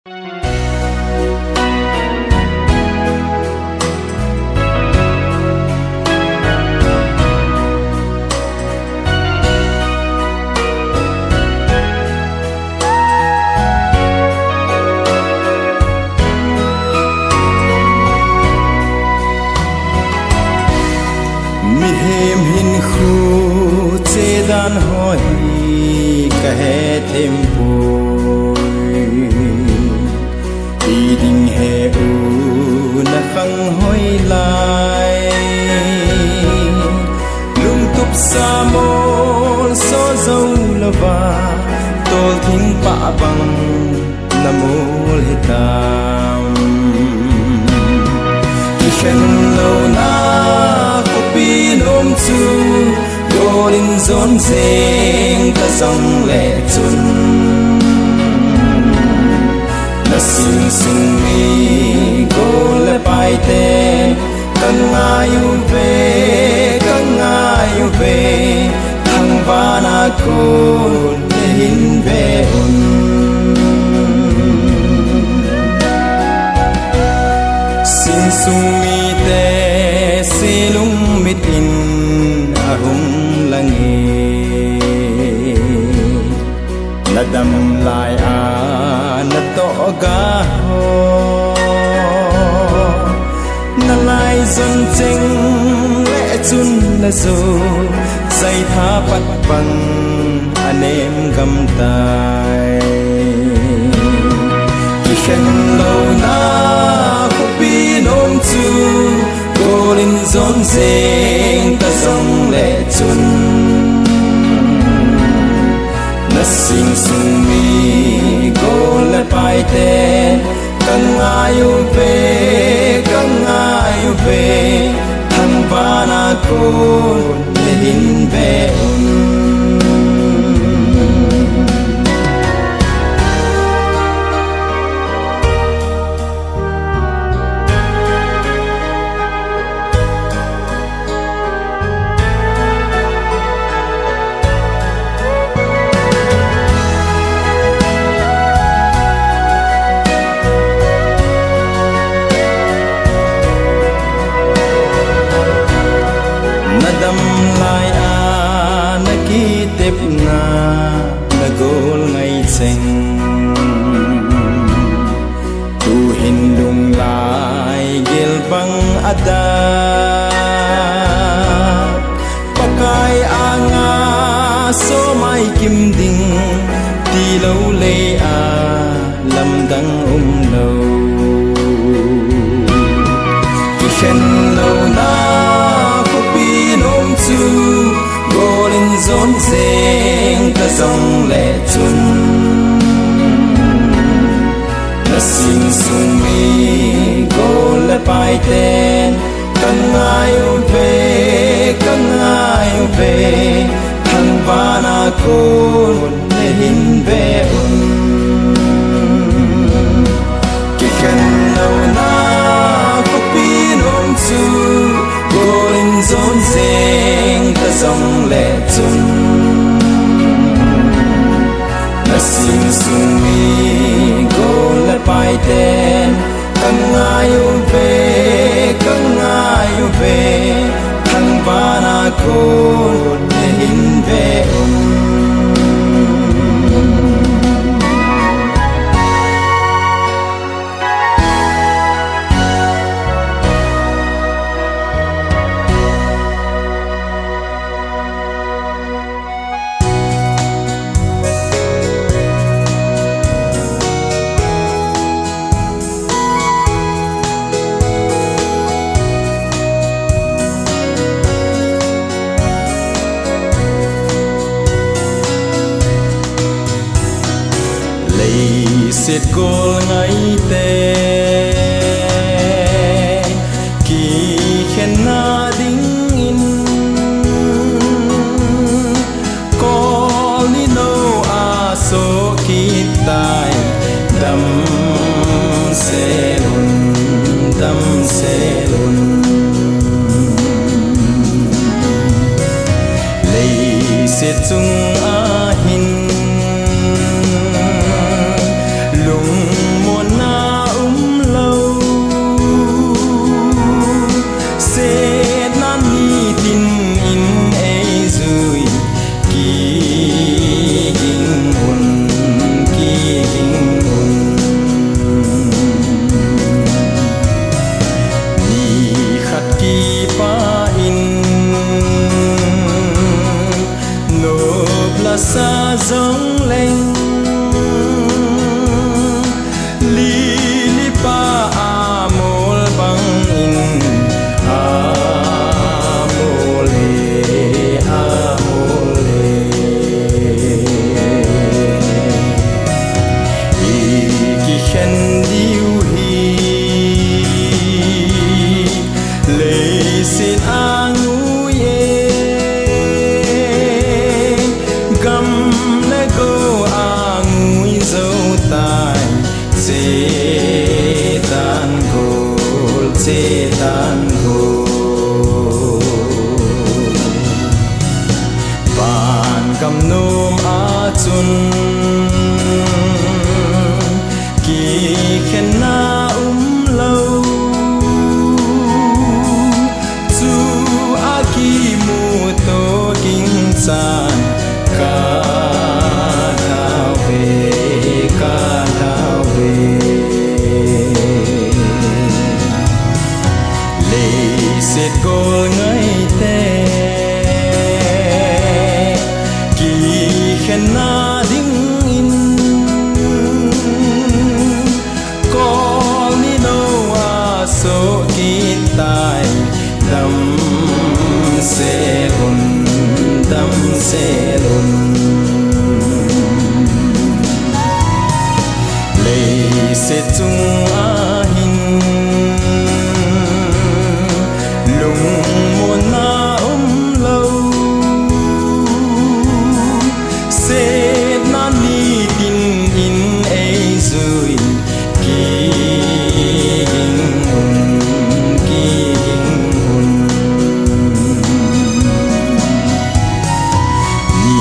mi hem hin khu che dan hoi ka he thêm pui đi ding he u na khang hoi lai lung tup sa mol so zau lava tol thing pa bang na mol hitam ki khen lo na ôm chu golin zon zeng ta song le chun na sing sing mi gol le pai te kan ngayu ve thang vana ko le hin ve un sing sung mi te silung mit in ahung langi nadam lai a na to ga ho na lai zon cheng le chun na zo sai tha pat pan anem gam tai ki khen lo na ko pi nom chu golin zon zeng ta song le chun na sing sung mi gol le pai te kan ngayu ve thang vana ko le hin ve un nadam lai a na ki tep na na gol ngai cheng tu hin lung lai gel bang ada pakai anga so mai kim ding ti lo le a lam dang lo ki khen lo na chu golin zon zeng ta song le chun na sing sung mi gol le pai ten kan ngayu ve thang vana ko le hin ve un ki khen lo na ko pi nom chu golin zon zeng ta song le chun na sing sung mi gol le pai ten kan ngayu ve thang vana ko le hin ve un siết gol ngai te ki khen na ding in call ni no a so ki tai dam se lun lei siết chung a hin lung tan gol se tan gol ban kam nom a chun ki khen na lâu chu a ki mu to king san ka thao về lệ sẽ cô ngây tê kỳ khen na ding in con đi đâu à số kỳ tài đâm sẽ lùn lệ sẽ chung a hin lùng một na lâu sẽ na ni tin in ấy rồi kỳ hình hồn ni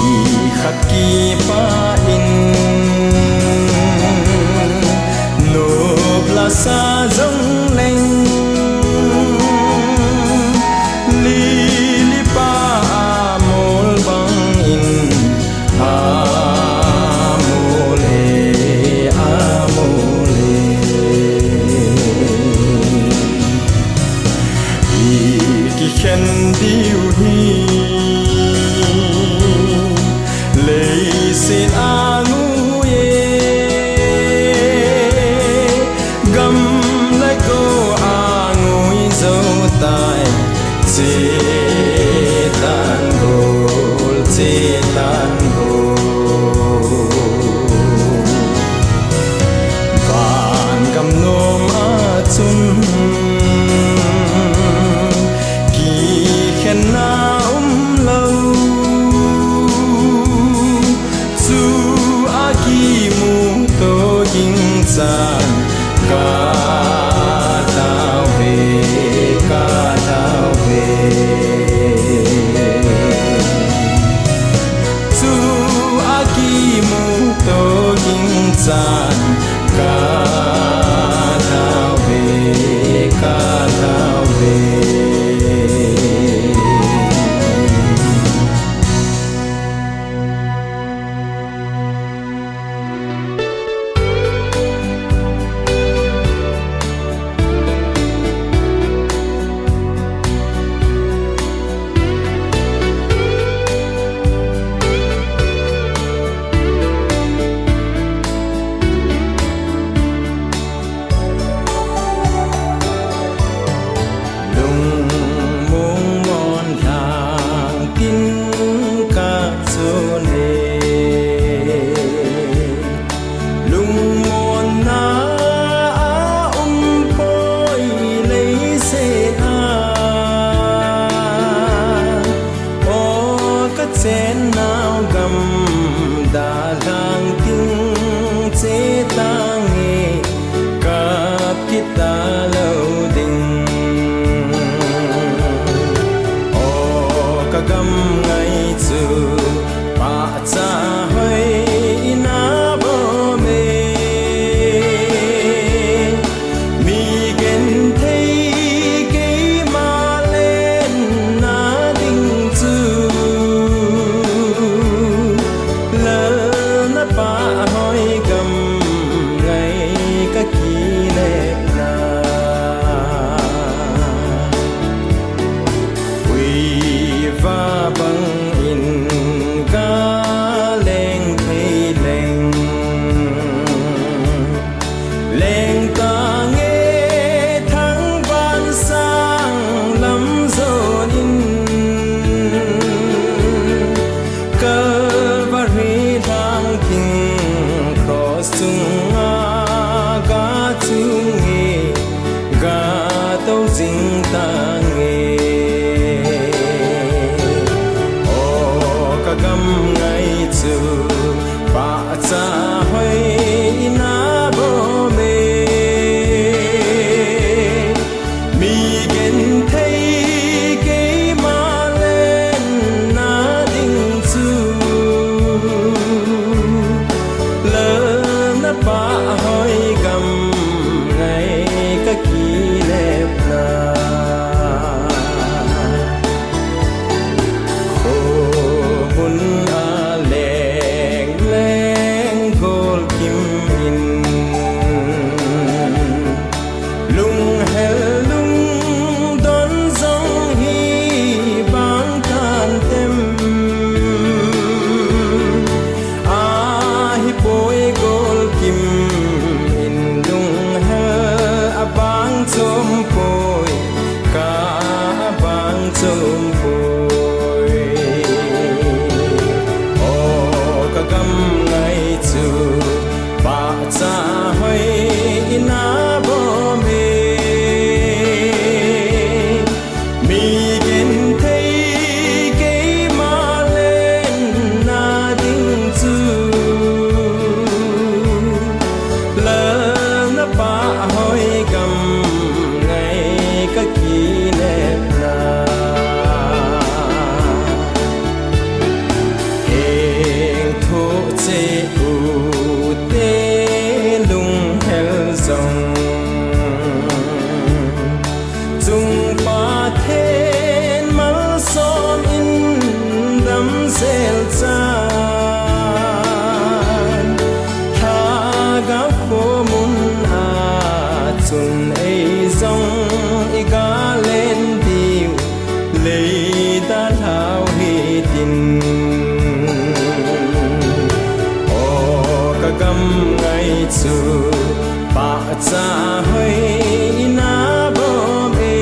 cha hoi na bom e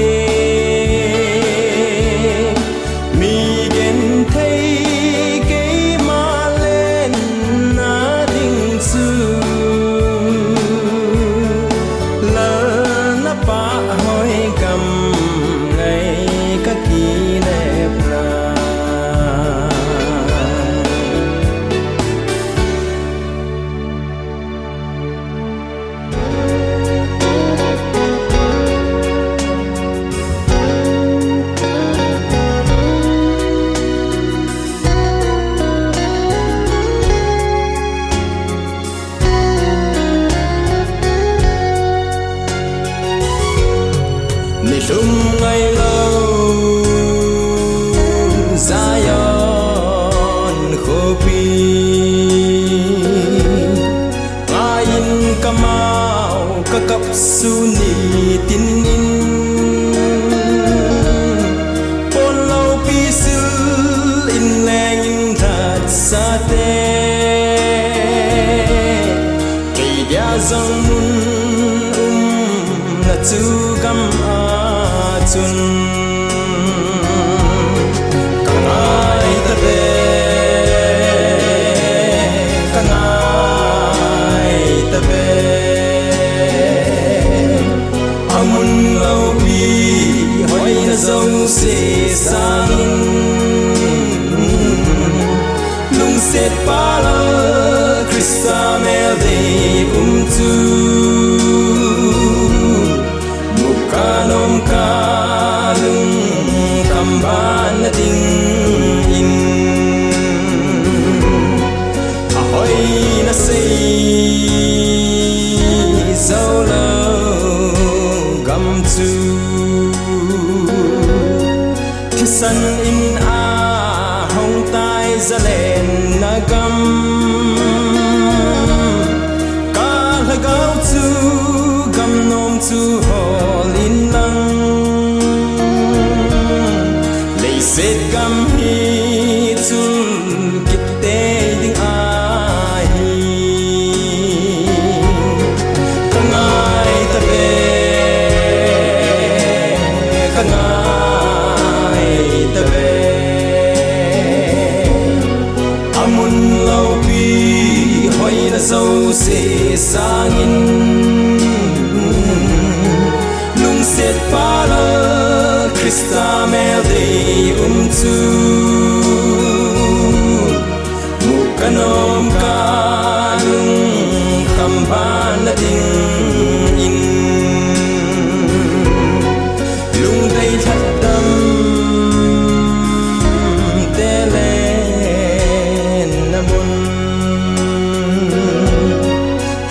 mi gen thấy cái ma lên na ding su lỡ na pa hoi cầm ngày các kỳ đẹp ra lung ngày lâu Zion khô pi ngayin kamau kakap suni tin in pon lau pi sil in leng in that sa te kay dia zong mun na tu gam chun kangai ta be amun lau pi hoi na zong se sang lung set pa la Krista mel de tu mukanom ka kamban na ding in ahoy na say solo gam tu kisan in a hong tai za len na gam ka la gao tu gam nom tu hol in lang set gam hi tul kit te ding ai kangai ta be amun lau pi hoi na zo se sangin lung set pa la Krista mel de tu mukanom ka lung kamban na ding in lung dai that dam te len namun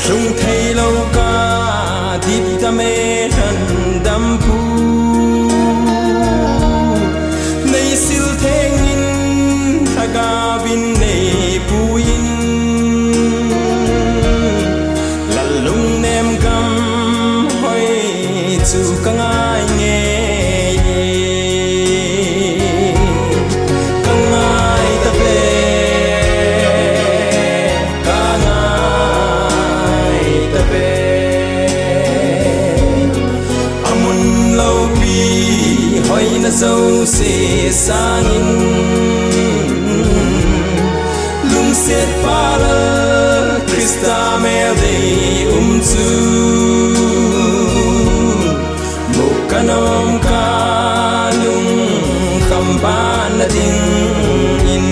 lung thei lâu ka dip da me han dam pu gabin nei puin lalung nem gam hoi chu kangai nge kangai ta pe amun lau pi hoi na zo se sangin set para Krista mel de tu mukanom ka lung kamban na ding in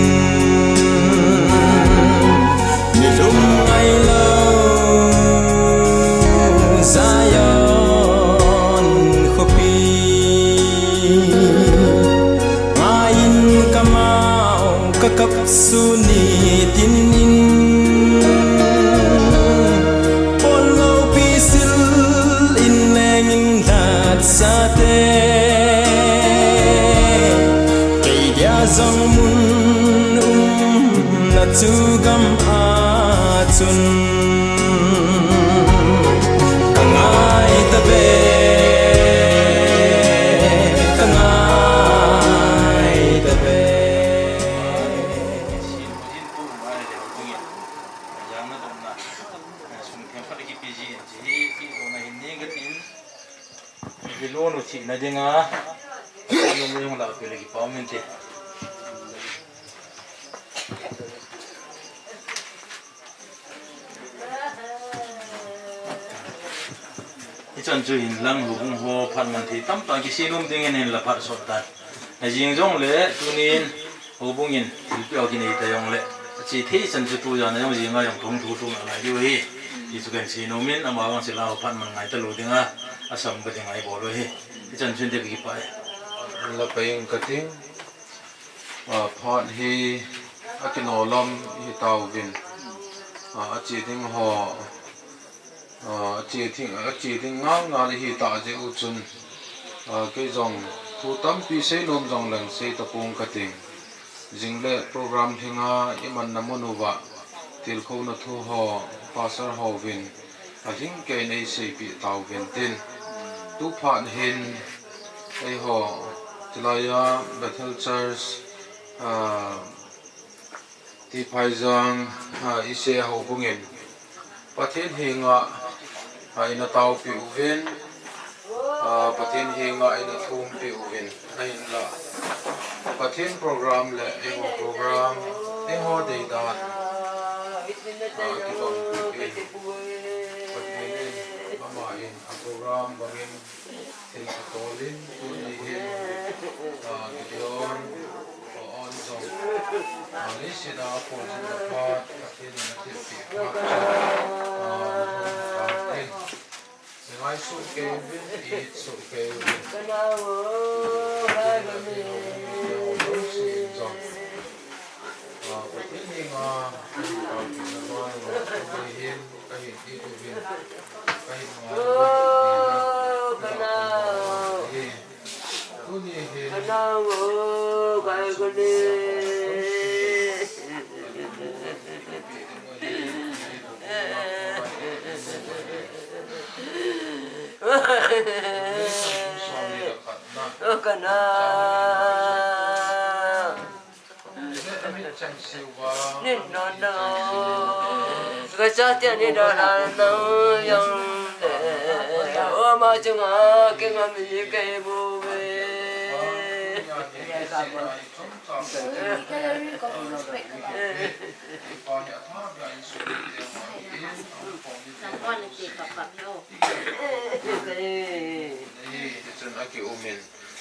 nilum ay lâu Zion khopi ngayin kamau kakap suni tin in pon lau pi sil in leng in lat sa te kay dia zong mun na tu gam a chun kangai ta be yang na dom na sung tem pa ki pg ji ki do na di lono ci na dinga yung la pele ki pamente ichon chu in lang lu bung ho phan man thi tam ta ki sinum ding en la phar sot ta na jing jong le tunin ho bung in il pyo ki nei ta yong le chi thi chan chu tu ya na yong jinga yong thong thu tu na la yu hi ki chu kan sinumin ama wang sila ho phan man ngai ta lu dinga asam ba dingai bo lo hi ichon chun de ki pa la paying cutting pot hi akinolom hi tawin chi ting ho chi ting ngang hi ta je u chun ke jong thu tam pi se lom jong lang se tapung cutting jingle program thinga iman namonuwa til kho na thu ho pasar ho win jing ke nei se pi tawin tin tu phan hin ai ho Tilaya Bethel Church ti Paizang ise ho bungin pathin hinga ina tau pi uven pathin hinga ina thum pi uven ain la pathin program le ego program ho dei da ki bang pathin mama in program bangin til tolin tuni hin Gideon on zong Malaysia for the part in the I so gave it so gave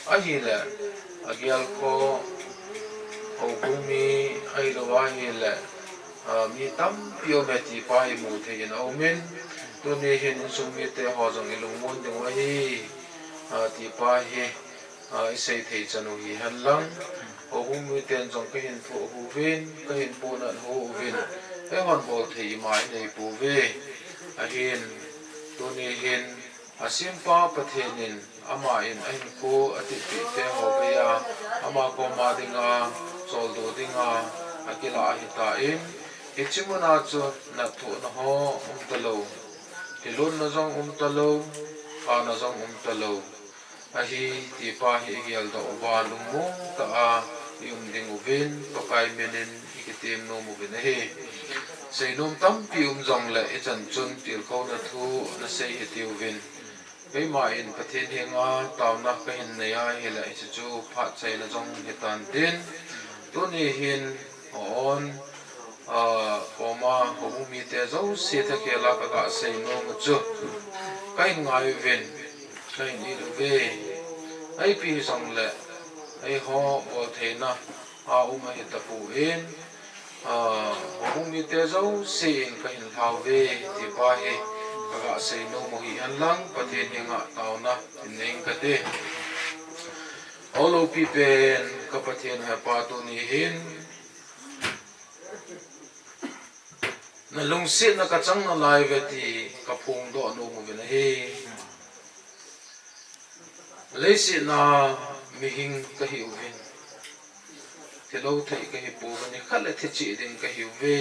ahila agial ko ogumi ailo ahila mi tam biometi pai mu the in omen to ne hin sumi te ho jong ilung mon ding wa hi ti pa hi isei thei chanu hi hanlang ogumi ten jong ke hin fu hu vin ke hin pu na hu vin e hon bol thei mai nei pu ve a hin to ne hin asim pa pathenin ama in ain ko atipi te ho ya ama ko ma dinga sol do dinga akila hita in ichimuna chu na thu na ho talo tilun na jong talo pa na jong talo ahi ti pa hi gial do ba lumu ta a yung ding uvin to kai menin ikitim no mu bin he sei nom tam pi jong le e chan chun til ko na thu na sei hiti uvin cái mà in pathin hinga tàu na cái hình này ai hiện lại chú phát chạy là trong hiện tàn tin tôi này hiện on oma hồng mi te dấu xe thế kia là các bạn xây nó một chút cái ngày về cái đi về ai pi xong lệ ai họ ở thế na mà hiện tập phụ in hồng mi te dấu xe cái hình thao về thì ba he các xây no mo hi an lang pathen hinga tauna ineng kate olo pipen ka pathen ha pa tu ni hin na lung sit na ka chang na lai ve ti ka phung do no mo ve he le si na mi hing ka hi u hin te lo thai ka hi pu ni khale the chi ding ka hi ve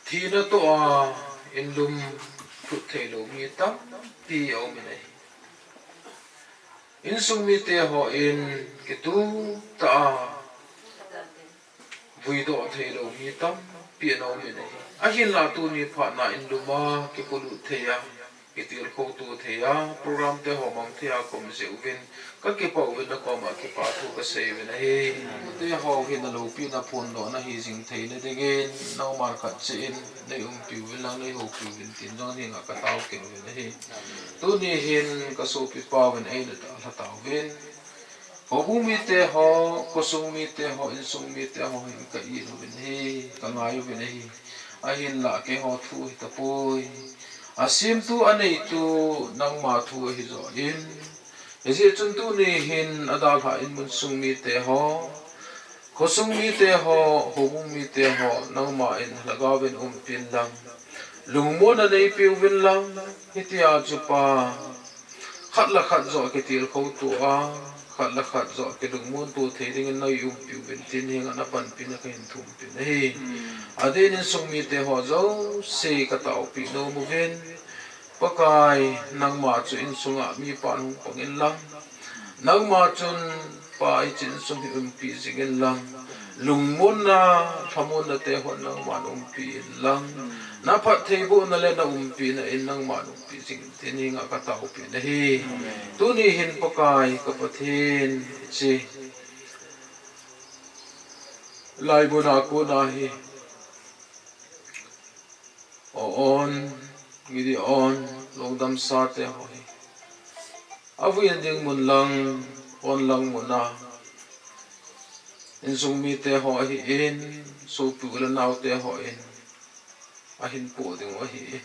thi na to a in lum put thầy lô mi tam pi ao mi này in sung mi te ho in cái tu ta vui độ thầy lô mi tam pi ao mi này a hin la tu ni pha na in luma cái polu thầy à kitil ko tu thea program te homang thea kom se uvin ka ke pa uvin ko ma ke pa thu ka se ven he te ho hin na lo pi na phun do na hi jing thei ne de gen no mar khat che in nei pi uvin lang nei ho pi uvin tin jong ni nga ka tau ke ven he tu ni hin ka so pi pa ven ei na ta tau ven ho bu mi te ho ko sung mi te ho in sung mi te ho hin ka i ven he ka ngai ven he a hin la ke ho thu ta poi asim tu anei tu nang ma thu hi zo in ezi chun tu ni hin adal ha in mun sung mi te ho ko sung mi te ho ho bung mi te ho nang ma in lagawin pin lang lungmo na nei piu vin lang hitia chupa khat la khat zo ke til kho tu a khat la khat zo ke lungmo tu thei ding na piu vin tin hing na pan pin ka hin thum pin he adin sung mi te ho zo se ka tau pi no mu vin pakai nang ma chu in sunga mi pan hung pangin lang nang ma chun pa I chin sung hi pi zingin lang lungmun na thamun na te ho nang ma pi lang na phat thei bu na le na pi na in nang ma pi zing tin hi nga ka tau pi na hi tu ni hin pakai ka pathin chi lai bu na ko na hi on gidi on longdam sa te hoi avu ending mun lang on lang muna in sung mi te ho hi in so pu la naw te ho in a hin po ding wa hi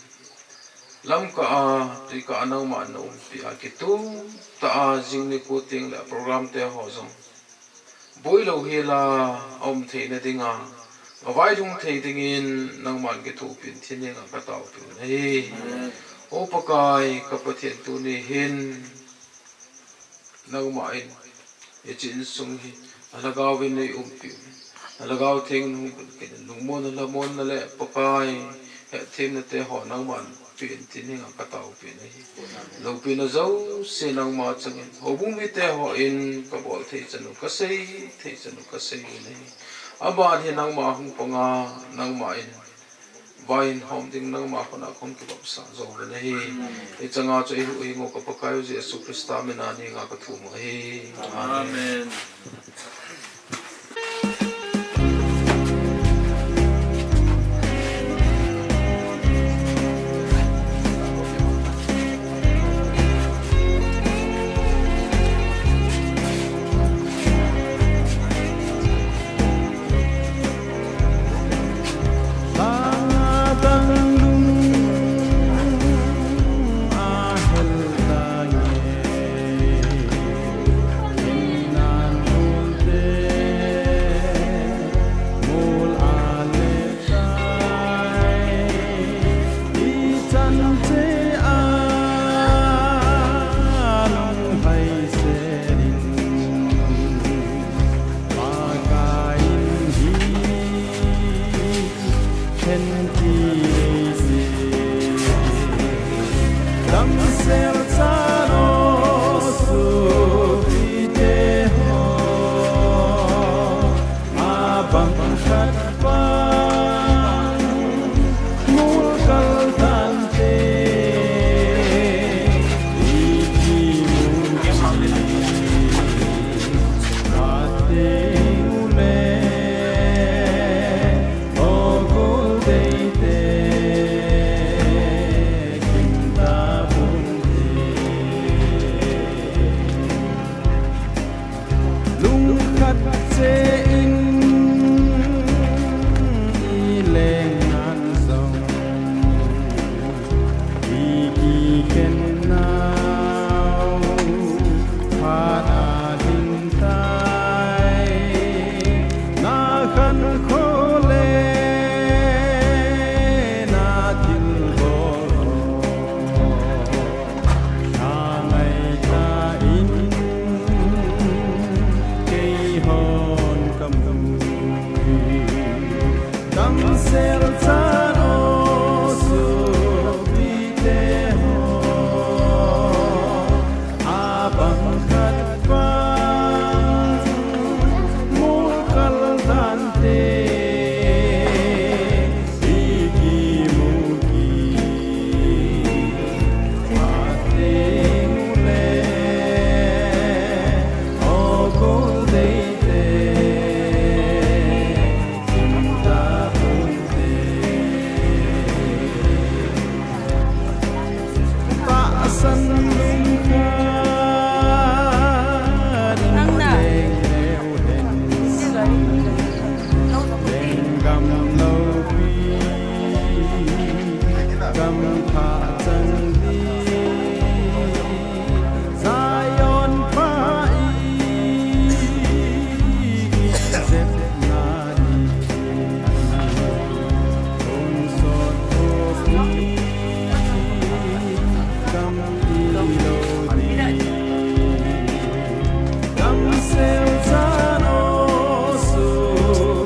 lam ka a ti ka naw ma no pi a ki tu ta a jing ni ko ting la program te ho zong boi lo hi la om the na dinga avai dung thei ding in nang man ke thu pin thin ne ka tau pi nei o pakai ka pathian tu ni hin nang ma in e chin sung hi alagaw vin nei pi alagaw theng nu ke lungmo na la mon na le pakai he them na te ho nang man pin thin ne ka tau pi nei lo pi na zo se nang ma chang in ho bung mi te ho in ka bol thei chanu ka sei nei aban hi nang ma hung panga nang ma in vain hom ding nang ma khona khom ki bap sa zo ne hi e changa cho hi ui ngo ka pakai Jesu Krista me na ni nga ka thu mo hi amen สันลุงคาดินแดงแล้วเห็นแดงกำเนาปีกำพาจังดีสายย้อนฟ้าอีเจ็บนาดีคงสดโอปีกำอีโลดีกำเซลซาโนสุ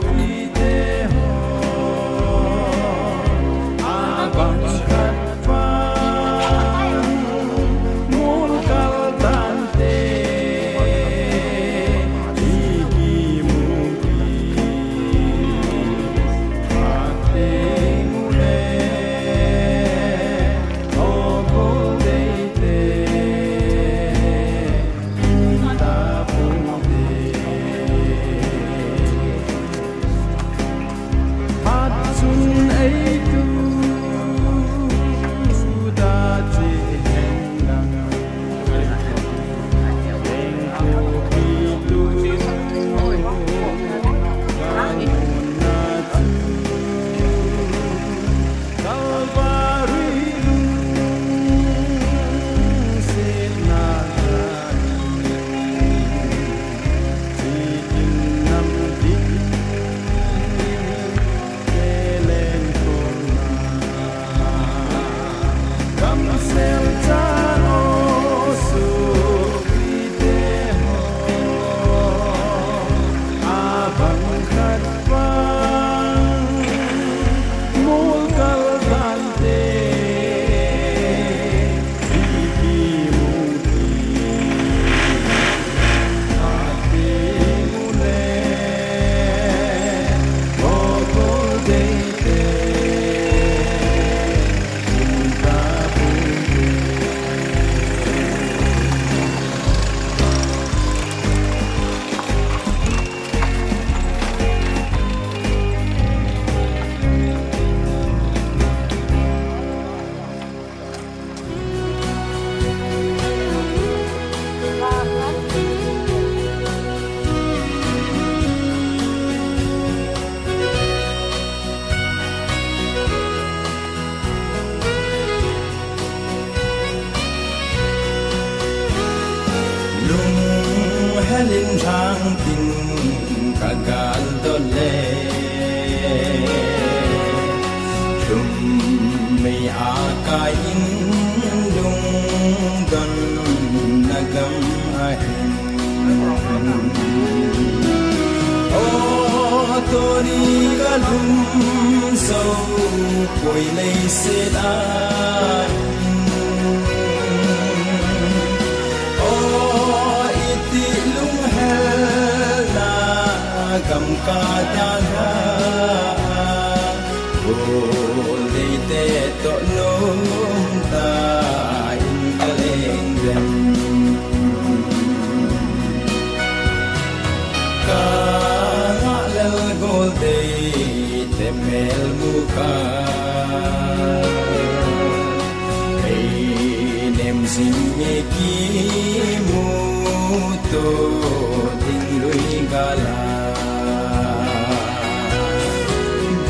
ปีเตโฮอาบังคัดฟ้ามูลกัลตันเตอีกีมูกีปาเตมูเลโอโกเดเตตาปุเตพัดสุนไอตูดาเจเห็นดังเด้งโคปีตูกานุนาจูกัลวารีลุเสนาจีกินน้ำดินเกเลนโคนากัมเซลจาโนสุปีเตโฮอาบังคัดฟังมูลกัลตันเตอีกีมูกีอาเตมูเลโอโกเดเตตาปุเต lung helin rang tin kagal dole lum mei akain lung don nagam ahin o tori galum so koi lei se da gam ka ta ha bol de te to lum ta in kaleng dem ka lel gol de te mel muka ei nem sin me ki mu to tin lui gala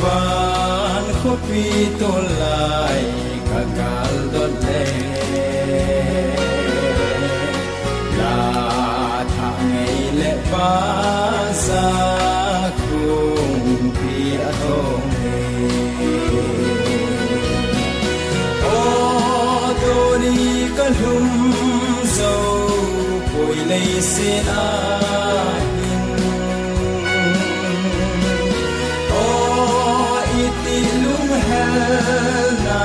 van khopi tolai kagal dole la thangai le pa sa kung pi atong o doni kalhum zo koi lei se na na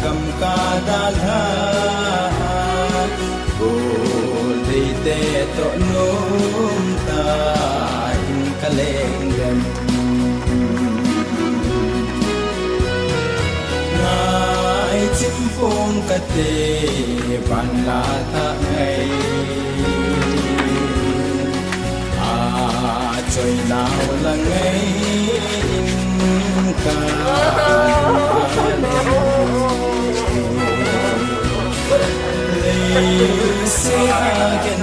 gam ka dalha bol de te to num ta in kaleng dem ngai chim phong ka te van la ta ngai a choi lao la ngai ka se again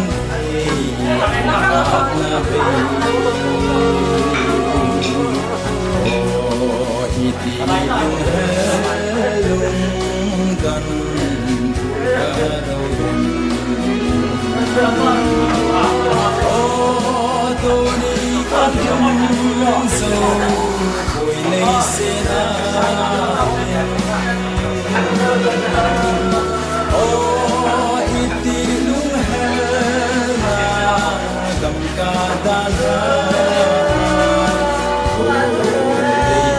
na be oh iti yung halong kan karawan oh toni kanyang so ko'y naisira oh itilong hela damkadala oh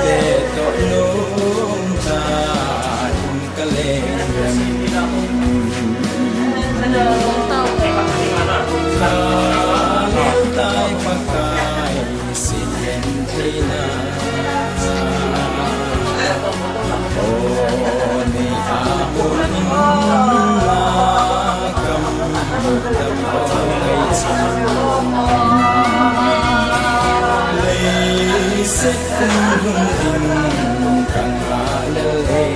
deito nung taing kalenggan kalil tay pagkay silente na oh ni amon lakam damay Leisik kung kang alalay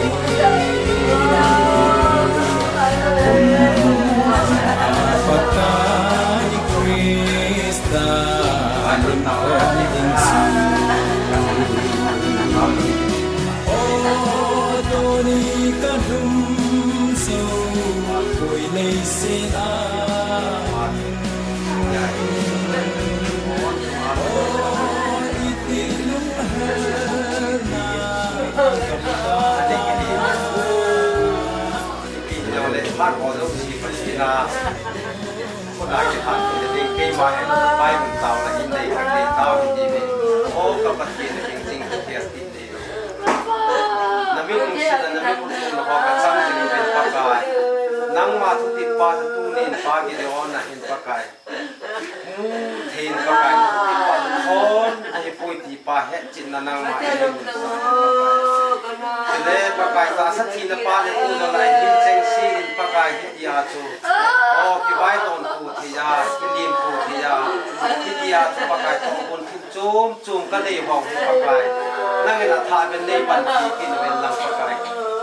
apakay Krista aling pagdingsi oh doni kadumso ako'y naisira Bác có dấu chỉ phải chỉ là một đại cái thằng thì cái mà em bay mình tàu là in đây các cái tàu thì gì ô các bạn kia là chính cái thiệt thì nằm biết cũng sẽ nằm biết cũng là họ cả sang thì mình phải phải nắng mà thu tiết pa thu nên pa cái đó là in pa cái thêm pa cái thu tiết pa thôn hay phôi thì pa hết chỉ là nắng mà le pakai ta sát thi na pa le tu na lai hin cheng si in pakai hi ya chu o ki vai ton ku thi ya ki lim ku thi ya ki ya chu pakai to kon thin chum chum ka nei hong pakai nang na tha ben nei pan ki kin ben lang pakai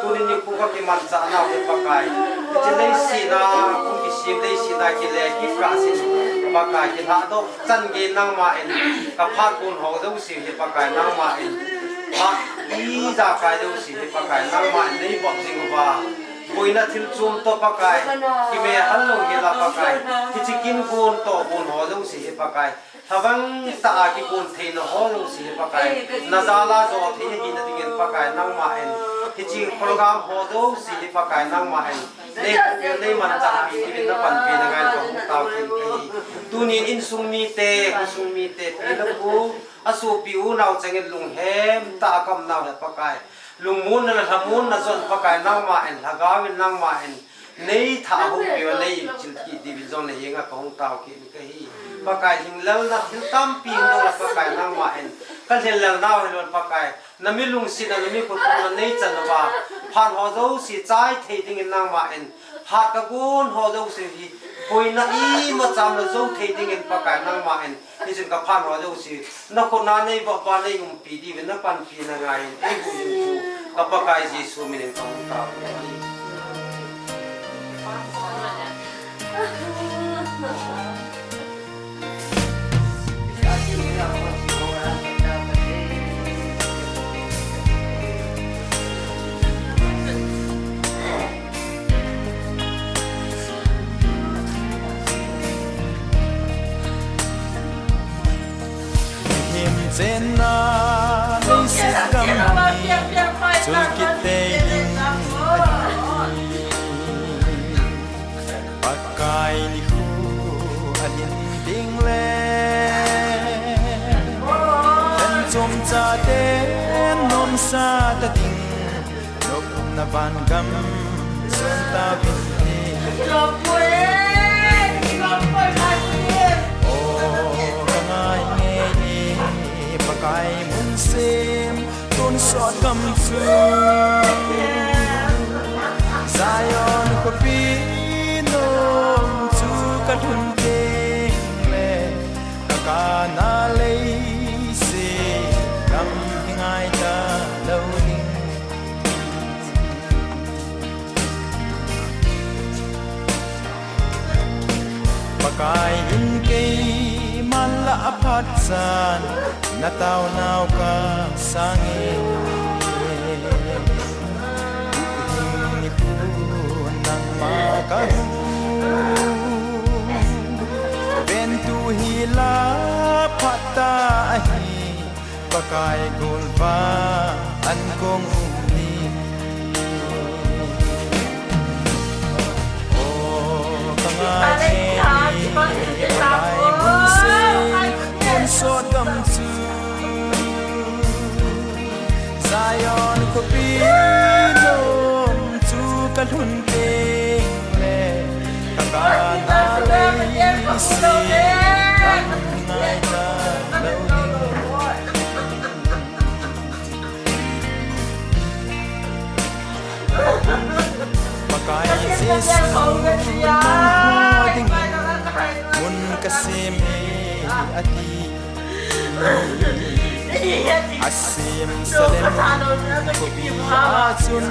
tu ni ku ka ki man cha na he pakai ki nei si na ku ki sim dei si na ki le ki fra si pakai ki tha to chan ge nang ma en ka phat kun ho deu si he pakai nang ma en ý ra cái đâu xí phải cái năng mạnh lấy bọc gì mà bồi na thiếu chum to phải cái khi mẹ hắn lồng kia là phải cái thì chỉ kinh cuốn to cuốn họ đâu xí phải cái thà vắng ta cái cuốn thì nó họ đâu xí phải cái na ra la rồi thì cái na tiếng phải cái năng mạnh thì chỉ program họ đâu xí phải cái năng mạnh lấy mình chặt bị thì nó bẩn bị là cái không tao cái tu ni in sung mi te pi nó cú asu piu nào chẳng lùng hem ta cầm nào là pakai lùng muốn là tham muốn là dọn pakai năng mà anh là gái bên năng mà anh nei thả hông piu nei chinh kỳ đi bên dọn này hiện à không tao cái pakai hình lâu là hình tam piu nó là pakai năng mà anh cái hình lâu nào thì luôn pakai nằm mi lùng xin nằm mi cột là nei chân là ba phan họ dâu xì trái thì tiếng năng mà anh phạt cái cuốn họ dâu xì bồi na ý mà chăm là dâu thì tiếng pakai năng mà anh thì chúng ta phan hóa đâu xí nó còn nãy này vợ ba này cũng phi đi với nó pan phi là ngay ấy cũng dùng chú các cái gì số mình không tạo trên na lấy sẽ cầm đi cho kita ding pakai lihu alin ding le dan chom cha den nom sa ta ding lok na ban gam sun ta bin lok pakai mun sim ton sot kam chu Zion ko pinom chu ka thun te le ka na le se kam ngai ta lo ding pakai in kei man la aphat san na tao nao ka sange ni ku nang ma ka ben tu hi la phata hi pakai gulva an kong ni o kangai pakai bunse kun so dam su Zion ko pilom tu kan hun te le kakana le si ngai ta pakai Jesus mun kasim ati asim salem ko bi atun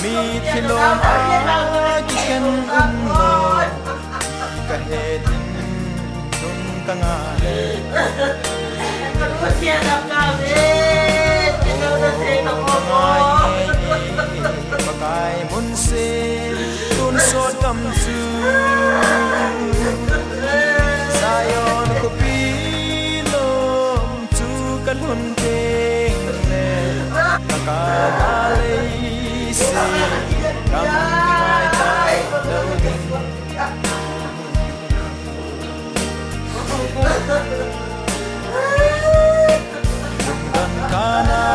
mi tilom agikan umno kahedin nun kangale pakai munsin tun so tam su Zion ko pilom tu kan hun teng le nakadalay si kam mai tai đâu din dan kana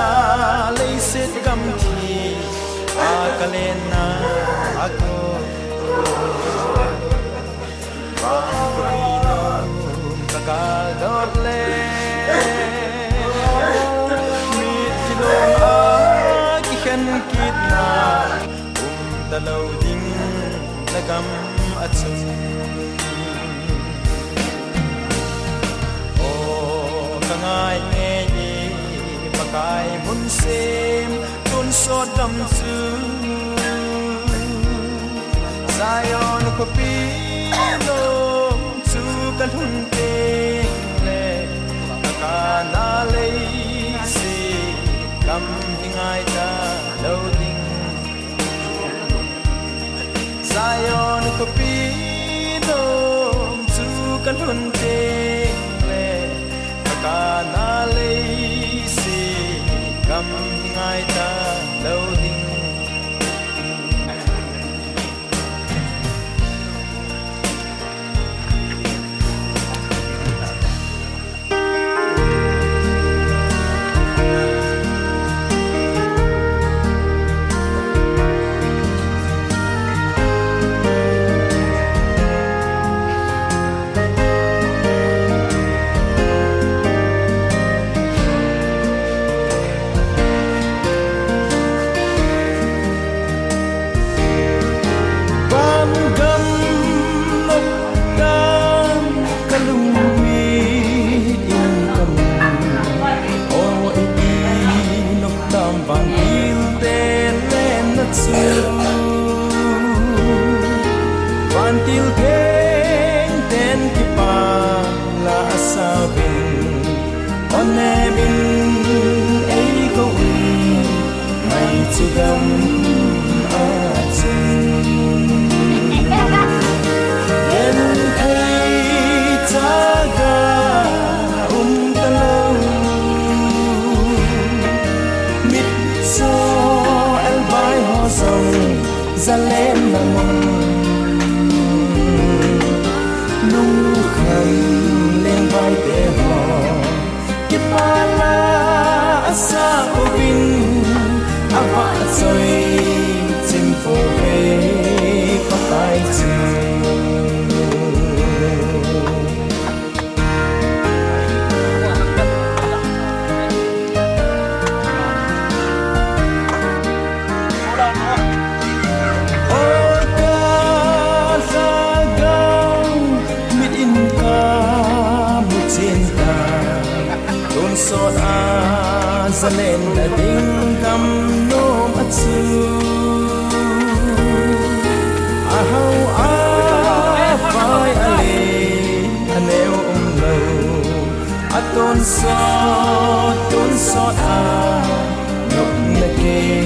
lay sit kam thi akalena ako kakaldot le mit silong agihan kitna dalaw ding nagam at sun o kangay ngenyi pakai munsim tun so dam su Zion ko pilom tu kan hun teng le nakana le si kam hingai ta lo ding Zion ko pilom tu kan hun teng le nakana le si kam hingai ta lo ding Pantil keng ten kipa la asabin onebin ay gawin may tugam atin yen ay taga talaw mitso elbay hosong zalem namon lên vai te ho ke pala asa ubin ava soi chim fo ve pakai chi sot a zalen na ding kam nom at su a how tuôn xót ngọc nè kê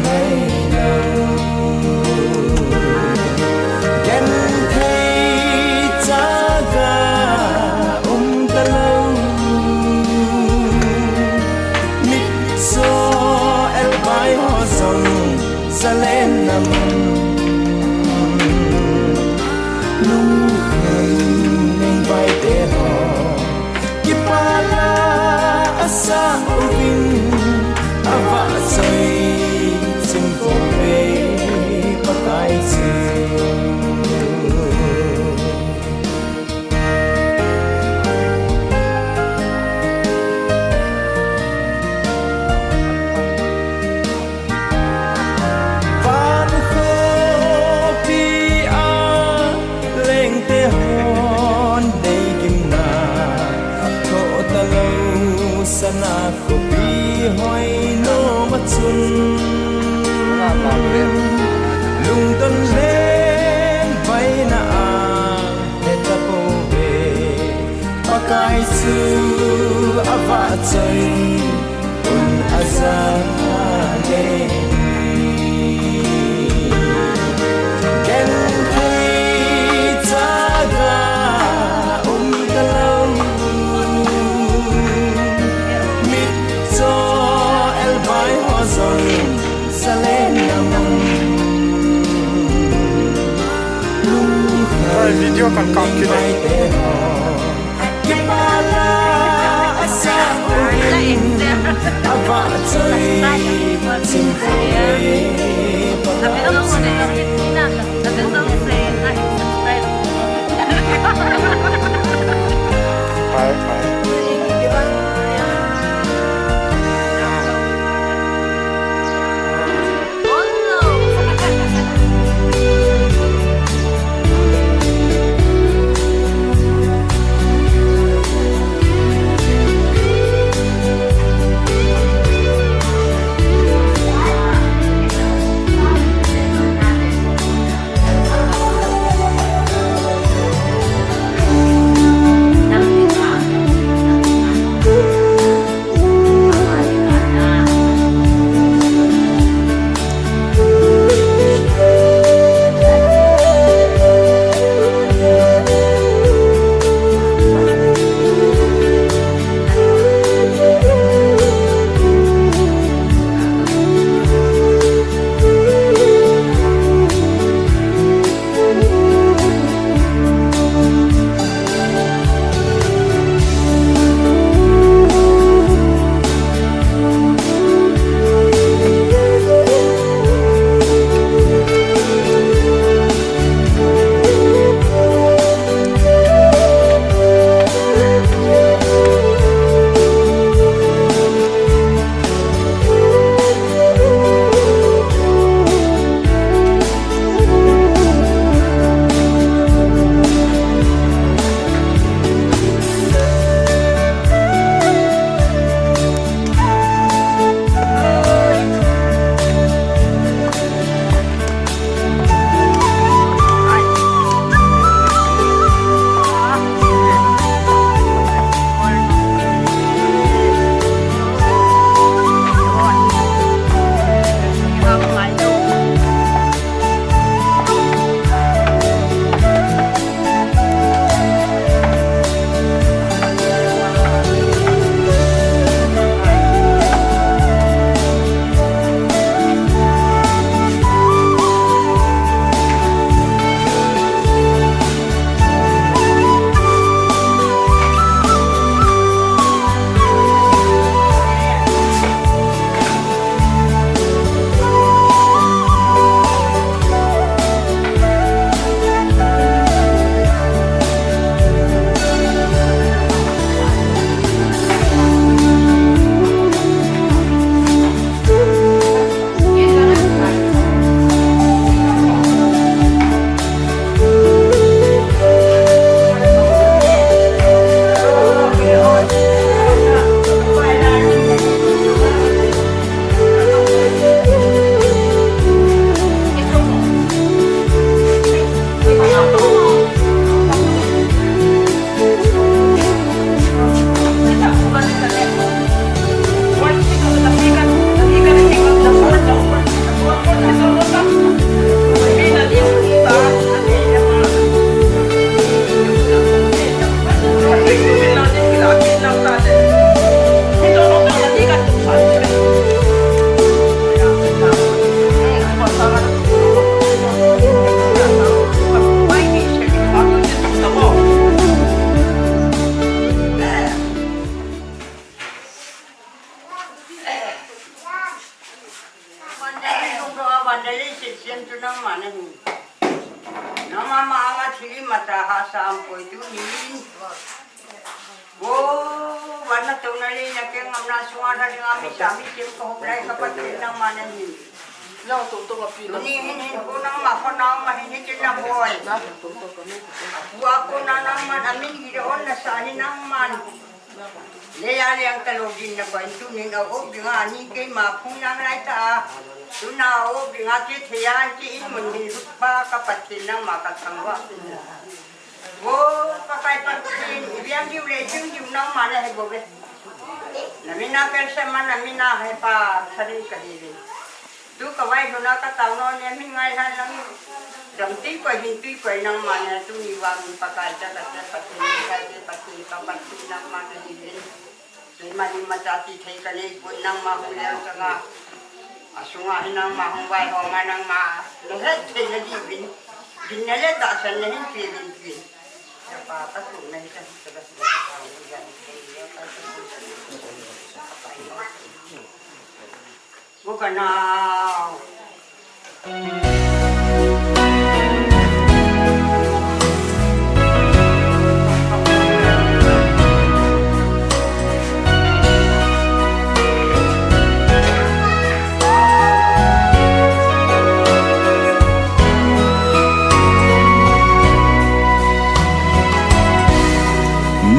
mây lâu ghen thấy cha ga ta lâu mít gió el bay hoa rồng ra lên nằm nung lên vai để họ kipala asa ubin ava soy simpo pe pakai si van ho pi a leng te hon dei kim na tho ta lâu sana ko pi hoi no ma chun lung ton lên vai na a te ta po ve pakai su ava chai un aza ne ken thấy cha ga ta lâu mít gió el bay hoa rồng sa lên nằm video còn cọc kia này. Tapi kalau mau deh, ini nanti selesai, selesai. Phải.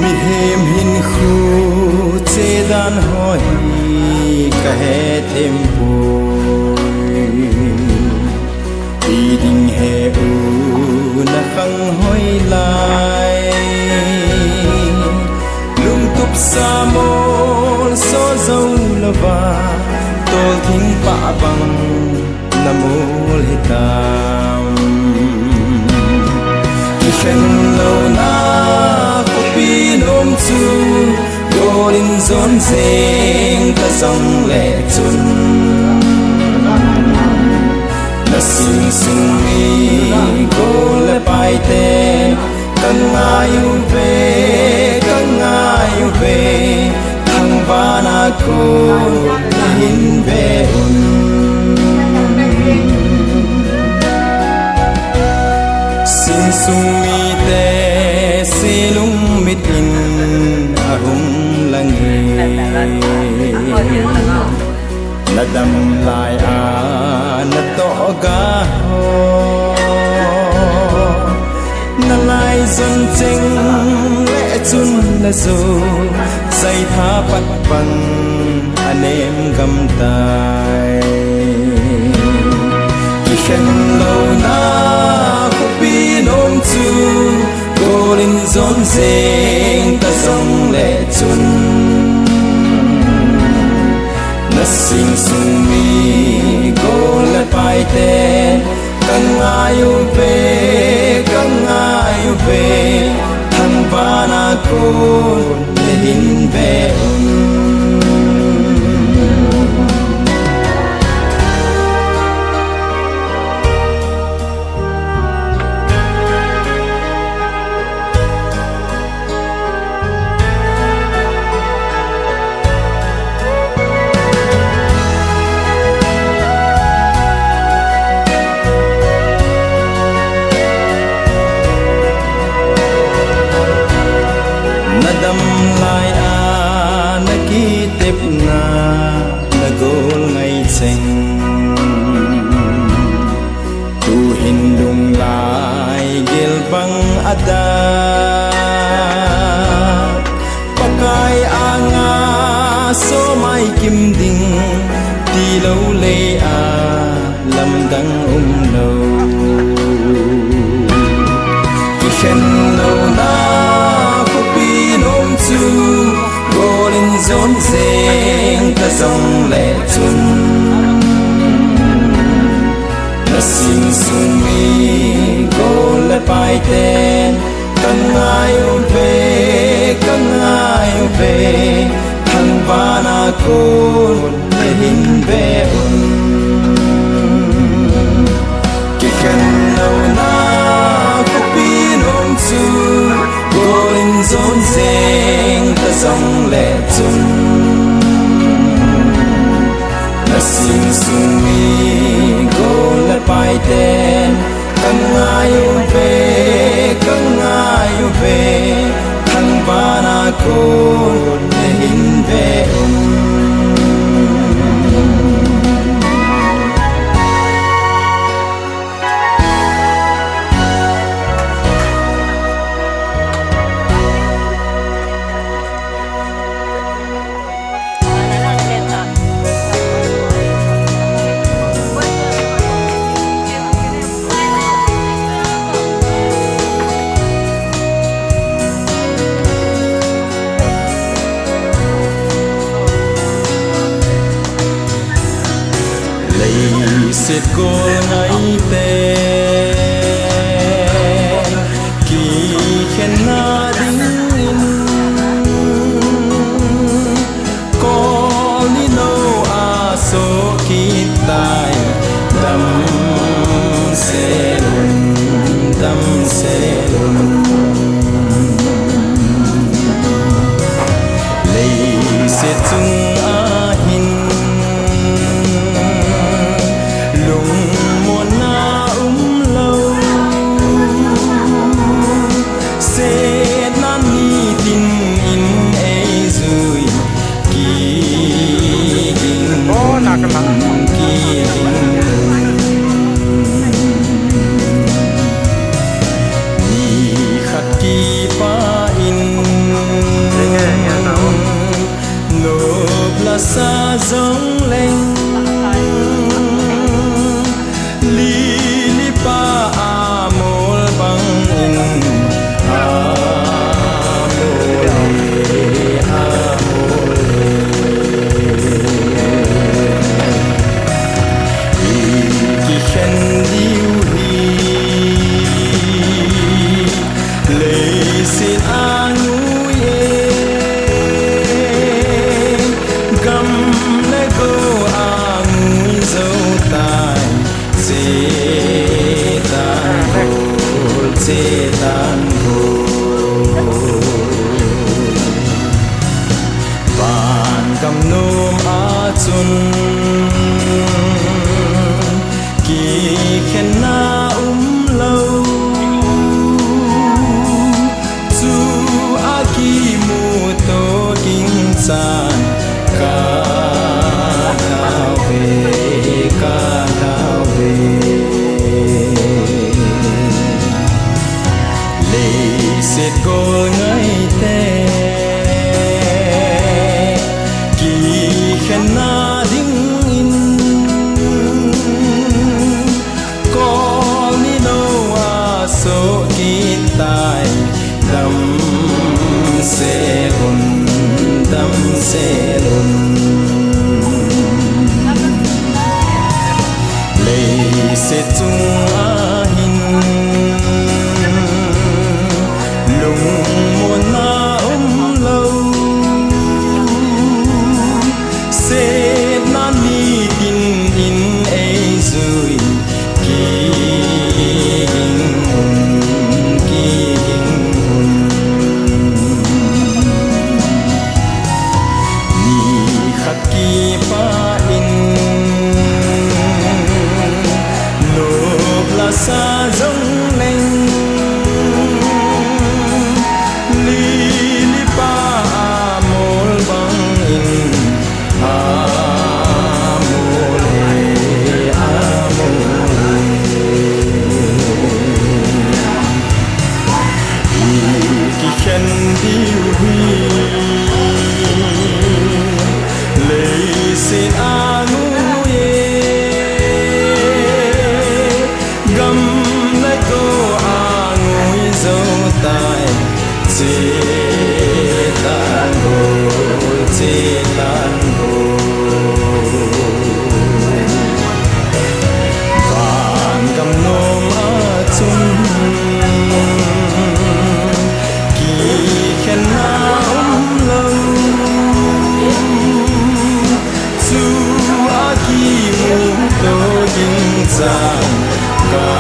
mi hem hin khu che dan hoi ka he thêm vui ding he u na khang hoi lai lung tup sa mol so zo la ba tol thing pa bang na mol hitam ki shen lo na pinom chu golin zon zeng ta song le chun na sing sing mi gol pai te kan ayu ve thang ba na ko hin ve un sing sung mi te silung mitin ahum langi nadam lai a na to ga ho na lai zon cheng le chun na zo sai tha pat pan anem gam tai ki khen lo na ko pi nom chu golin zon zeng ta song le chun na sing sung mi gol pai te kan ayu ve thang ba na ko le hin ve nadam lai a na ki tep na gol ngai cheng tu hin lung lai gel bang ada pakai anga so mai kim ding ti lo le a lam dang lo ki khen lo na chu golin zon zeng ta song le chun sung mi go le pai ten kan ngai ve thang vana kun le hin ve ki kan no na ko pin om chu go in zon seng ta song le chun na sing sung mi go le pai ten kan ngai ve thang vana kun le hin ve Sit go ngai te ki khen na ding in ko ni no a so ki tai dam se lun lei se chung a hin sa giống lên li li pa amol bang in ki khen diu hi le sin anu tan go van kam nom a chun ki khen na lo chu a ki mu to king san ka ve sit go ngai te ki khen na ding in ko ni no a so ki tai dam se lun le se chung a hin sa giống lên li li pa amol bang in ki khen diu hi le sin anu ye gam xuân kỳ khen áo lâu dù a kỳ mù tô kinh giang ca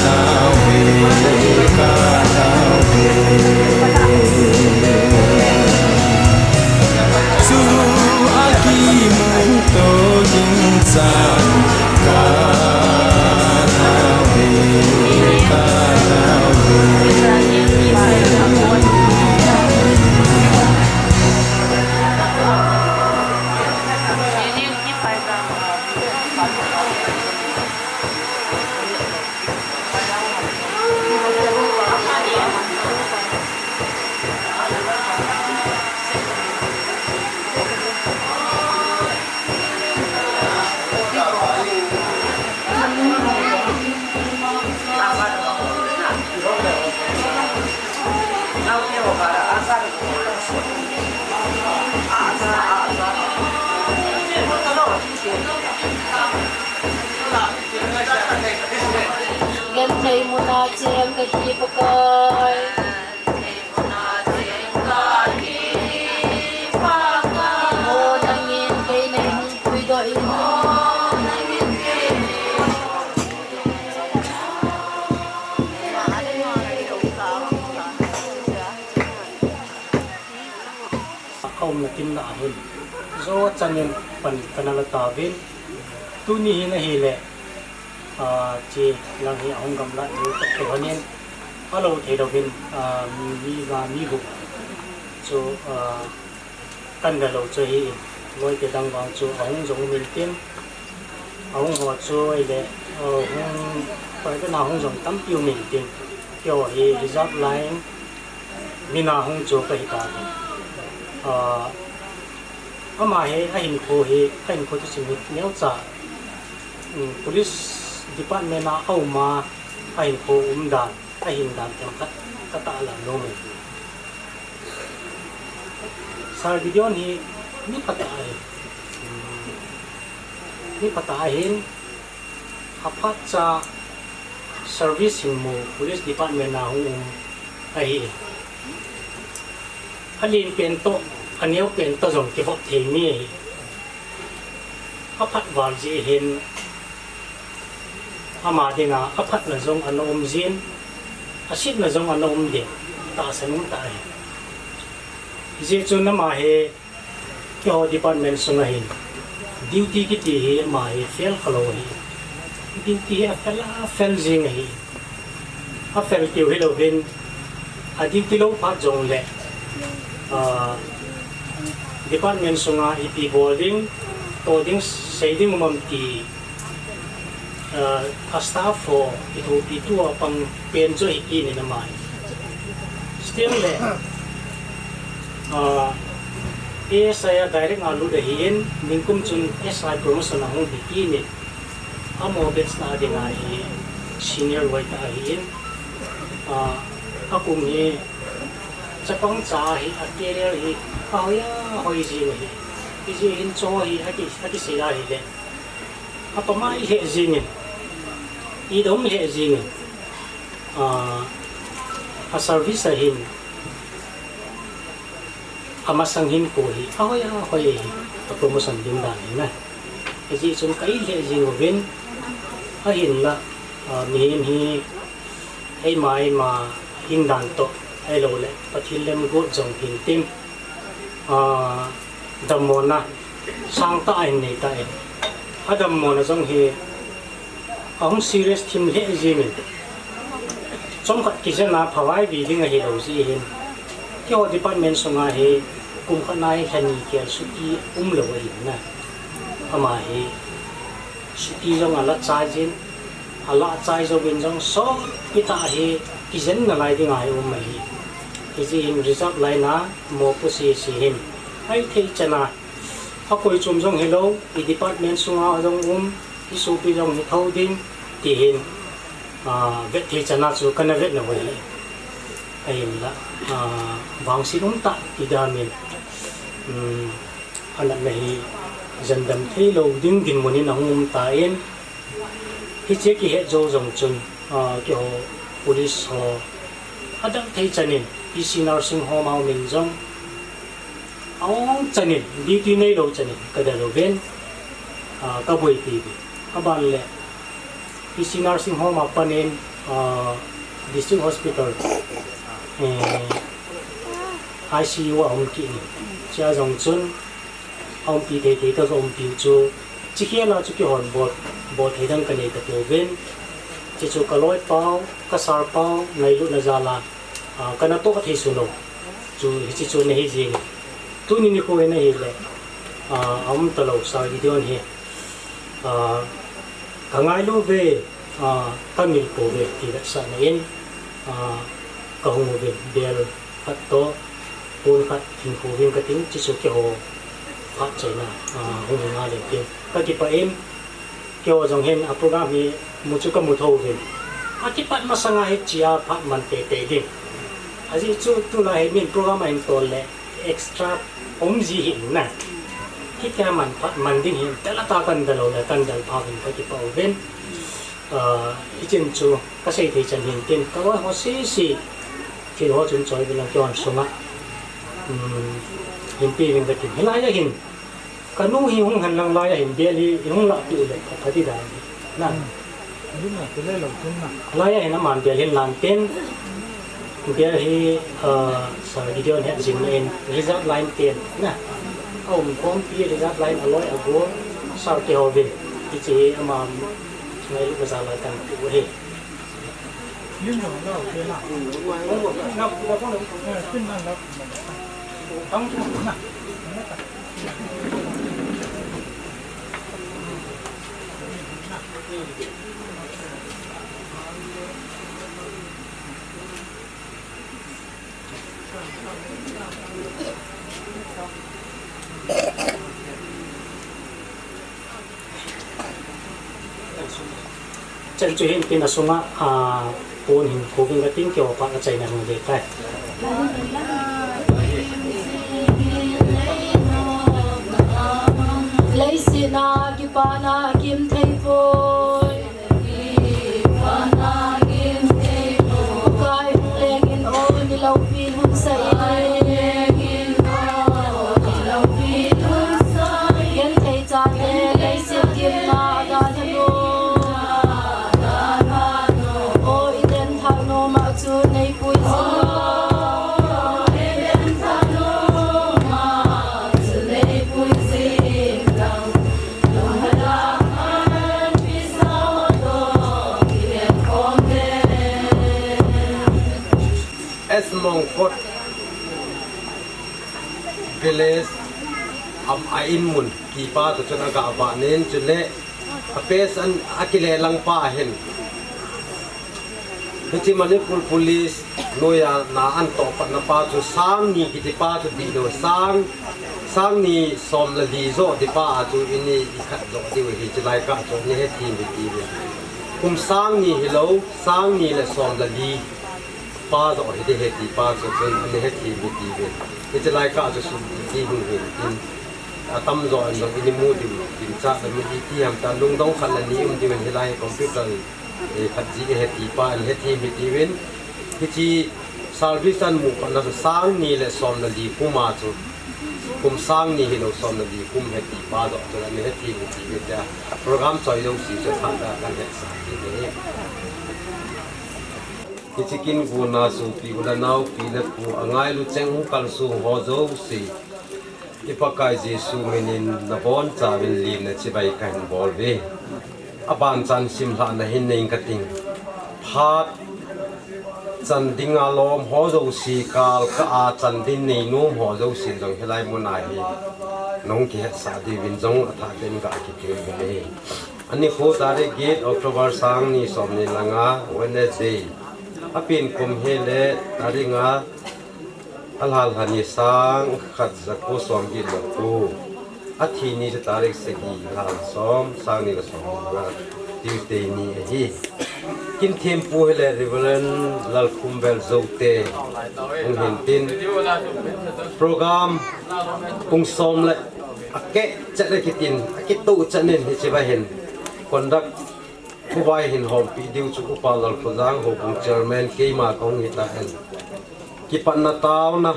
tao về ca tao về dù a kỳ mù tô kinh giang ca tao về ca tao Gan thầy mô na chém cái chi bạc coi mô na nghiên cây này không quy đội ông là tim nạ hơn do cho nên phần phần là tàu viên tu ni là hi lệ chỉ là hi ông cầm lại rồi tập thể nên alo thể đầu viên mi và mi vụ cho căn cả lầu chơi hi với cái đăng vàng cho ông giống mình tiên ông họ chơi lệ ông phải cái nào ông giống tắm yêu mình tiên kiểu hi giáp lại mình nào ông cho cái ta mà hệ hình khô thì chỉ nếu trả police department nào âu mà hình khô đàn hình đàn theo cách ta là nô mình sau video này ni patay hin apat sa service hình mo police department nào ai alin pen to anh yêu pen to giống cái vóc thế này áp phát vào gì hiện mà thì là áp phát là giống anh ôm zin axit là giống anh ôm điện ta sẽ nung tại gì cho nó mà hệ cái họ department sung là hiện duty cái gì mà hệ fail kalau hệ duty fail gì này fail kiểu hello bên duty lâu phát giống lệ department sunga iti boarding toading shading mamti staff for itu apang penjo hiki ni namai still le saya direct alu dahin ningkum chun SI promotion na hong hiki ni amo bets na dinga senior white ahin akum ni Japang cahi akhirnya hi, kau ya hoi zin hi hin coba hi hati sila hi le, apa mai he zinin, idom he zinin, service hin, amasang hin ko hi, kau ya hoi hi, promotion din dan hi na, jadi cuma kai he zin win, ahin la, mihin hi, hey mai ma hin dan to. Hello le pathilem go jong hin tim damona sang ta ai nei ta e adam mona jong hi ong serious tim le jimin chom khat ki jana phawai bi ding hi lo ji hin kyo department songa hi kum khanai hani ke suki lo hi na ama hi suki jong ala chajin ala chai jo bin jong so kita hi kizen na lai ding ai mai Isi in result lai na mo pusi si hin ai thei chana akoi chum jong hello i department sunga jong isupi jong thau ding ti hin vet thei chana chu kana vet na wai ai la wang sinung ta ti da min anak nei jandam thei lo ding din moni na ta in hi che ki he jo jong chun เกี่ยวpolice อันดับที่จะนี่PC nursing home เอามินจงเอาจะนี่ดีที่ในโลจะนี่ก็ได้โลเวนก็บ่อยปีก็บ้านเลย PC nursing home มาปนินdistrict hospital ICU 啊，我们建议，加上准，我们提到我们标注，这些呢就叫很无提到跟你的标准，这就个来包、个沙包，内陆那咋啦？跟那多个提出咯，就这就那些个，都你可以那些嘞，我们的老师一定是，刚爱路呗，刚米过呗，提了三年，个红呗，别了很多。ปูนขัดหินคูวิงกระติ้งจิสุเกี่ยวพัดใจนะหงงาเลยเกี่ยวก็คิดว่าเกี่ยวจังเห็นโปรแกรมนี้มุจุกมุทโฮวินคิดว่ามาสังหารจีอาพัดมันเตะดิ่งอาจิจุตุลาเห็นมีโปรแกรมอินตัวเล่เอ็กซ์ตร้าผมจีหินนะคิดแค่มันพัดมันดิ่งเห็นแต่ละตากันเดลเลยกันเดลพาวินก็คิดว่าเว้นที่จริงจูก็ใช่ที่จันเห็นเต็มก็ว่าเขาสิที่เขาจนจอยเป็นเกี่ยวกับสมะเห็นปีเป็นกระถิ่นเห็นลายจะเห็นกระนุ่งหิ้งหันหลังลายจะเห็นเบี้ยลีหิ้งหลับอยู่เลยพัดที่ได้นั่นลายจะเห็นน้ำมันเบี้ยเห็นลานเต้นเบี้ยที่สายวิดีโอเนี่ยจริงเองรีซับไลน์เต้นนะเอาผมพร้อมปีรีซับไลน์อร่อยอร่อยสาวเกี่ยววินที่จีมาในลูกภาษาลายกันตัวเองยืนอยู่แล้วโอเคนะนับแล้วก็ขึ้นนั่นแล้วต้องนะจันจุหินตินาสุงะปูนหินคูบิงกระติ้งเกี่ยวกับปัจจัยในหัวเด็กได้lấy xin na ki pa na kim thei phôi kai leng in o ni lau pin hun sai yen thei cha te lấy xin kim na da thano o iden thano ma chu nei pui es mongkot village ain mun ki pa to chana ga ba nen chule apes an akile lang pa hen hichi manipur police loya na an to pa na pa chu sang ni ki pa chu di do sang ni som la di zo di pa chu ini ikhat zo di hi chilai ka chu ni he ti mi ti kum sang ni hello sang ni le som la di pa zo hi he ti pa zo chen ni he ti mi ti ve ni chilai ka chu su ti hu hin tin tam zo an lo ini mu di tin cha da mi ti ham ta lung dong khan la ni di wen hilai computer khat ji he ti pa he ti mi ti wen ki service an mu pa na sang ni le som la di pu ma chu kum sang ni hi lo som la di kum he ti pa zo to la ni he ti mi ti ve ta program choi lo si cho khan da kan he sa ti ne kichikin gu na su pi ula nau pi le pu angai lu cheng hu kal su ho zo si ipakai jesu menin na bon cha win lim na chi bai kan bol ve aban chan sim la na hin nei kating phat chan ding a lom ho zo si kal ka a chan din nei num ho zo si jong helai mu na hi nong ki sa di win jong atha den ga ki ke ve ani kho tare gate october sang ni som ni langa wednesday apin kum hele taringa alhal hani sang khat zakko som gi lokku athi ni se tarik segi hal som sang ni som ga tuesday ni hi kin them pu hele reverend lal kumbel zote ung hin tin program ung som le ake chale kitin ake tu chanen hi chiba hen conduct Kuwai hin hom pi diu chu upalal khuzang ho bung chairman keima kong hita en kipan na taw na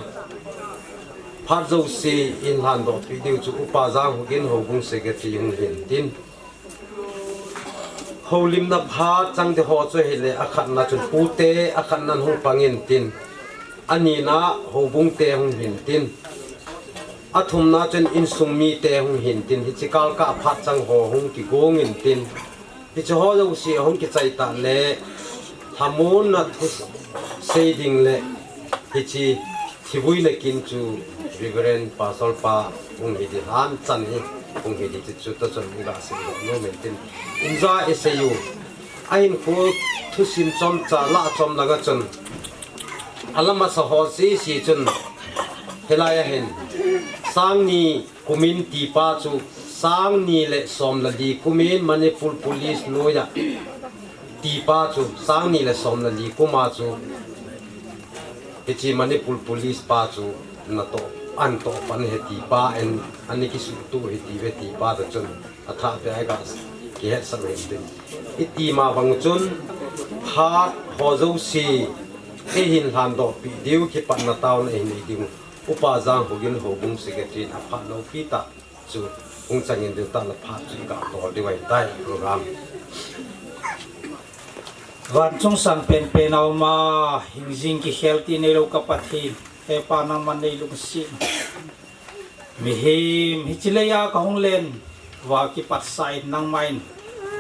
phat zo si in han do pi diu chu upazang ho gin ho bung secretary hung hin tin holim na pha chang de ho chu hele akhat na chun pu te akhat nan hung pangin tin ani na ho bung te hung hin tin athum na chun in sung mi te hung hin tin hi chikal ka phat chang ho hung ki gong in tin hi chu ho zo si hung ki chai ta le hamun na saving le hi chi thibui le kin chu reverend pastor pa hung hi di han chan hi hung hi di chu ta chon ga si no men tin inza esu ain ko thu sim chom cha la chom laga chon alama sa ho si chun helaya hen sang ni kumin ti pa chu sang ni le som la di kumin manipur police noya ti pa chu sang ni le som la di kuma chu echi manipur police pa chu na to an to pan he ti pa en ani ki su tu he ti ve ti pa da chun atha te ai ga ki het sa ren din iti ma bang chun ha ho zo si e hin han do pi diu ki pan na taw na hin diu upa jang hogin hobung secretary a pha lo pi ta chu ung changin de ta la pha chu ka to de wai tai program van chung sang pen pen au ma hingjing ki healthy ne lo ka pathi e pa na man nei lung si mi him hichileya ka hong len wa ki pat sai nang main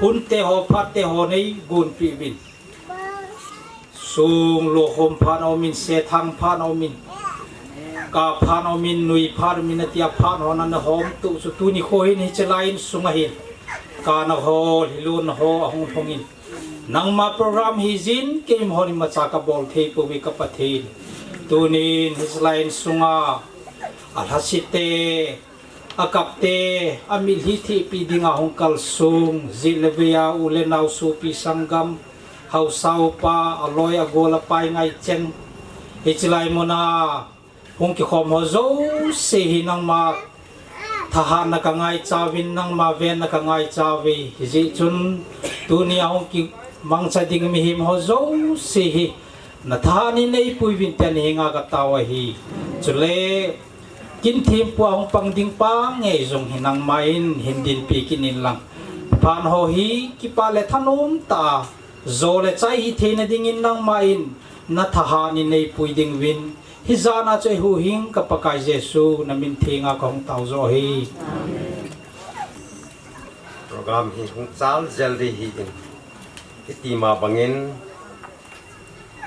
hun te ho phat te ho nei gun pi bin sung lo hom phan au min se thang phan au min ka phan au min nui phan min tia phan ho nan hom tu su tu ni khoi ni chelain sunga hin ka na ho hilun ho ahong thongin nang ma program hizin kem honi ma chaka bol thei pu wi ka pathin tunin his line sunga alhasite akapte amil hi thi pi dinga hong kal sung zilebia ulenau su pi sangam hausau pa aloy agola pai ngai chen hichlai mona hong ki khom ho zo se hinang ma thahan na ka ngai chawin nang ma ven na ka ngai chawi ji chun tunia hong ki mangsa ding mi him ho zo se hi na thani nei puivin ten hinga ka tawa hi chule kin thim pu hong pang ding pa nge jong hinang main hindin pi kinin lang pan ho hi ki pa le thanum ta zo le chai hi thena ding in nang main na thahani nei pui ding win hi zana chai hu hing ka pakai jesu na min thinga kong tau zo hi program hi hung chal jaldi hi in iti ma bangin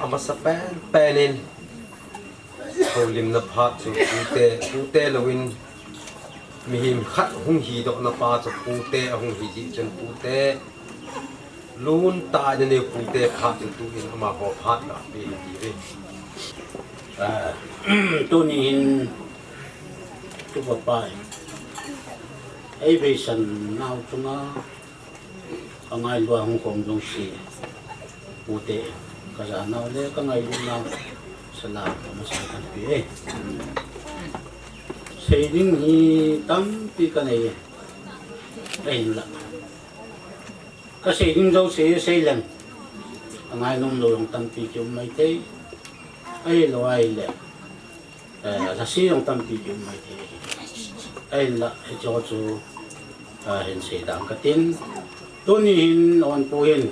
ama sa penin holim na phat chu pute lowin mi him khat hung hi do na pa chu pute hung hi ji chen pute lun ta ne pute phat chu tu in ama ho phat la pi di re tunin tu papai ai ve san nau tunga angai lua hong kong jong si pute ka za nau le ka ngai lu nau sala ma sa kan pi sei ding hi tam pi ka nei ai la ka sei ding zo sei lan angai nom lo long tam pi chum mai te ai lo ai le la si long tam pi chum mai te ai la e cho chu hen sei dang ka tin tuni hin on pu hin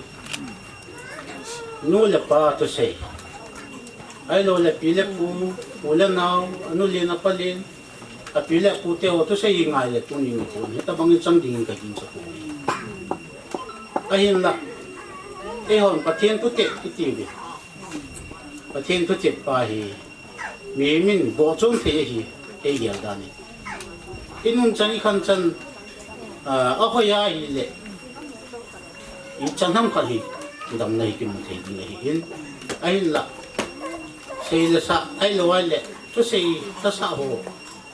nu le pa to sei ai lo le pi le pu le nau anu le na palin a pi le pu te o to sei ngai le tuni ni pu ni ta bang chang ding ka jin sa pu ai hin la e hon pathian pu te ki ti bi pathian pu che pa hi mi min bo chong the hi e ya da ni inun chang i khan chan a ho ya hi le i chan ham kha hi dam nei ki mu the di nei in ai la sei la sa ai lo ai le to sei ta sa ho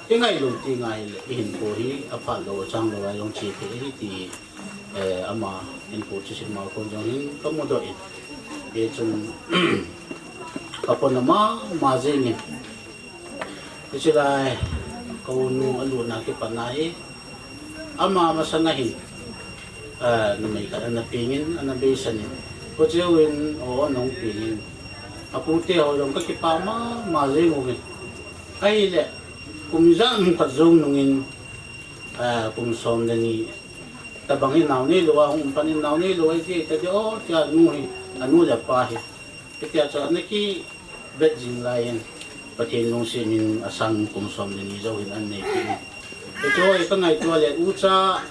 ti ngai lu ti ngai le in ko hi a pha lo chang lo ai long chi the hi ti ama in ko chi sin ma ko jong hin ka mo do in e chun kapon ma je ni ti chi lai ko nu alu na ki panai ama ma sa na hin na may ka na pingin na besanin ko jewin o nong pingin apute ho long ka kipama maze mo ai le kumza mo ka zong nungin kum som na ni tabangin naw ni lo ang panin naw ni lo ai ti ta o tia nu hi anu la pa hi tia cha na ki bet jing lain patin nung sinin asang kum som ni zo hin an nei ki ito ay ka ngai to le ucha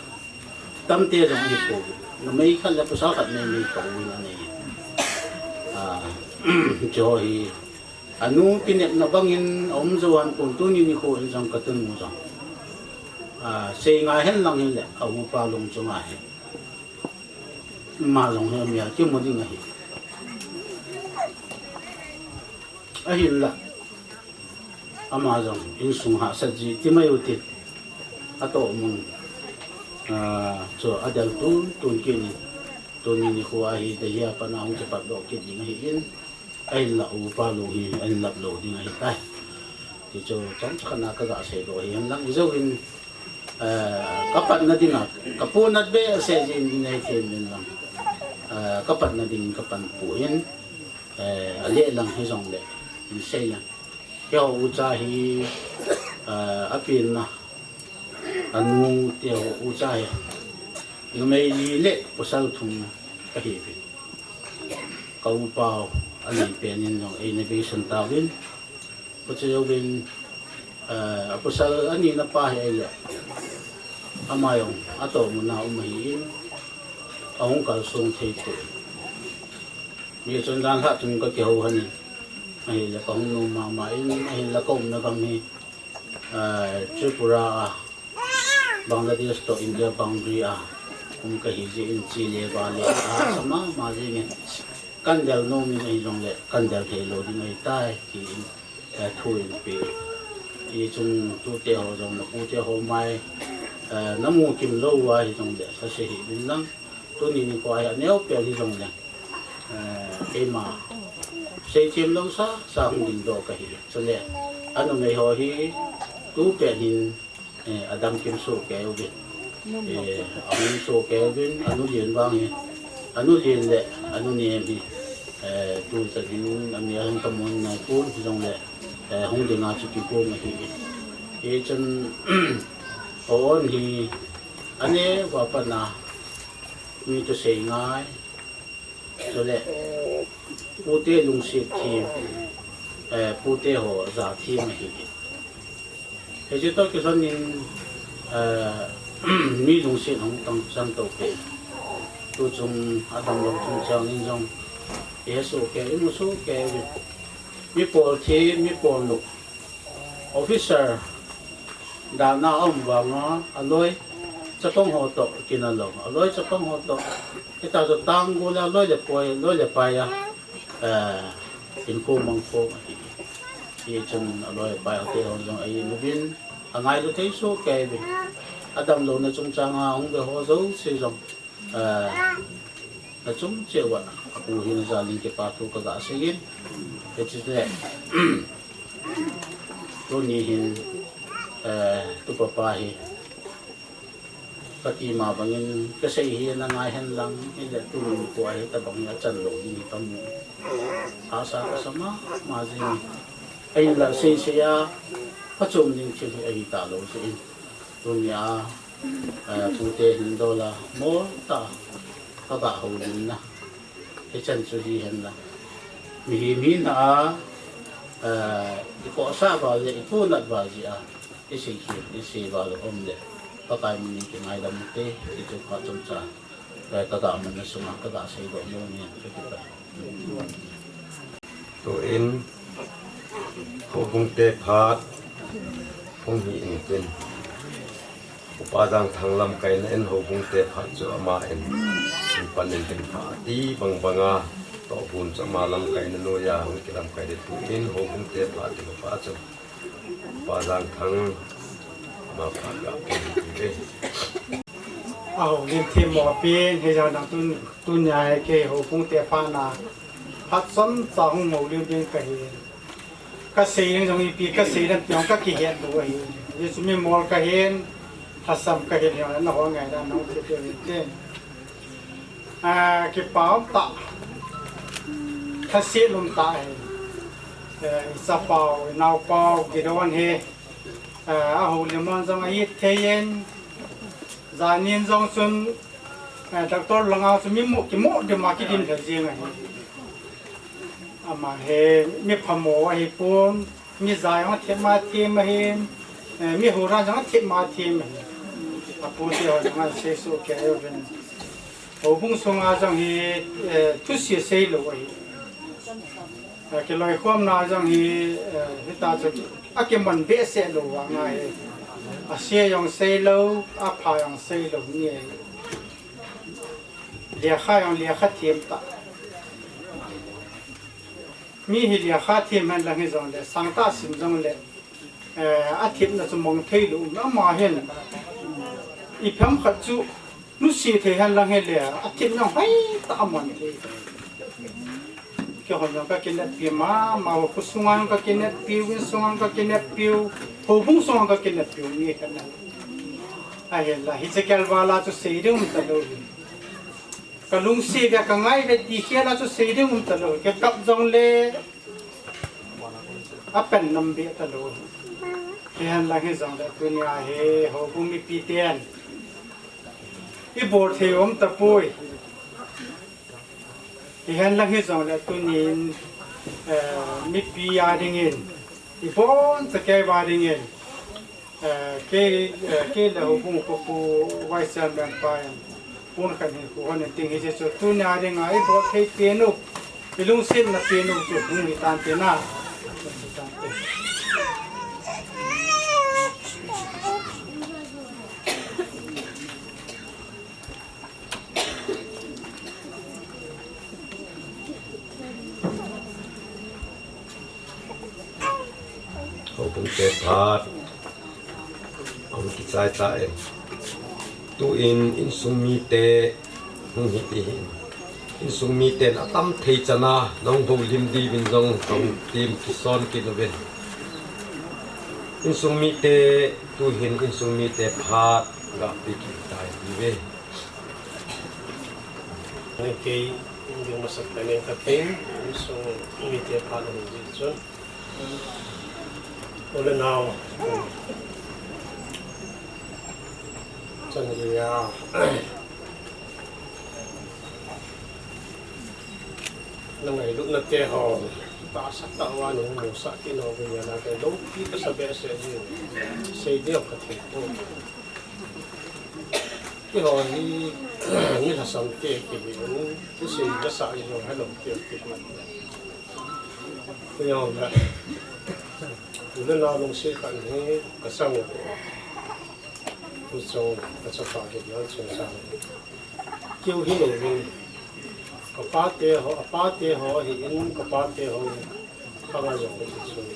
tamte rong hi ko na may khala po sa kat may pauwi na nei jo hi anu pinep na bangin om zoan pun tu ni ko in jang katun mo jang sei nga hen lang hin le awu pa long chu nga he ma long he mya chi mo ding hi ahin la amazon in sung ha sa ji ti mai uti ato mun so adal tun kini tun ni ko ai de ya pa na ong pa do ki ding hi in ai la u pa lo hi ai la lo ding ai tai ti cho chong cha na ka ga se do hi lang zo in kapat na din kapunat be se jin ni ke min lang kapat na din kapan puin ale lang hi jong le in se lang yo u cha hi apin na anu teo u cha hi no mai li le posal thum ka hi bi ka u pao ani pen in jong innovation tawin po che bin posal ani na pa hi le amayong ato mo na umahiin ahong kalsong thayto mi chon dan ha chung ka kiho hanin ai la kong no mamain ai la kom na kami Tripura Bangladesh to India boundary kung kahiji in Chile Valley sama mazi nge kandal no mi mai jong le kandal thelo di mai tai ki thui pe i chung tu te ho jong na pu te ho mai namu kim lo wa hi jong le sa se hi bin lang tu ni ni ko ya neo pe hi jong le e ma se chim lo sa hung din do ka hi so le ano mai ho hi tu pe hin adam kim so ke u bi ang so ke bin anu lien bang hi anu lien le anu ni bi tu sa din am ya hang kamun na pu hi jong le hung de na chu ki ko ma hi e chen on hi ane wa pa na mi to sei ngai so le pute lung si thi pute ho za thi ma hi he je to ke son nin mi lung si hong tang sang to pe tu chung adam lo chung chang nin jong e so ke mu so ke mi pol thi mi pol lu officer da na om wa nga aloi chapong ho to kinalo aloi chapong ho to kita so tang go la loi le pa ya in ko mang ko ye chung aloi pa te ho jong ai lu bin angai lu thei so ke bi adam lo na chung chang ha hong de ho zo se jong na chung che wa ku hin za lin ke pa tu ka ga se yin it is that to ni hin tu pa hi pati ma bangin kasi hi na ngai hen lang ila tu ko ai ta bang ya chan lo ni tam asa ka sama ma jin ai la se se ya pa chom ning chi ai ta lo se in tu nya tu te hin do la mo ta ka ba ho ni na e chan chu hi hen la mi na ko sa ba le ko na ba ji isi ba lo om le pakai muni ki ngai lam te itu ka chom cha ka ga man na suma ka ga sai do mo ni so ki ta to in ho bung te phat hong hi in tin upadang thanglam kai na en ho bung te phat chu ama en panin tin pha ti bang banga to bun cha ma lam kai na no ya hong ki lam kai de tu in ho bung te phat ti pa chu upadang thang ma pha ga pe lim thêm mò pin hay giờ đang tuân nhai cái hồ phung tè pha na phát sóng sóng màu lim pin cái xây nên trong ipi cái xây nên tiếng cái kỳ hiện đồ ấy như chúng mình mò cái hiện phát sắm cái hiện nó hoa ngày đang nấu thì cái cái bảo tạ thắt xiết lùm tạ sa bảo nào bảo cái đó anh he hồ liêm man trong ấy thế yên gia niên trong xuân đặc tốt là ngao xuân cái mộ để mà cái đêm thời gian này mà he mi phàm mộ he buồn mi dài mà thiệt mà thiêm he mi hồ ra chẳng thiệt mà thiêm buồn thì họ chẳng sẽ số cái ở bên hồ bung sông à chẳng he chút xíu xây rồi cái loài khoam nào chẳng he ta cho cái mình biết sẽ rồi ngay xe用xây lâu phá用xây lâu nhỉ liệt khai用liệt khai thiêm ta mi hi liệt khai thiêm hắn là cái giống đấy sang ta xin giống đấy thiêm là mong thấy luôn nó mà hiện ít phàm khát chú lúc xí thì hắn là cái liệt thiêm nó hay ta mình thì cái họ nói cái này bia mà họ sungan cái này bia win sungan cái này bia hồ bung sungan cái này bia như thế này ai là hi cái vala cho xây dựng một tàu cái lung xí cái ngay về đi kia là cho xây dựng một tàu cái cặp dòng lệ apen năm bia tàu cái hắn là cái dòng đấy tôi nhà he hồ bung mi pi tiền cái bột thì tập bôi thì hiện là cái dòng là tôi nhìn mi pi à đi nhìn thì bốn cái ba đi nhìn cái là hồ bung của cô vay sơn bên phải bốn cái này của họ nên tiếng hết rồi tôi nhà đi ngay bộ thấy piano cái lung xin là piano chụp bung đi tan pianoเขาเป็นเจ็บพาดเอาที่ใจตายตัวอินสุมีเตหงหิติอินสุมีเตนตั้มเทจนาน้องดูลิมดีบินจงต้องทีมกิซอนกินเป็นอินสุมีเตตัวเห็นอินสุมีเตพาดกับปีกิตายดีเว้ในที่ยังมาสักแต่ในกระเทียมส่งมีเทียพาลงจิตจนโอเลนาวจันทร์ยานั่งไงลูกนักเตะหอตาสักตะวันหนึ่งหมูสักที่นอนเป็นยังไงแต่ลูกที่ก็สบายเสียดีเสียเดียวกระเทียมที่หอนี่มีทัศนเตะกี่ที่เสียก็สายอยู่ให้หลงเตะกี่มันไม่ยอมละอยู่เรื่องราวลงเสียกันนี้กระสังผู้ทรงกระสับกระส่ายแล้วสงสารเกี่ยวหินเองกับป้าเตะหอหินกับป้าเตะหอข้างในอย่างนี้สุด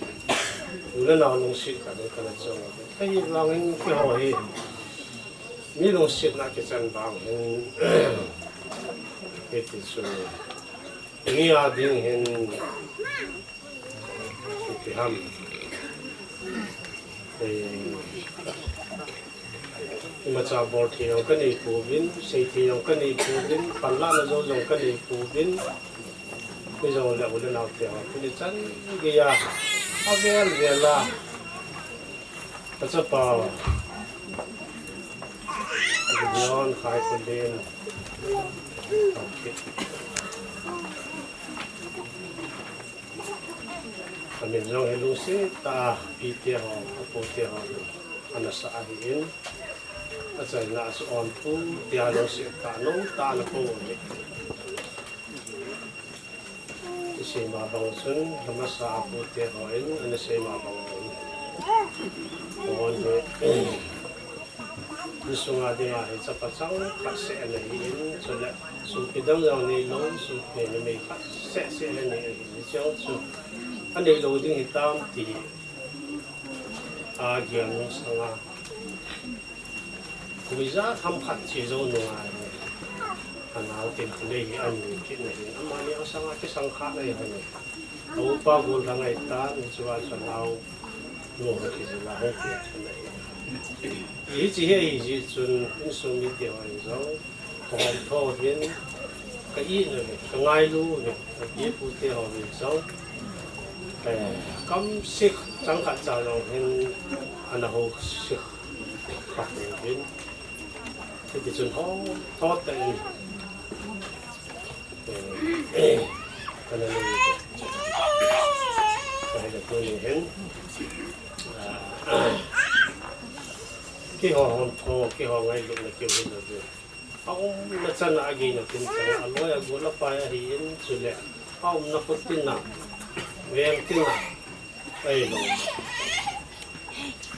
อยู่เรื่องราวลงเสียกันนี้กันจังไอ้เราเองที่หอหินมีลงเสียนักจันบางเห็นเหตุสุดนี่อาดิงเห็นที่ทำมาจากบอร์ดที่เราก็นี่ปูบินเศษที่เราก็นี่ปูบินปันล่าเราเราก็นี่ปูบินไม่เราแล้วเราเอาเที่ยวคือจันเกียร์เอาเวลาก็จะเป่าย้อนขายคนเดินอันนี้เราเห็นลูกศิษย์ตาปีเตียวปูเตียวอันนั้นสะอาดเองอาจารย์น่าสอนผู้เตียวลูกศิษย์ตาโน้ตาละปูเนี่ยที่เสมาบางส่วนธรรมศาสตร์ปูเตียวเองอันนี้เสมาบางส่วนคนเนี่ยที่ส่งอาเดียให้จับประจังขัดเสียในนี้ส่วนละสุขีดังเราในน้องสุขีในไม่ขัดเสียในนี้เจ้าสุอันนี้เราดึงตามที่อาเกียนสังอาคุยจะทำขัดชีโซนงานอันนั้นเต็มเลยอันนี้คิดในนี้อันนี้เอาสังอาที่สังขารเลยอันนี้เอาปากุลทางไอ้ตาในส่วนส่วนเราโน้ตที่จะมาให้เกิดขึ้นในอีจีเฮอีจีจนอินสุมิเดียวไอ้เจ้าของพ่อเห็น cái ý rồi cái ngay luôn rồi biết phụ thế họ về sau cắm xích chẳng hạn sao rồi nên anh là hồ xích học đến thì chuẩn họ thoát tại cái này cái là tôi nhìn thấy cái họ ngay lúc là kiểu như là ông nó chân là gì nó tin rằng anh nói là gọi là phải hiện sự lệ ông nó có tin nào về tin nào đây rồi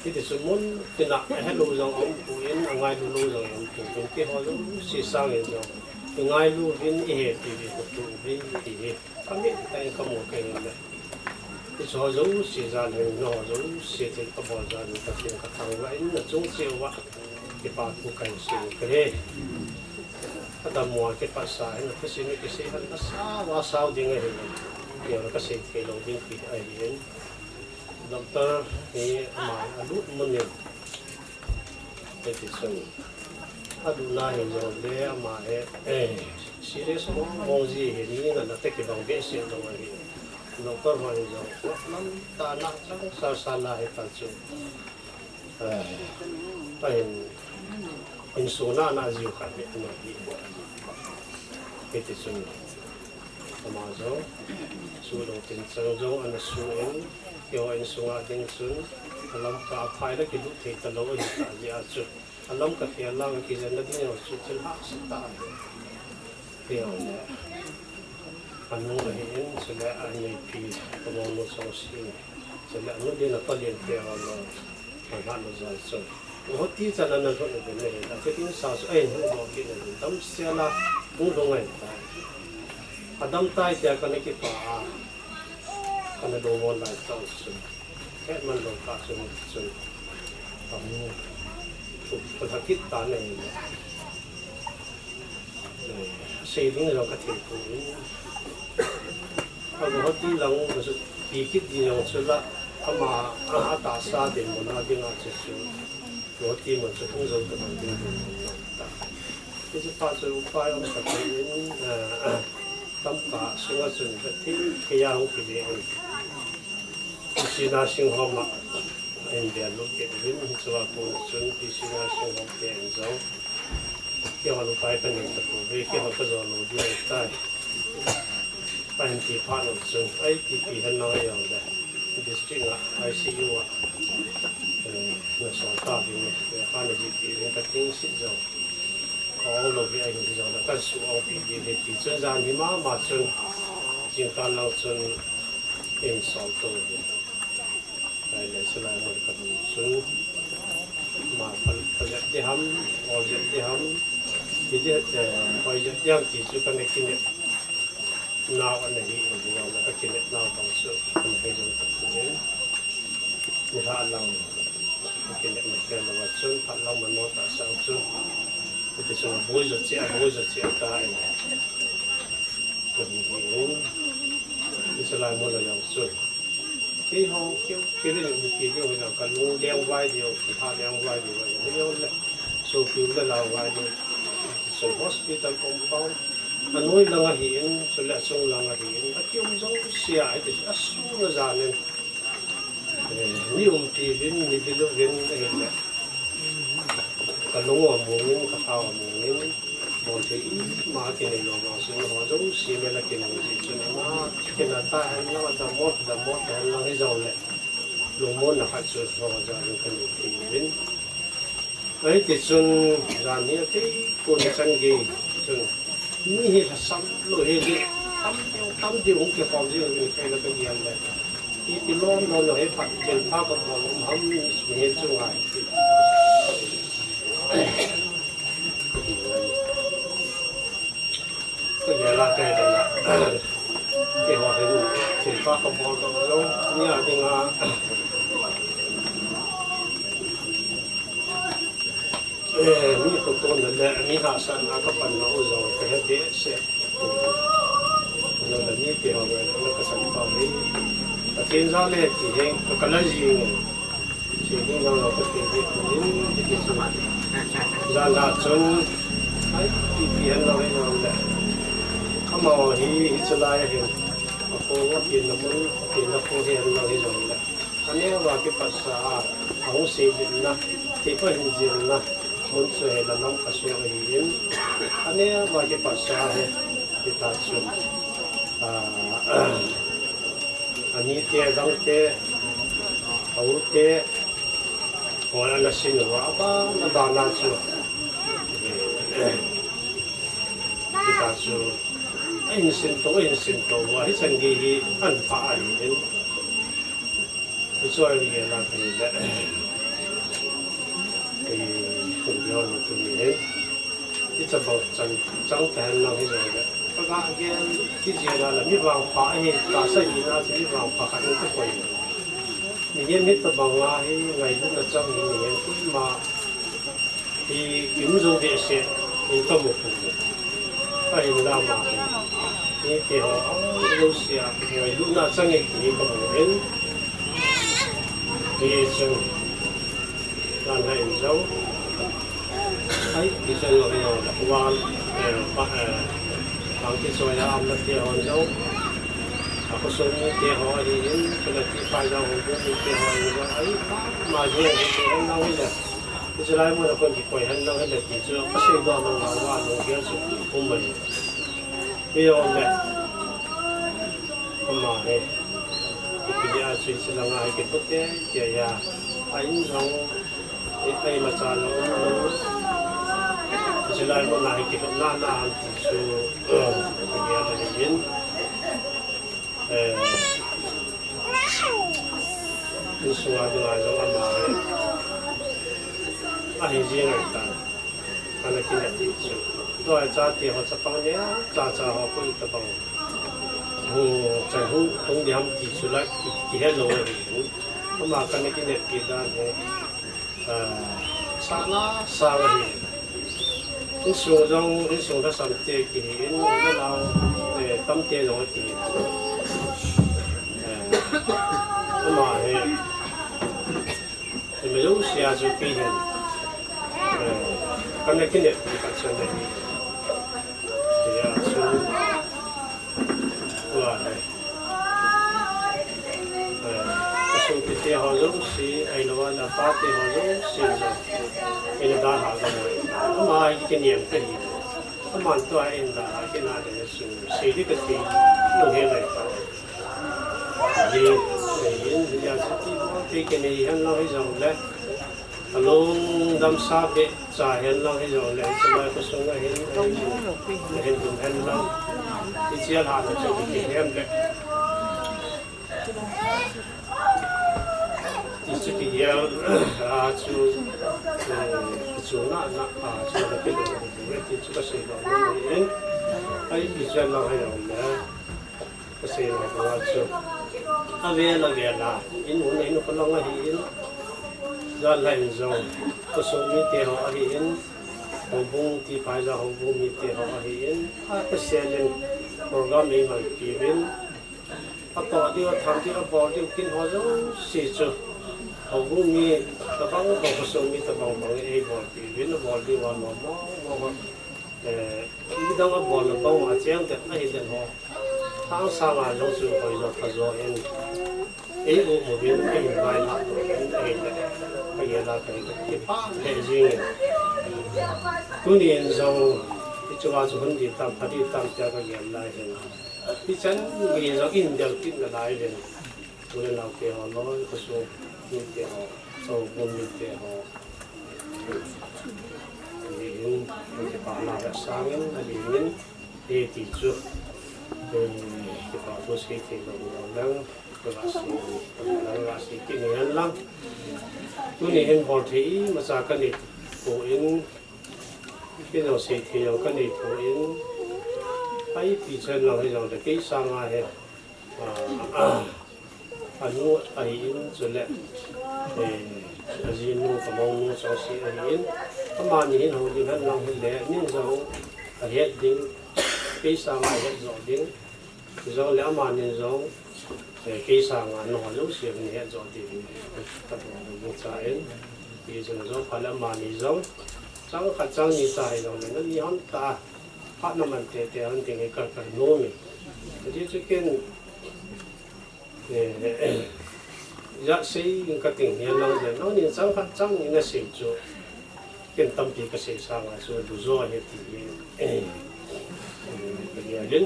thì sự muốn tin nào hết lâu rồi ông phụ yên ngay lâu rồi ông phụ yên cái họ cũng suy sang rồi từ ngay luôn viên hệ thì một tụ viên thì không biết tại không một cái này cái số giống xì ra này nó giống xì thì có bao giờ người ta tiền các thằng vậy nó giống siêu quá cái bà phụ cảnh xì cái ada mua cái phát sai nó cái gì cái gì nó sao đi ngay thì nó cái gì thì nó đi thì ai đến doctor thì mà lúc mình thì xong aduna thì rồi để mà serious mong gì thì như là cái bằng vệ sinh rồi doctor hỏi rồi lắm ta nát chắc sao lại ta chịu phải insuna na ziu kan it no di it is so tamazo sulo tin sangjo an suen yo insuna ding sun alam ka phai la ki lu the ta lo ni ta ya chu alam ka fi alam ki jan na din yo chu chil ha sta yo anu la hin sala an ni pi ko no so si sala no de na pa lien te ho lo ma no za so我第一次能说那个那个，这边少数哎，很多的人，他们写了不同的，他们在家可能去把，可能都往来造成，แค่มันลงกาจนทำถูกทำคิดตาในเสียงเราก็ถือถูกถ้าเราที่เราคือปีคิดอย่างสุดละถ้ามาอาตาซาเดินมันอาจจะน่าจะสุด我地们是丰收的环境大，就是发出发扬特别当把生活中的天培养给别人，就是那生活嘛，人家路给人做工村，就是那生活变走，叫我路摆个人的路，叫我个做路的带，摆地趴路村，哎，地很难样的，district 啊，ICU 啊。那上大病的，看那些病人他挺心脏，好了别人就讲那个书我比的比真让你妈妈真，就干了真，很少多的，来是来我可能真，嘛他的他们，我的他们，这些我这样子就跟那今年，那我那里我就讲那个今年那当时跟那种可能，你看让。Mungkin mereka lewat kalau menolak sangat itu semua boleh jadi tak ini kemudian Islam mulai yang sun khi họ kêu lên những cái điều này kalau liang vai điều kita liang vai điều ini yang so kêu lên lao vai điều so hospital compound anoi lang hiin so la song lang hiin kêu giống sia itu asu ngazanen ni ti vin ni bilo vin ele kalong amungin kakaw amungin bonte ma kini lo ma sun ho zo si me la kini si chuna ma kinata na da mot la hi zo le lo mo na khat su ho za ni kini ti vin ai ti sun ra ni ke ko ni sang ge sun ni he sam lo he ge tam ti ong ke kom ji ni ke la ke yan leที่ล้อมเราให้ผัดเป็นผ้ากระบอกเขามีเห็นสง่ายก็อย่าละใจเลยนะเกี่ยวกับเป็นผ้ากระบอกเราเนี่ยจริงอ่ะนี่ตัวนั่นแหละนี่หาสันอากับปันเราจะไปให้เด็กเสร็จเราแบบนี้เกี่ยวกับเราก็สันต่อให้天上呢，今天可可能是，今天上我不天天可能就是让他从，哎，比别人那样的， mà hi cho lại hiện cô có tiền là muốn tiền là cô hiện là cái rồi là anh em vào cái bát sa ông xây dựng na thì phải hình dung na muốn chơi là nông phát triển hiện anh em vào cái bát sa thì ta chụp anh ấy tiền đóng tiền hậu tiền gọi là xin hóa ba là đàn na chụp thì ta chụp anh xin tổ và hết sinh gì anh phải đến cho em nghe là thì cũng do là tụi mình cái chấp bảo chẳng thèm nào hết rồi đấy các bạn cái gì là mi vào phải thì cả xây gì ra thì mi vào phải cái cái quầy mình em biết tập bằng là hay ngày lúc là trong mình em cũng mà thì ứng dụng vệ sinh mình có một cái hình làm màนี่เดี๋ยวเราเสียหน่วยลูกน่าจะเงี้ยกี่กับหนึ่งที่จึงการให้เราให้ที่จะเราเนี่ยว่าบางที่ส่วนเราไม่เที่ยวเราก็ส่วนนี้เที่ยวอะไรนี่ส่วนที่ไปเราคนที่เที่ยวอะไรว่าไอ้มาเยอะที่เราเนี่ยที่จะไล่มาเราคนที่ไปให้เราให้เราที่จะก็สิ่งที่เราว่าเราเกี่ยวกับผมมันbây giờ này hôm nay cái nhà suy nghĩ là ngày cái bút té giờ ya anh xong cái mà cha nó chỉ là một ngày cái bút nan nan thì chú cái nhà là gì cái số là cái ngày đó mà anh gì này ta anh cái này thì chú rồi cha thì họ sẽ bằng nhé cha họ có ít bằng chạy không đi ham thì số lại thì hết rồi mà cái này cái đó này xa rồi cái số đó sản tiền thì nó là để tâm tiền rồi thì mà thì mình lúc xưa cho cái này cái này thì phát triển này thì họ giống si ai lo là phát thì họ giống si rồi cái này đã học rồi mà cái niệm cái gì mà tôi anh là cái nào để si cái gì nó hết rồi thì bây giờ cái này hắn nói rằng là luôn đâm sa bị trả hiện lo hay rồi lại cho lại có số ngày hiện dùng hiện lo thì chia hạt là cho cái em đấy thì sự cái gì chú na chú là cái đồ thì chú có xây đồ nên ai bị chia lo hay rồi có xây đồ là chú về là in muốn này nó có lo ngay in do lại rồi có số mi tiền họ hiện hồng bông thì phải là hồng bông mi tiền họ hiện cái xe lên program này mà kỹ bên bắt đầu đi tham gia vào điều kiện họ giống xí chú hồng bông mi tập bằng có số mi tập bằng ấy vào kỹ bên nó vào đi vào nó cái đó nó vào là bao mà chẳng được ai đến họ tháng sau là giống như hồi giờ phải rồi em ấy một bên cái vài hạt ấy bây giờ là cái hệ gì cứ niệm rằng cái chỗ nào cũng đi tam phát đi tam cha cái gì lại rồi thì chân cái giờ in được cái là lại rồi cho nên là cái họ nói cái số những cái họ sau bốn những cái họ những cái bảo là đã sáng là những cái thị trường cái bảo tôi sẽ thì là cái bác sĩ cái này lắm tôi này hiện bảo thị mà sao cái này phổ biến cái nào sẽ thì nào cái này phổ biến ấy thì trên là cái nào là cái sang ai anh mua ấy rồi lại để gì mua cái món mua sau sẽ ấy mà nhìn hầu như hết lòng hết lẽ nhưng rồi hết đến cái sang ai hết rồi đến rồi lẽ mà nhìn rồi cái sang nó lúc xưa mình hết rồi thì tập một trái thì rồi nó phải là mà nhìn rồi chẳng phải chẳng như trái rồi nó đi hắn ta พระน้ำมันเตะอันติงกันโน้มที่จะกินยาสีกันติงเนี่ยเราเนี่ยน้องนี่จังขัดจังนี่นะสิ่งจู่กินตั้มปีก็เสียสางอ่ะส่วนดูโซ่เนี่ยที่เป็นอย่างนี้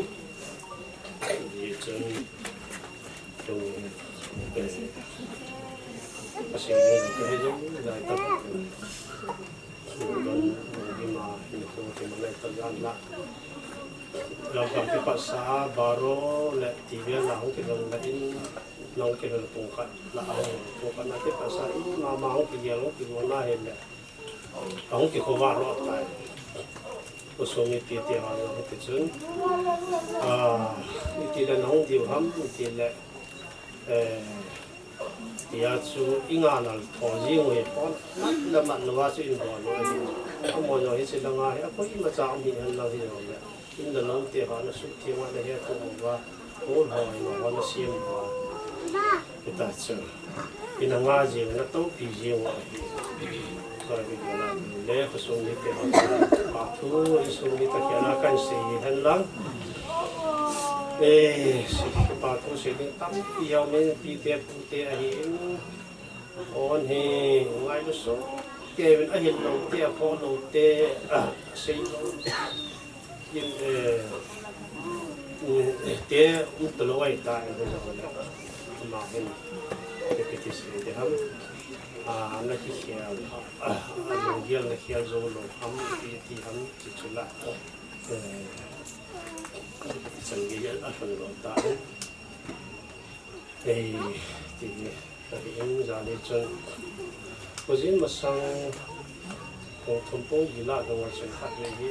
ยี่จนตรงก็เสียเงินก็ให้ยังได้ตั้งส่วนที่มาที่ตัวที่มันได้ตั้งยันละเราทำที่ภาษาบาโรและที่เรียนหลังที่เราได้ยินน้องที่เราตรงกันละเอาตรงกันนั่นที่ภาษาอีมามาของที่เรียนของที่วันน่าเห็นเนี่ยของที่เขาว่ารอดไปก็ส่งมีที่เดียวเราให้ติดซึ่งมีที่เราน้องเดียวทำมีที่ละที่อาชูอิงานัลทอจิงเวปอนนั่นมันนว่าสิ่งก่อนเลยก็มองอย่างที่สิ่งง่ายก็ยิ่งมาจากมีอันเราที่เราเนี่ยยิ่งเราน้องเตี้ยหันสุดที่ว่าได้เห็นตัวว่าโอ้หอยมาวันเสียมว่าที่ตัดเชือกอินงาจิงนั่นต้องปีจิงว่าก็เป็นอย่างนั้นเลยก็ส่งมีที่หันปากทูส่งมีตะเกียบกันเสียหันหลังสิปาทุสิงตั้มปีเอาเมนปีเตะปูเตะหินโอนเฮงไงลูกสุเกเป็นอหินเราเตะพอเราเตะสิยินเตะอุตโลไอตายก็จะมามาเห็นเด็กที่สิเดฮัมนักที่เขียนลงเยี่ยมนักเขียนโซโลฮัมที่ฮัมจิตุละสังเกตอันนั้นก็ตายที่ยังจะได้จนก็ยิ่งมาสั่งของทุ่มปงยีลาตรงวันศุกร์ขัดเลยที่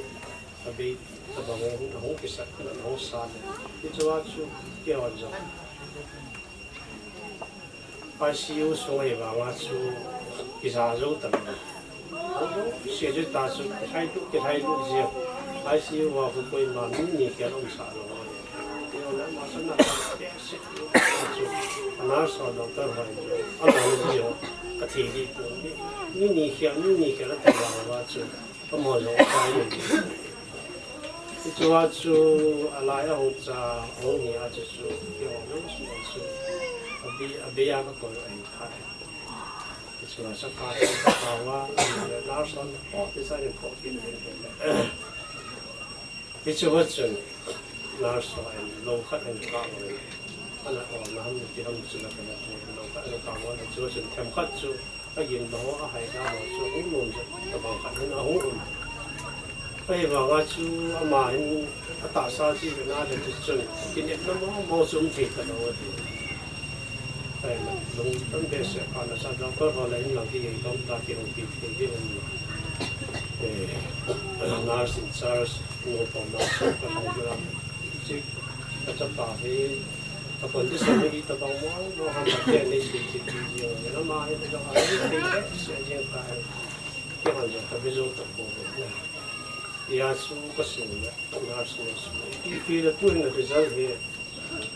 ตะบีตะบังเงินห้องกิสักนั่นห้องซาเลยที่จะว่าชุดเกี่ยวกับไปซิวส่งให้บ้างว่าชุดกิจการตั้งเสียจุดตาชุดให้ลูกเสียไปซิวว่าผู้ป่วยมาไม่มีแก่ลงซาเลยเดี๋ยวนั้นมาสนับสนุนชุดน่าสนใจหอยอันนั้นเดียวก็ทีดีตัวนี่นี่เขียนแล้วแต่ว่าว่าชุดก็มองลงไปอยู่ที่ว่าชุดอะไรเอาจะเอาเนี่ยอาจจะชุดเกี่ยวกับชุดอเบียก็คนไอ้ไทยที่ว่าสักการะสักการว่าน่าสนใจที่ใส่ในพอกินเป็นที่ว่าชุดน่าสนใจลงขัดในกลางเลยอันนั้นอ่อนน้ำที่ทำสุนัขกันลงขัดในกลางว่าชุดทำขัดชุดก็ยินบอกว่าให้ได้บอกชุดอุ้มนุ่มจะบางขัดให้น้องอุ้มไปบอกว่าชุดอามาเห็นตาซาจีเป็นอะไรที่ชุดกินเด็กน้ำมันสุ่มเทกันเอาไว้ไปลงต้นเบสก่อนนะสัตว์เราก็พอเลยหลังที่ยังต้องตาเกี่ยวกับปีที่มันนาร์สินซาร์สโนปอมนาร์สก็ทำด้วยจิกก็จะป่าที่ถ้าคนที่สมัยนี้ตะบงว่าเราทำแบบนี้สิ่งที่ดีอย่างนี้แล้วมาให้เราอะไรที่ดีเสียยังไงที่มันจะทำให้เราตะโกนเนี่ยยาสูก็สูงเนี่ยนาร์สเนี่ยสูงที่เราตัวเนี่ยเป็นอะไรเนี่ย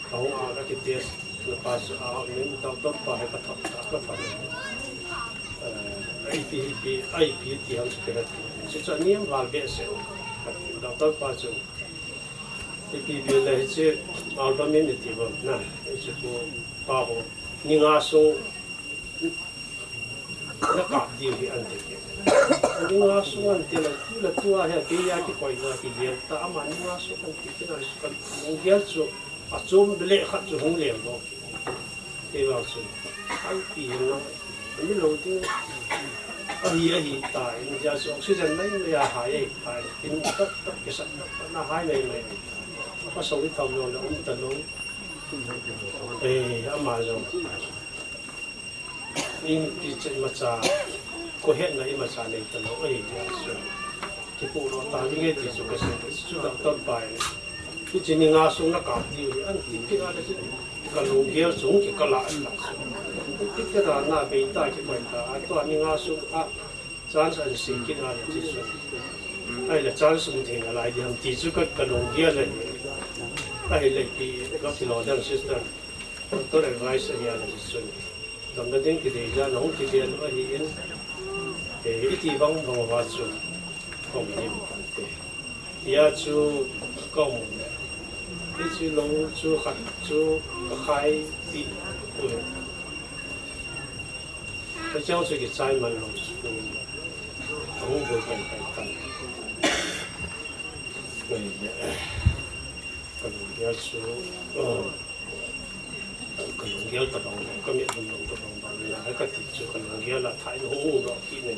เขาเอาแล้วที่เทสแล้วพอสุดเอาเนี่ยต้องไปให้กระทบก็ทำไอพีที่เขาจะเป็นสิ่งที่นี่มันแบบเสียต้องพอสุดไอพีเลยที่อัลบั้มนี้ที่ว่านะไอที่กูพอนิ่งอาส่งนักการดีที่อันเดียวนิ่งอาส่งอันเดียวแล้วตัวเฮ้ยพี่อยากที่คอยดูที่เดียวแต่อามันนิ่งอาส่งอันที่นั่นสุดนิ่งเดียวสุดอาจุ่มเบลขัดจุ่มหงเลี้ยงก็ที่ว่าสุดไอพีนะไม่รู้ที่อาตายมันจะส่งสิ่งนั้นไม่หายกินตับกิสันน่าหายไม่ก็ส่งที่ทำโยนแล้วตลอดอามาจงนี่ที่จะมาจากก็เห็นนะมาจากในตลอดส่งที่พูดว่าตอนนี้ที่สุดก็สุดต้นไปที่จริงงาส่งนักการดีอันที่อะไรที่ก็ลงเกี่ยวส่งที่ก็ละที่กระดานหน้าไปตายที่ไปตายตัวนี้งาส่งจานสันสีกินอะไรที่ส่งไอ้ละจานส่งทิ้งอะไรที่ทำที่สุดก็ลงเกี่ยวเลยไอ้เลยที่ก็ที่เราเดินซิสเตอร์ตัวเอ็ดไวส์อะไรที่ส่งตอนนั้นที่เดียวน้องที่เดียวไอ้เห็นที่บางว่าส่งของที่มันเตะ ya chu công cái chú lâu chú khát chú khai đi cái cháu chú cái trái mình lâu chú không có cái tăng vậy còn ya chú còn ya tập bằng cái miệng mình tập bằng là cái chú còn ya là thái nó không rõ cái này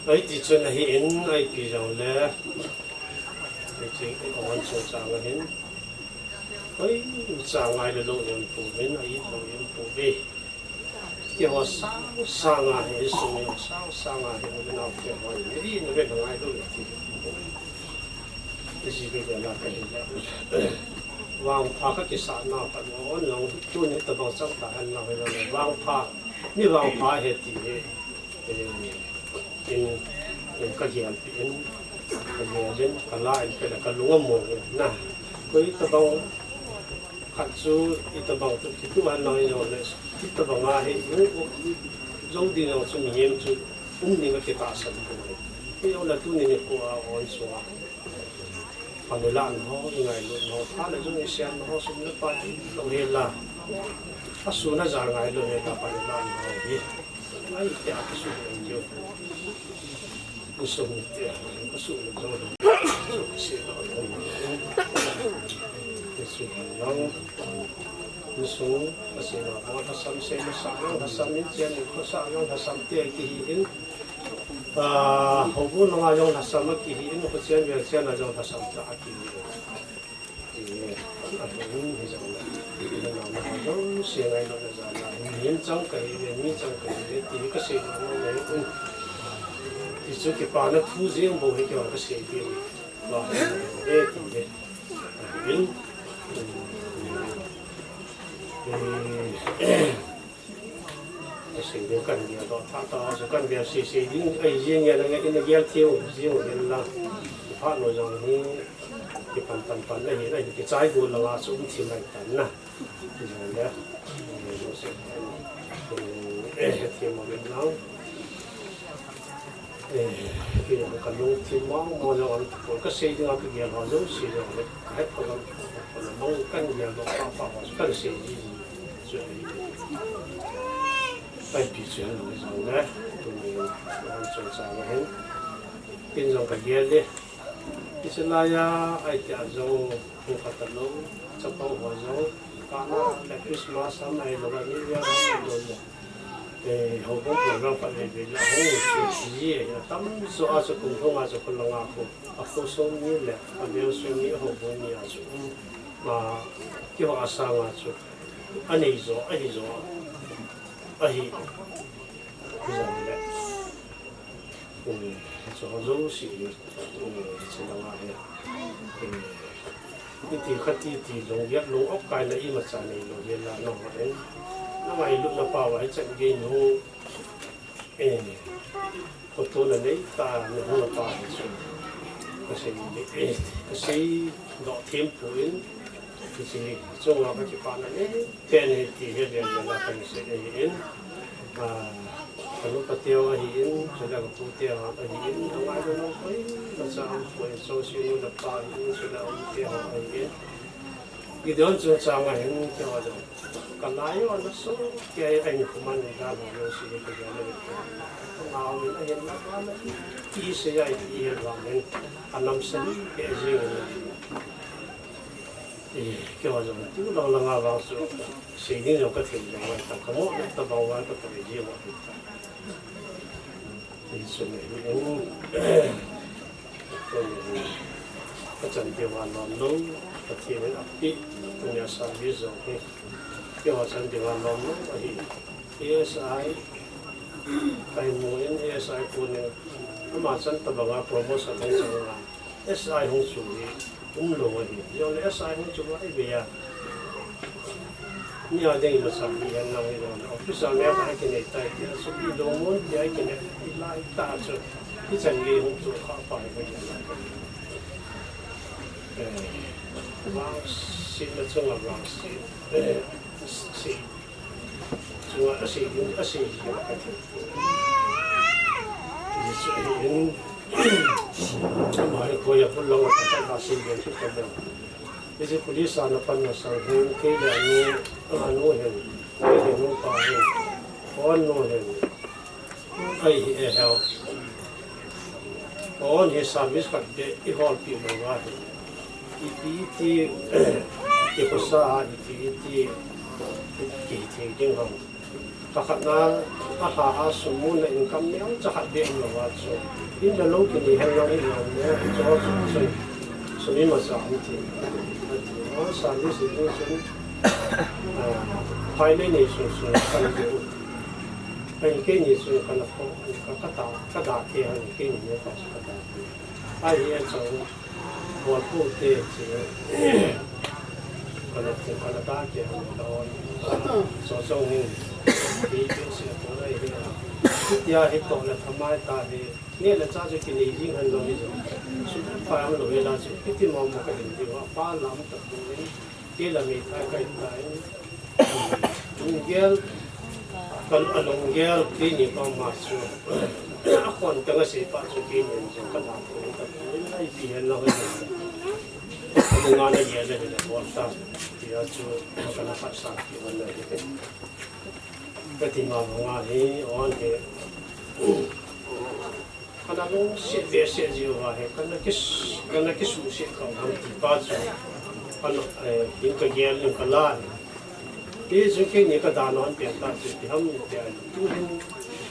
ấy thì cho nên hiện ấy bây giờ là cái chuyện của anh số sang là hiện ấy sang ngày là lâu rồi phụ bên ấy lâu rồi phụ về cái họ sang ngày ấy xuống sang ngày ấy nó nào cái họ cái gì nó về ngày lâu thì cái gì bây giờ là cái gì vàng phá cái sản nào phải nó lòng tôi những tập bằng sáng tạo anh nào phải là vàng phá như vàng phá hết thì in cái gì anh in cái gì anh cái lại cái lúa mùa nè cái tập bằng khát chú tập bằng cái tu anh nói rồi là tập bằng ai giống đi nào chú mình chú những cái ta sản phẩm cái đó là tu nên của anh số còn để làm họ ngày luôn họ phát là giống như sen họ xuống nước phải đầu tiên là phát xuống nó ra ngày luôn là phải làm họ đi ai thì áp dụng nhiều cái số tiền cái số lượng rồi cái số lượng cái số lượng cái số cái số lượng họ đã sắm xe nó sắm nó sắm những chuyện nó sắm nó sắm tiền cái gì họ cũng nói rằng là sắm cái gì nó có chuyện việc chuyện là rằng là sắm trả cái gì thì anh cũng hiểu rằng là nó giống xe này nó là miễn trong cái thì cái xe nó này cũng thì số cái bàn nó thu riêng bộ cái cái xe kia là cái thì biến cái xe nó cần gì đó ta sẽ cần việc xe những cái riêng là cái ghé thiêu riêng là phát nội dung thì cái phần này là cái trái của là số thì này tận nè rồi đấy thì một bên nào bây giờ cần dùng thì mong rồi cái xe thì nó cái họ giống xe rồi hết còn mong cần gì nó phá cái xe gì rồi phải bị chuyện rồi đấy tụi làm chuyện sao mà hết bên trong cái gì đấy Istilahnya ayat azong mengkatakan cepat wajah karena le Christmas sama lebaran ini ya hubung program pada bila hubung ya tam soal sekumpulan masuk pulang aku soni le ada soni hubung ni asu ma kau asal asu ani zo ahi misalnya so zo si cái thì khát thì dùng ghép lúa ốc cài là im mà xả này rồi hiện là nó đến nó ngày lúc nào bảo ấy trận game hô có tôi là đấy ta nó không là bảo cái gì đọ thêm tuổi cái gì trong là cái bạn này tên này thì hiện là cái gì đấy mà kalau ketiau ahin sudah ketiau ahin awal dulu koi macam sosial dapat sudah ketiau ahin kita tu sama ahin kau ada kalau ayo ada so kaya ahin kuman dah lalu sih kerja ni kalau ahin nak mana isi ya isi ramen anam seni beijing kau ada tu lalu ngawang so sini juga ketiau tak kamu tak bawa ke beijing thì xuân này cũng có trận điều hòa làm lâu và thì nó áp đi từ nhà sản ví dụ như cái hòa trận điều hòa làm lâu thì ASI cái mũi ASI của này nó mà trận tập bằng promotion thành trong là SI không chủ gì cũng lâu thì do SI không chủ lại về à ni ada yang besar yang nang itu. Official ni apa yang kita itu seperti domon dia kita ilai tak tu. Di sana untuk apa yang wang si macam wang si cuma asyik yang kata. Jadi Hãy subscribe cho kênh Ghiền Mì Gõ để không bỏ lỡ những video hấp dẫn. Jadi polis ana panna sanghu ke jani anu hen ke no pa hen on no hen ai he help on he service kat de I hol pi no wa ti ke ko sa ti ke jing hong takat na ha sumun na income ne cha hat de no wa so in the local ni hen no ni no so ni ma sa ti service solution financial solution kan ke ni so kan ko ka da ke han ke ni ne ka ka da ai ya so wa ko te che kan da ke han da so so ni bi bi se ko lai ya he to na thamai ta de ne la cha je ke ni jing han lo ni so su pa am lo la che ti mo mo ka ni wa pa lam ta ni ke la mi ta kai ta gel kan along gel ke ni pa ma su kon ta nga se pa su ke ni so ka da ko ta ni ai pi han lo ni nga na ye le le bo ta ti ya chu ka na fa sa ki wa na ke cái tình mà ngà thì on thì cái nào cũng sẽ về sẽ nhiều và cái nào cái số sẽ không làm thì bao giờ cái nào những cái gì những cái lá thì chúng cái cái đàn nó biến ta thì không thì tu hành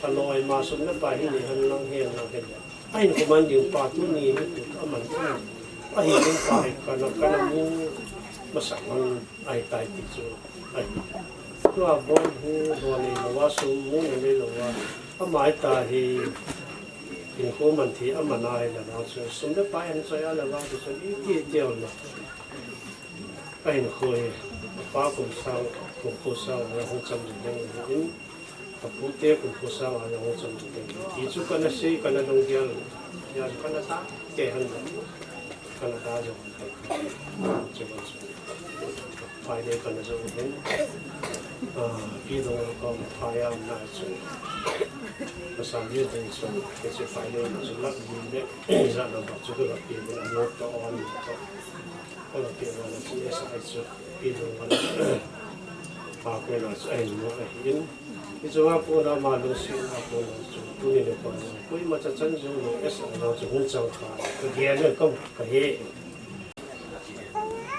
cái nói mà sống nó phải như hành năng hiện ai cũng mang những pháp tu ni cái mình ai những phải cái nào những mà sáng ai tại thì chỗ aiว่าบนหูตัวนี้ว่าสูงมุ่งนี่หรือว่าอาหมายตาที่เป็นคนมันที่อามันอะไรแล้วเราจะสมเด็จไปอันใส่อะไรว่าจะอีกเดียวนะไปเคยป้าคุณสาวคุณผู้สาวเราคงจำได้ยินกับผู้เตี้ยคุณผู้สาวเราคงจำได้ที่จุกันนะสิกันนะลงเดียวอย่างกันนะตาเกี่ยหันกันนะตาจะจะไปเด็กกันนะจะเห็นพี่น้องก็พยายามนะจะภาษาเรื่องนี้ส่วนที่จะไปเรื่องจะรักดีเนี่ยจะเราบอกจะก็รับพี่เป็นนกตัวอ่อนก็รับพี่ว่าจะเอสไอจะพี่น้องว่าพาไปเราจะเอ็นว่าเห็นที่จะว่าพวกเรามาลงสิ่งเราพวกเราจะตัวนี้เนี่ยคนคุยมาจะจันทร์จะเอสไอเราจะหุ่นจังขาก็เดียร์เนี่ยก็ก็เฮ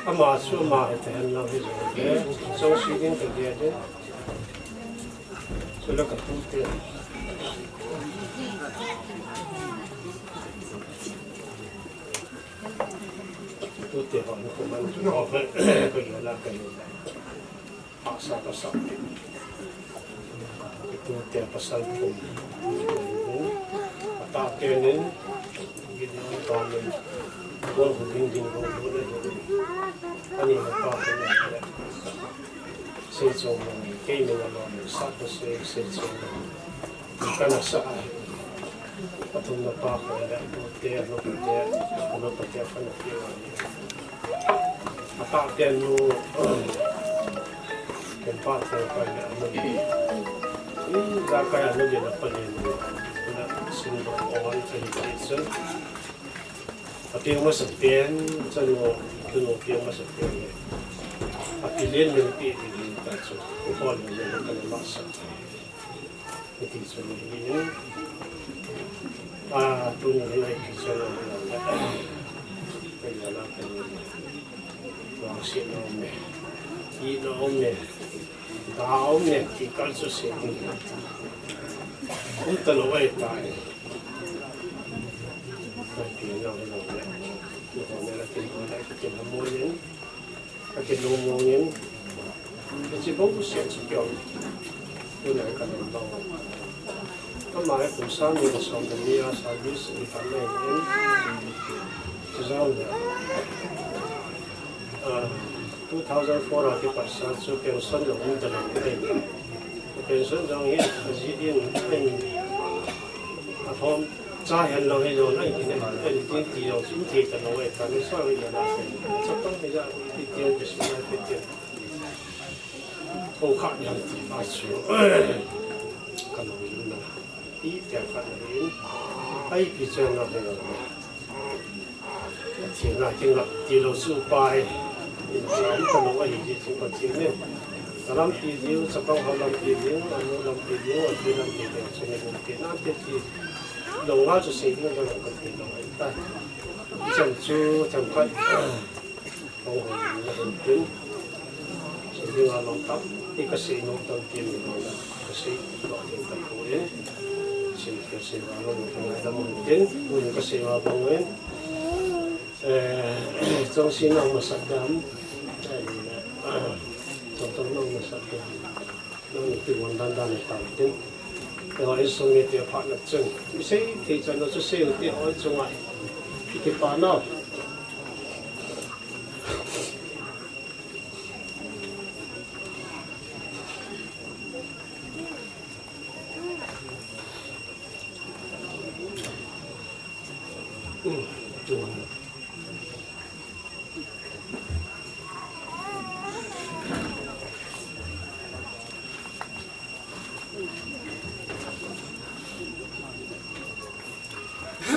อามาช่วยมาให้แทนเราที่จะเห็นโซเชียลดิ้งก็เดียร์เนี่ยช่วยเรากับพูดเรื่องพูดเรื่องของมันออกก็อยู่แล้วกันภาษาภาษาพูดเรื่องภาษาผมตาเตือนนึงยินดีตอนนึงวันหุ่นจริงๆของรู้เลยอันนี้มันก็เป็นอย่างนี้เสียจงเกี่ยงกับเราสักก็เสียจงกันนะสักปฐุมปากเลยแล้วเดี๋ยวเราเดี๋ยวเราไปเที่ยวกันที่วันนี้ตาเตือนรู้เป็นป้าเที่ยวกันเนี่ยมันนี่ราคาเราเดี๋ยวเราไปเรียนนะสิ่งที่เราอ่านเป็นที่สุดเพียงมาสักเพียงจะรู้คือเพียงมาสักเพียงเลยพี่เลี้ยงหนึ่งปีที่ดีแต่สุดพอเลยเราก็เลยมาสักที่สุดนี้ตัวนี้อะไรที่สุดเราเป็นอะไรเป็นวางเสียน้องเนี่ยยีน้องเนี่ยดาวเนี่ยที่การสุดเสียงอุ้มตลอดไปตายไม่เพียงเราเราเนี่ยเราเนี่ยเราเป็นอะไรเป็นขโมยเนี่ยเราเป็นโลโมเนี่ยเราจะบอกว่าเสียชีวิตตัวไหนกันบ้างก็หมายถึงสร้างมีสองตัวนี้อาศัยวิสัยทัศน์เนี่ยจะเจ้าเนี่ย2004เราที่ปัสสาวะจะเป็นส่วนหนึ่งตลอดเลยเป็นส่วนหนึ่งที่จีนเป็นพร้อมจ้าเห็นเราให้เราได้ยินเป็นจริงที่เราสิ่งที่จะเราไว้การสร้างวิญญาณจะต้องให้เราที่เดียวจะสมัยที่เดียวโอ้ขัดยังที่มาสู่กันเราอยู่นะที่แต่ขัดเราอยู่ ai pi chen na he chỉ là chính là chỉ là sự bài in sáng cho nó ấy chỉ còn chỉ nên làm gì nhiều sắp tới họ làm gì nhiều ở phía làm gì nhiều cho nên cũng cái nào thì đầu ngã cho sinh nó làm cái gì đó tại chẳng chú chẳng phải không hoàn tính cho nên là lòng tắm thì cái gì nó đầu tiên là cái gì đó thì cái cuối xin cái gì mà nó không phải là một tiếng mình cái gì mà bằng ấy trong xin ông mà sạch đám trong ông mà sạch đám nó từ nguồn đan đan tạo tiếng để họ sống như thế phát lập chân sẽ thì cho nó sẽ thì họ trong lại thì phá nào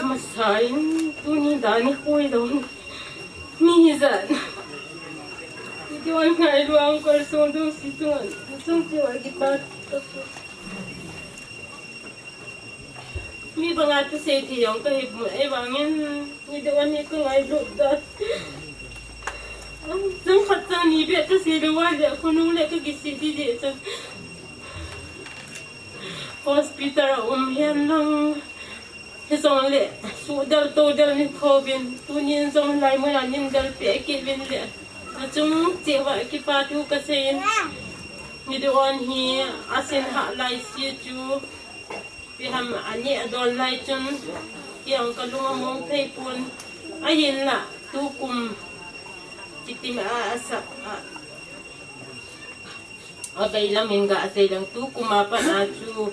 Masain tuni dani koi don mizan. Iti wan ngai luang kalson do situan. Sung tiwa gipat. Mi bangat se ti yong ka hip e bangin iti wan ni ko ngai lu da. Sung khatta ni be ta se do wa le ko nu le ka gisi di de cha. Hospital hian lang Hesong le, sudal to dal ni thobin, tunin song lai mo yan nin dal pe ki bin le. Achung chewa ki pa tu ka sein. Ni do on hi asin ha lai si chu. Bi ham ani adon lai chun yang ka lunga mong thei pun. Ayin la tu kum chitim a asa. Abay lamin ga asay lang tu kumapa na chu.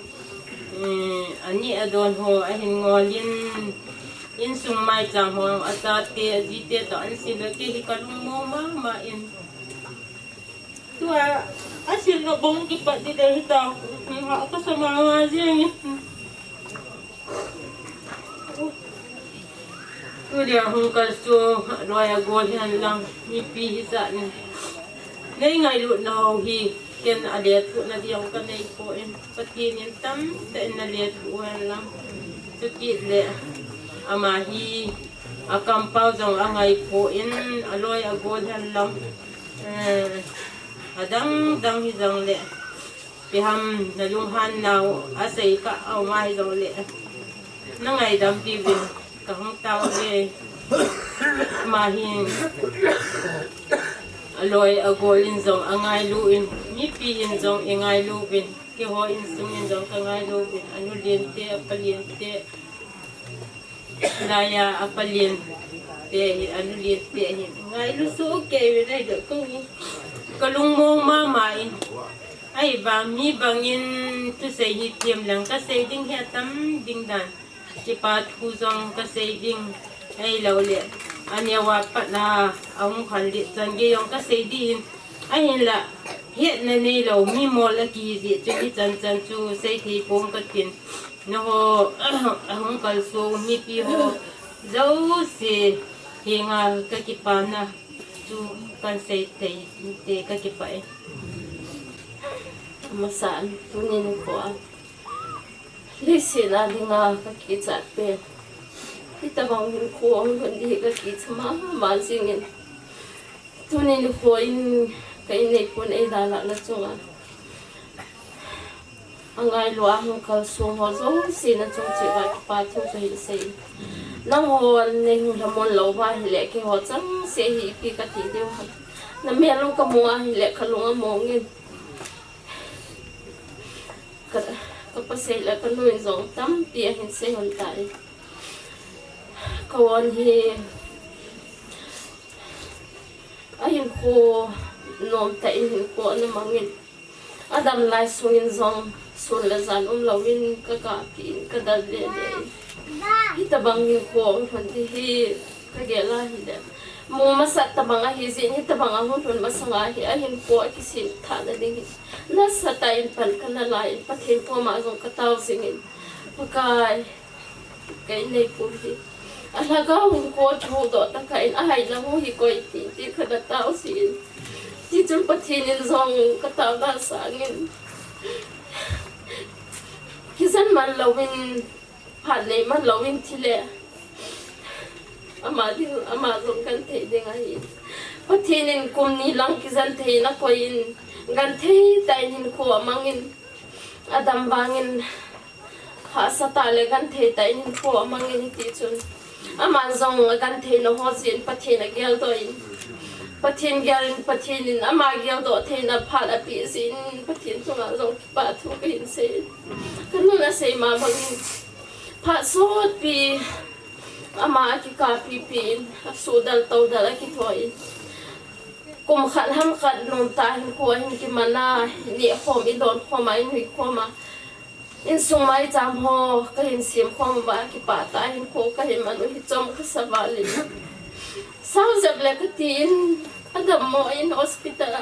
Ani adon ho ahin ngolin in sumai chang ho atate ajite to an sila ke hikalung mo ma in tua asil no bong ki pat di dal ta ha ka sama ma jeng tu dia hong kal so roya gol han lang mi pi hisa ni nei ngai lu no hi ken aliat ko na diyaw ka na po en patin yan tam ta en aliat ko lang tukit le amahi akampaw jong angay po en aloy agol han lang adang dang hi jong le piham nalunghan naw asay ka aw mai jong le nangay dam bibin kahong tao le mahin aloy agolin zong angay luin mi piin zong ingay lubin ki ho in sungin zong kangay lubin anu liente apaliente laya apalien te anu liente hin ngay luso ke winay do kung kalungmong mamay ay ba mi bangin tu say hitiam lang kasi ding hiatam ding dan sipat huzong kasi ding ay lawle anya wapat na ang khalit sange yung kasi din ay la hiat na nilaw mi mo la kizi chu ki chan chan chu say thi pong katin no ho ang kalso mi pi ho zau se hinga kakipana chu kan say te kakipai Masaan tunin ko lisina dinga kakichat pe kita bangin ko ang hindi kakit sama masingin tunin ko in kainay ko na idala na chunga ang ay luahang kalsong ho zong sina chung chiwa patong sa hilsay nang ho ning lamon lawa hile ke ho chang se hi pi katidiw na melong kamunga hile kalunga mongin kapasela kanuin zong tam pia hin se hon tai kawan hi ayin ko nom ta in ko na mangin adam lai sungin zong sun la zan lawin ka pin ka dal le ita bangin ko hon hi ka gela hi de mo masat tabanga hi zin hi tabanga hon masanga hi ayin ko kisin tha na ding nasa tayin pan kana lai pathin ko ma zong kataw singin pakai cái này cũng thì là có hùng cô chú đó ta cái ai là hùng hi coi thì khởi đã tao xin thì chúng bắt thì nên dòng cái tao đã sáng nên khi dân mà lâu mình phản này mà lâu mình thì lẽ ama dùng gan thế đi ngay bắt thì nên cùng ni lang khi dân thế nó coi gan thế tại nên khu mangin adam bangin sa le gan the tai nin ko mangin ti chun ama zong gan the no ho zin pathin a gel do in pathin gel pathin in ama gel do the na pha da pi sin pathin chu na zong pa thu ka hin se kan na se ma bangin pha so pi ama ki ka pi pin so dal to dal ki thoi kum khan ham khat non ta hin ko hin ki mana ni khom in don khom ai ni khoma in sung mai jam ho ka hin sim khom ba ki pa ta hin ko ka hin manu hi chom ka savali sau jab le ka tin adam mo in hospital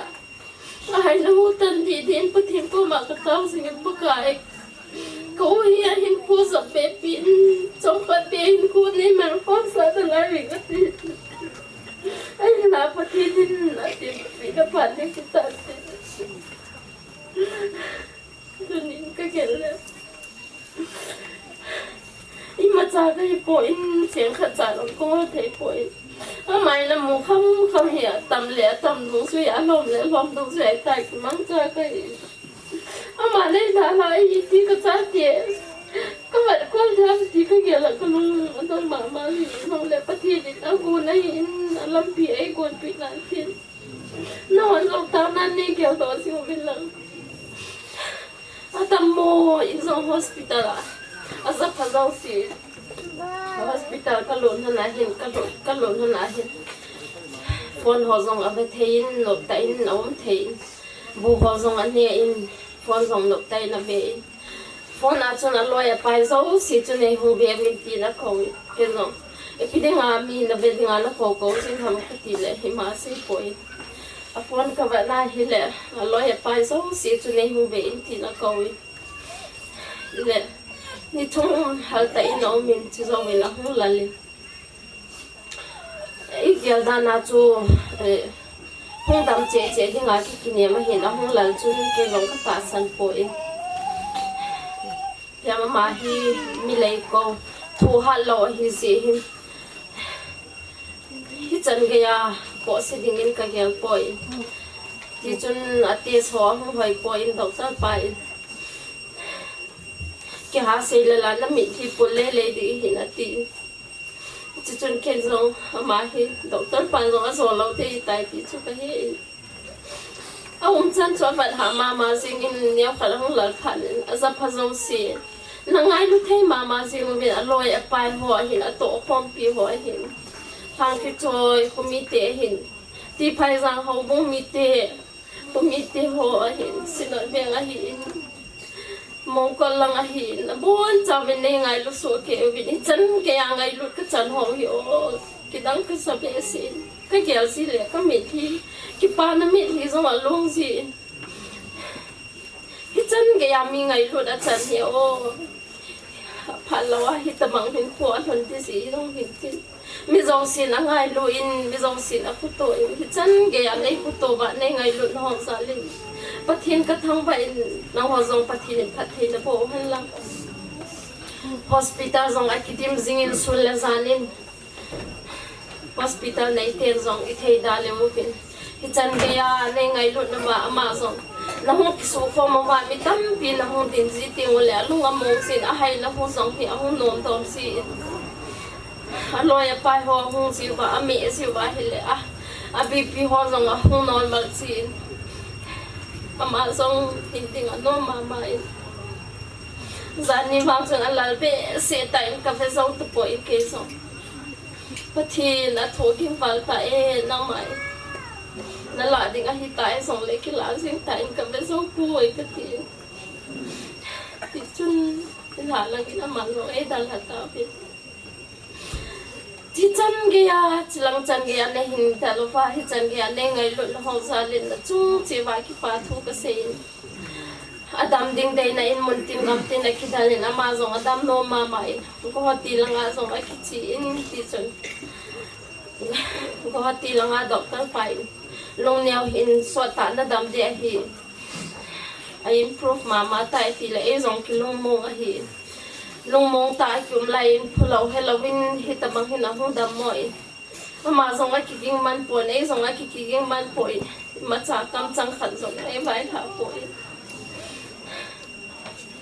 ai na hu tan di din pathim ko ma ka taw sing ba kai ko hi hin ko sa pe pin chom pa pe hin ko ni man khom sa ta lai wi ka ti ai na pathin ati pi da pa ni ki ta dunin ka gel ima cha ka po in siang kha cha lo ko thei po mai la mu kham hi tam le tam nu sui a lom le lom nu sui tai mang cha ka ama le da la i ti ka cha ti ka va ko da ti ka gel ka lu no ma ni no le pati ni a gu na in lam pi ai gon pi na tin no lo ta na ni gel do si mo bin lang atam mo in zong hospital azap phazau si hospital kalon hana hin kalon hana hin phone ho zong ave thein lop ta in om thein bu ho zong ane in phone zong lop ta na ve phone a chuna loya pai zo si chune hu be min ti na ko ke zong epidinga mi na ve dinga na ko ko sin ham khati le hima se poi a phone ka va na hile a loya pai zo si chune hu be in ti na ko le ni thong hal ta in om min chu zo min a hu lalin I gel da na chu hong dam che che dinga ki kine ma hin a hong lal chu ke long ka ta san poi ya ma hi mi lei ko thu ha lo hi si hin hi chan ge ya ko se ding in ka gel poi ti chun ate so hong hoi poi in dok sa pai ki ha se la la na mi thi pu le le di hin ati ti chun ken zong ma hi doctor pan zong so lo te tai ti chu ka hi a chan cho fa ha ma sing in nya kha hong lal phan a za pha zong si na ngai lu thei ma sing mi a loi a pai ho hin a to khom pi ho hin phang ki choi ko mi te hin ti phai zang ho bung mi te ho hin sin a be nga hin mong ko lang a hin bon cha ve ne ngai lu so ke vi ni chan ke ya ngai lu ka chan ho hi o ki dang ka sa be sin ka gel si le ka mi thi ki pa na mi thi zo a long si hi chan ke ya mi ngai lu da chan hi o pha lo a hi ta mang hin ko thon ti si dong hin tin mi zong sin a ngai lu in mi zong sin a khu to hi chan ke ya nei khu to ba nei ngai lu no sa lin pathin ka thang ba in na ho zong pathin na bo han lang hospital zong akitim zingin sul la zanin hospital nei ten zong I thei da le mu pin hi chan ge ya nei ngai lu na ba ama zong na ho ki su kho ma ba mi tam pi na ho din ji ti le lu nga mo sin a hai na ho zong hi a ho nom tom si a loya pai ho ho si ba a me si ba hi le a bi pi ho zong a ho normal si ama zong hinting ano mama in zani wang chung alal be se time ka fe zong to po in ke zong pathi na thoking wal ta na mai na la ding a hi tai zong le ki la sing time ka fe zong pu oi ka ti chun la la ki na man lo dal ha ta pe hi chan ge ya chilang chan ge ya ne hin ta lo fa hi chan ge ya ne ngai lu ho sa lin na chu che wa ki pa thu ka se Adam ding day na in muntim gamtin na kidalin amazong Adam no mamain ko hati lang nga song akichi in tison ko hati lang nga doctor pai long niaw hin swata na dam de hi I improve mama ta ti la ezong kilong mo hi long mong ta kum lai pulau Halloween hitamang hinahong dam mo amazong akiking man po na ezong akiking man po matsa kam chang khan zong ai bai tha po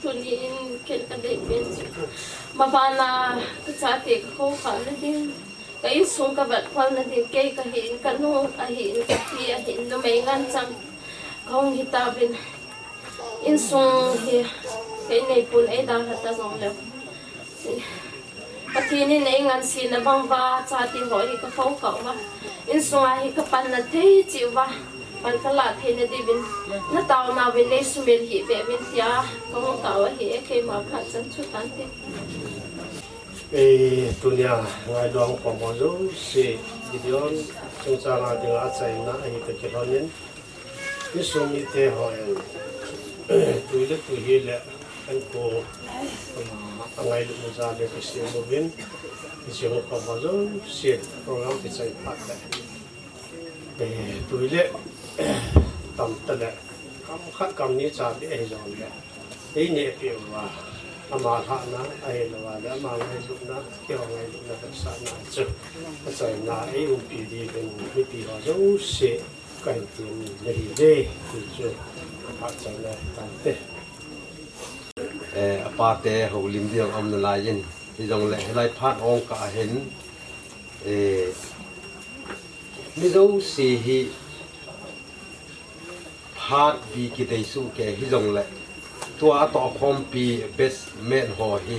tunin ken kadai ben mabana kachate ko khan din kai sung ka bat kwal na din kay kahin kanu ahin kapi ahin no may ngan chang kong hitabin in sung hi kay nei pun ai da hata zong le patini nei ngan si na bang ba chati ho hi ka khau ka ba in sung a hi ka pan na thei chi ba pan kala thei na dibin na taw na bin nei sumel hi be bin tia kong taw hi ke ma phan chan chu tan te dunia ngai dong ko mo zo si gideon chung cha la de a chai na ai ta ke honin ni so mi te ho en tu le tu hi le an ko ngai lu za de ke si mo bin ni so ko mo zo si program ti chai pat le tu le tam ta le kam khat kam ni cha bi ai zon le ei ne pi wa ama ha na ai lo wa da ma ngai lu na ke wa ngai lu na sa na chu sa na ai u pi di ben mi pi ho zo si kai ti le ri de ti chu ha cha le tan te apa te ho lim diang am na la yin hi jong le lai phat ong ka hen mi zo si hi phat bi ki dei su ke hi jong le tua to khom pi best men ho hi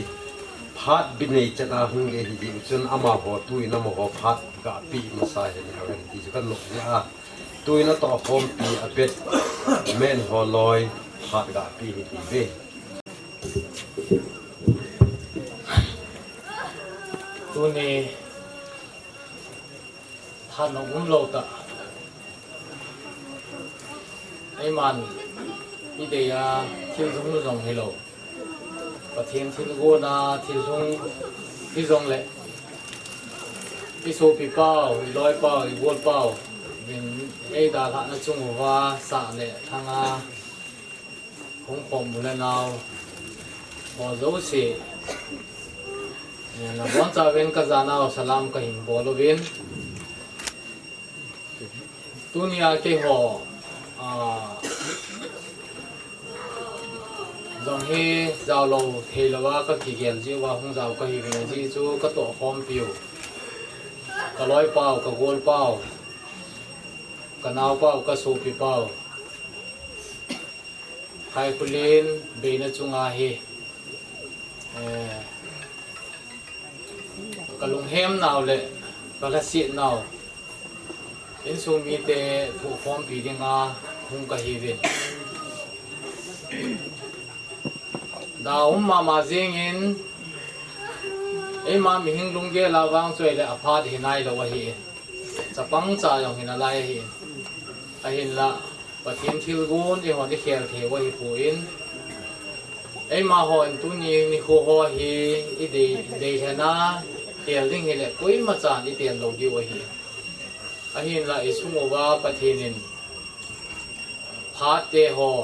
phat bi nei chana hung ge hi ji chun ama ho tu ina mo ho phat ga pi ma sa he ni awen ti kan lo ya tu ina to khom pi a best men ho loi phat ga pi hi ti ve tu ni than no lo ta ai man ideya thiên sung nó rong hello và thiên go na thiên sung đi rong lệ đi số bị bao lôi bao vốn bao mình ai đã lại nó chung hoa xả lệ thằng không còn một lần nào bỏ dấu xì là bọn cha bên cái giá nào salam cái hình bỏ lô bên dunia cái họ dòng he giao lâu thì làว่าก็กี่เกียนจีว่าคงgiaoก็หิวจีจูก็ตัวหอมปิวก็ร้อยเป้าก็โกลเป้าก็นาวเป้าก็สูปีเป้าใครคุลินเบนจุงอาเฮก็ลงเฮมนาวเลยก็ละเสียนาวเอ็นสูมีแต่ถูกหอมปีดิงาคงก็หิวดาวมาเจียงอินไอ้มามีหิงลุงเกลาวางช่วยเลยอพาร์ตหินไอเราว่าเห็นจะปังจ่าอย่างหินอะไรเห็นไอเห็นละปะเทียนทิลกูนไอหัวที่เขียนเทว่าหิปูอินไอมาหัวตุนีมีคู่หัวหิไอเดย์ชนะเตียนลิงเห็นเลยกุยมาจานไอเตียนโลกิว่าเห็นไอเห็นละไอสุ่มว่าปะเทียนินพาร์ตเตหัว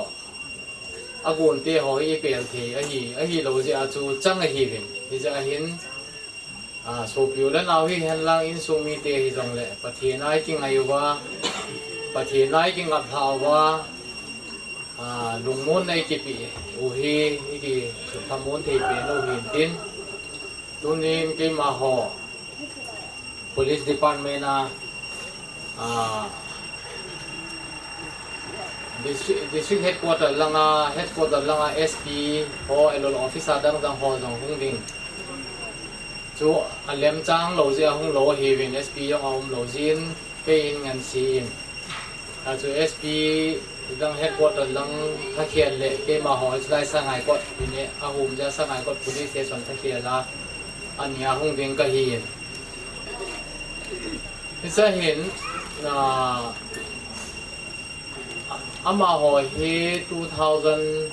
อากูนเตะหอยเปลี่ยนทีไอ้เราจะอาจูจังไอ้หินที่จะเห็นสูบอยู่แล้วเราที่เห็นล่างอินซูมีเตะที่ตรงเลยปะเทียนายกินอะไรวะปะเทียนายกินกับเท้าว่าลุงมุนในกิปีอุฮีที่ทำมุนที่เป็นอุหินตินตุนินกิมาห่อ police department district headquarter langa SP ho elol officer dang ho jong hung ding chu alem chang lo je hung lo hewin SP yong om lo jin pe in ngan sin chu SP dang headquarter lang tha khian le ke ma ho lai sangai ko ni a hum ja sangai ko police station tha khian la ania hung ding ka hi isa hin na ama ho he 2000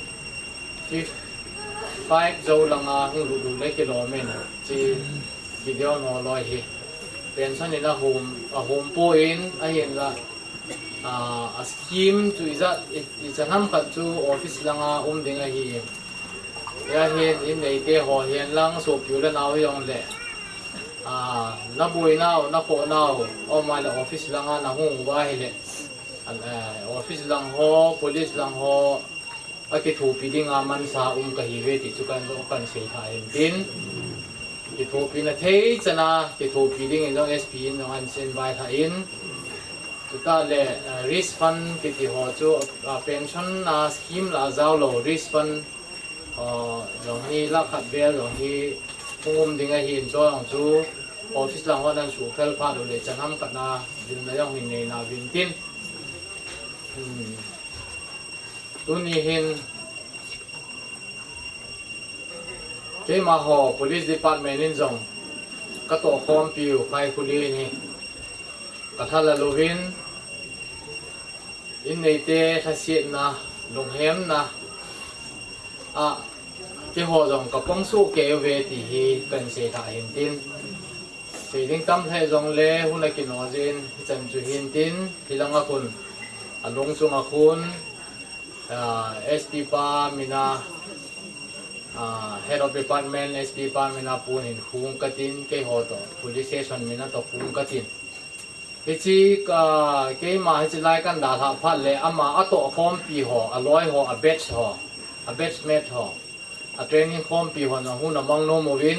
5 zo langa hung lu le kilometer chi video no loi hi pension in a home po in a hin la a scheme chu iza chanam khat chu office langa ding a hi ya hin in nei te ho hian lang so pyu la naw yong le na bui naw na ko naw o ma le office langa na hung wa hi le office lang ho police lang ho a ki thu pi ding a man sa ka hi ve ti chu kan ro kan sei tha hin tin ki thu pi na thei chana ki thu pi ding in long sp in long an sen bai tha in tu ta le risk fund ki ti ho chu pension na scheme la zaw lo risk fund long hi la khat bel long hi ding a hin cho ang chu office lang ho nan su fel pha do le chanam ka na din na yang hin nei na vin tin tuni hin ke ma ho police department in zong ka to khom piu khai khuli ni ka thala lovin in nei te khasiet na longhem na ke ho zong ka pong su ke ve ti hi kan se tha hin tin se ding tam the zong le huna ki no jin chan chu hin tin hilanga kun along chung a khun SP pa mina head of department SP pa mina pun in khung katin ke ho to police station mina to khung katin Hichi ke ma hichi lai kan da tha phat le ama ato khom pi ho aloi ho a batch mate ho a training khom pi ho na hu na mang no movin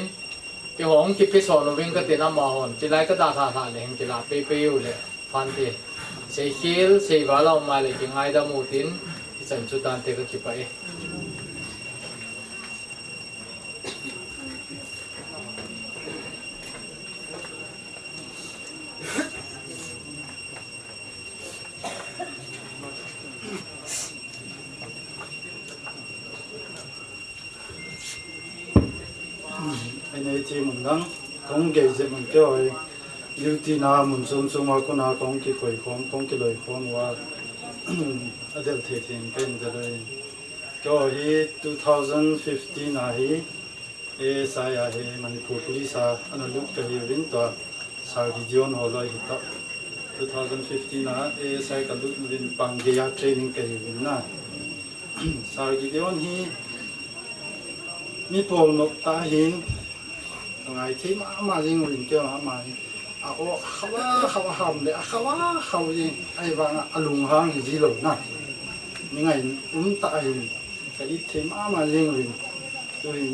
ke hong ki pe so no win ka te na ma hon chi lai ka da tha le hing ki la pe u le fan te sei hil sei wa lo ma le ki ngai da mu tin ki chan chu tan te ka ki pa e này thì mình đang công nghệ gì mình kêu ấy lưu ti na mình zoom zoom mà con na công cái quầy công cái lời công và ở đây thì bên đây kêu ấy 2015 na ấy sai à ấy Manipur police anh lúc cái event đó sai video nó lại hit 2015 na sai cái lúc mình bằng cái training cái event na sai video hi mi pol nộp ta hin ngày thế mà riêng mình kêu là mà ô khao hầm để khao gì ai vàng lùng hang gì lẩu nè những ngày tại cái ít thế mà riêng mình tôi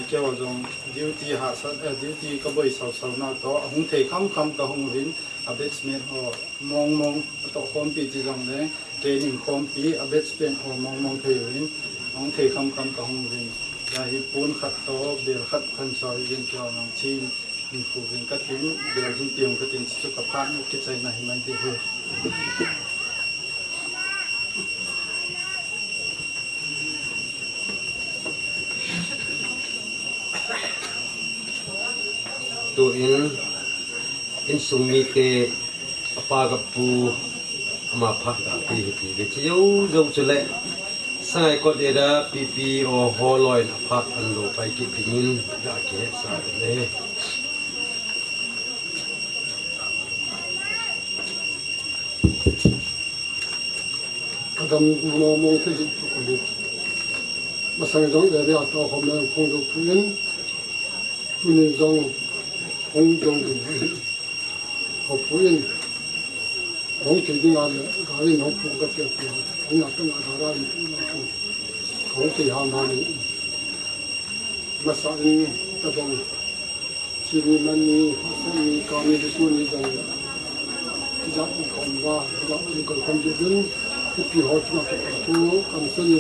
kêu rằng duty hạ sát duty có bơi sầu nào đó không thể khăm cái không hình abatement họ mong tổ khom pi chỉ rằng đấy training khom pi abatement họ mong thấy hình không thể khăm cái không hình là hi pun khát to bel khát khăn soi viên cho nông chi hình phụ viên cắt tính bel hình tiêm cắt tính cho các bạn một cái trái này mình thì hơi tụi in sung mi te apa kapu ama phak da pi ti ve chiu zo chule sai ko de da pp o holoi na phak an lo pai ki pinin da ke sa le kadam mo mo te ji ko lu masang jong de ya to ho me phong do tuin tuin jong phong jong de ho puin hong ke ding a ga ri no pu ka te ti hong na ta na da ra ni tu hong ke ha ma ni masang ta dong chi ni man ni sa ni ka ni de su ni dong ja ku kon wa ja ku kon kon de dun pi ho chma ke tu kan sun ni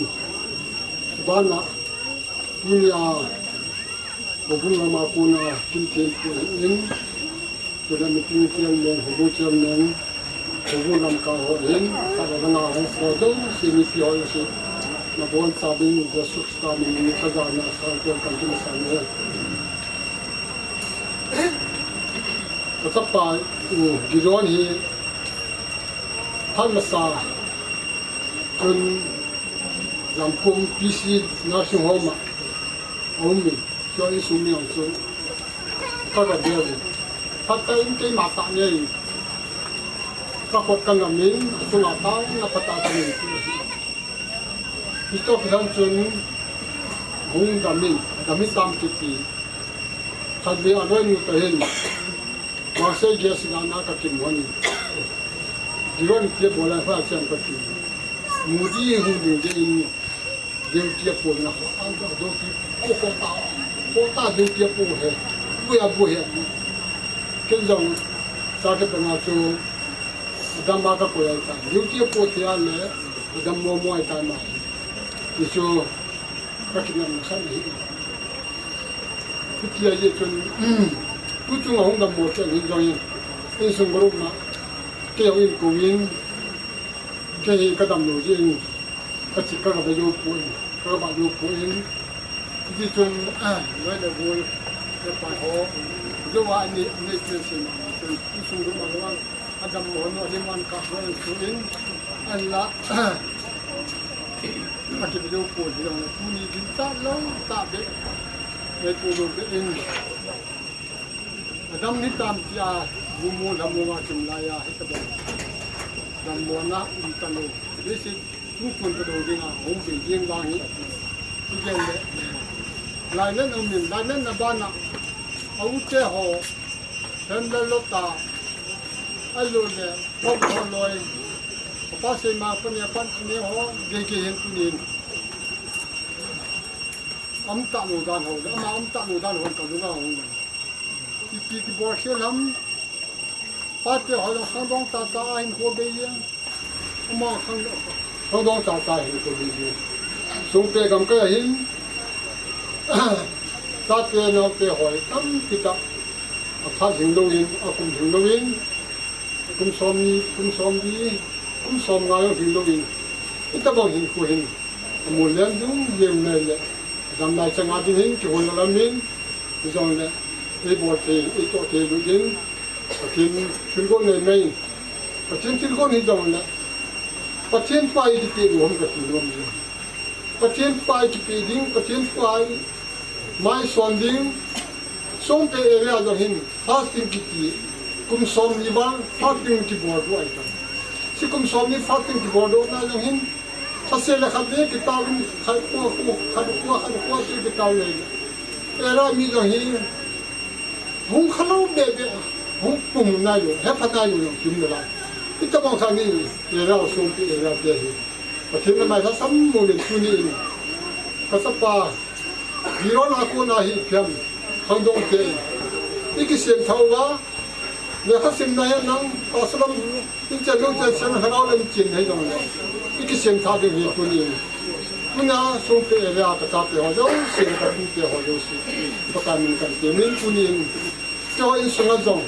ba na ni ya bo bu na ma ku na kin te ku in to da mi tin ti al men ho bo ti al men ho bo nam ka ho in ka da na ho so do si mi pi ho si na bon sa bin de su sta mi ni ka da na sa ko kan ti sa ne ko sa pa gi ron hi han ma sa jun làm công PC nursing home mà ông mình cho những số miệng số các cái điều phát tới cái mặt tạng này các cuộc cần làm mình số nào tao là phát tạng mình thì cho cái thằng chuyện ông làm mình tam kỹ thật vì anh nói như thế mà sẽ ghé sang na cái kim hoàn đi rồi thì bộ lại phải xem cái gì mua đi hùng đi đi điều kia bộ na anh có đôi khi cô ta điều kia bộ hết bùi hết cái dòng sao cái bằng cho đam ba cái bộ ta điều kia bộ thì anh lấy đam mua ta mà thì cho các cái này sao vậy cái gì cho cứ chung ông đam mua cái gì rồi in sung bro mà cái ông in cũng in cái đam mua gì cái chỉ cái cái vô bùi cái bạn vô bùi thì chung nói là bùi cái bài họ जोว่านี่เป็นสิ่งที่สูงมากว่าอาจารย์มโหรีมันกับเราสูงอันละอากิบดูปูที่เราผู้นี้กินตาลงตาเด็กในปูดูเองอาจารย์นี่ตามที่อาบุมูทำมาจุ่มลายให้ตะบันทำมานะอินตาโลนี่สิทุกคนกระโดดดิ่งหงส์ยิงวางนี้ที่เก่งเลยลายนั้นเอาหนึ่งลายนั้นนะบ้านนะเอาเจ้าหัวเห็นแล้วลูกตาไอ้ลูกเนี่ยพ่อพ่อลอยป้าเสมาปนยาปันนี่หัวเด็กเห็นตัวนี้อัมตะโนดานหัวแล้วมาอัมตะโนดานหัวกับลูกหัวที่ปีที่บอกเชื่อลำป้าเจ้าหัวข้างดงตาตาเห็นหัวเบี้ยมาข้างดงตาตาเห็นหัวเบี้ยส่งเตะกำก็เห็นตาเตียนเอาเตะหอยตั้มติดตาถ้าถึงโรงเรียนคุมถึงโรงเรียนคุมซ้อมดีคุมซ้อมงานถึงโรงเรียนอิตาบอกเห็นคุยเห็นมูลเลี้ยงดูเยี่ยมเลยแหละจำได้จังหวะที่เห็นที่คนละมินที่จังเลยไอ้บอลเตะไอ้โตเตะดูยิงกินถึงก้นเลยไหมประเทศถึงก้นนี่จังเลยประเทศไปที่เตะรวมกับที่รวมเลยประเทศไปที่เตะดิ้งประเทศไปไม่ส่วนดิ้งส่งไปเอเรียจะเห็นฟาสติ้งกี่ทีคุมซ้อมนี่บ้างฟาสติ้งที่บอร์ดด้วยกันสิคุมซ้อมนี่ฟาสติ้งที่บอร์ดด้วยนะจะเห็นถ้าเสร็จแล้วขัดเนี่ยกิตาวิ่งขัดขั้วที่กิตาเลยเอเรียมีจะเห็นหุ่นขลุ่มเด็กหุ่นปุ่มนายอยู่เฮปนายอยู่กินเวลาที่จะมองทางนี้เอเรียส่งไปเอเรียเดียวประเทศนั้นไม่ถ้าซ้ำมูลชุนี่ก็สัปปะวิโรจน์อากูนาฮิเพียมทางดงเตยอีกเสียงเท่าว่าเนี่ยเขาสิ่งไหนนั่งอัสลัมที่จะรู้จะเสียงเราเล่นจีนให้ตรงนี้อีกเสียงท่าดีตัวนี้คุณน้าส่งไปเอเรียก็จะไปหัวเจ้าเสียงกับคุณไปหัวเจ้าสิประการนี้กันเดี๋ยวนี้ตัวนี้เจ้าอินสุนันจง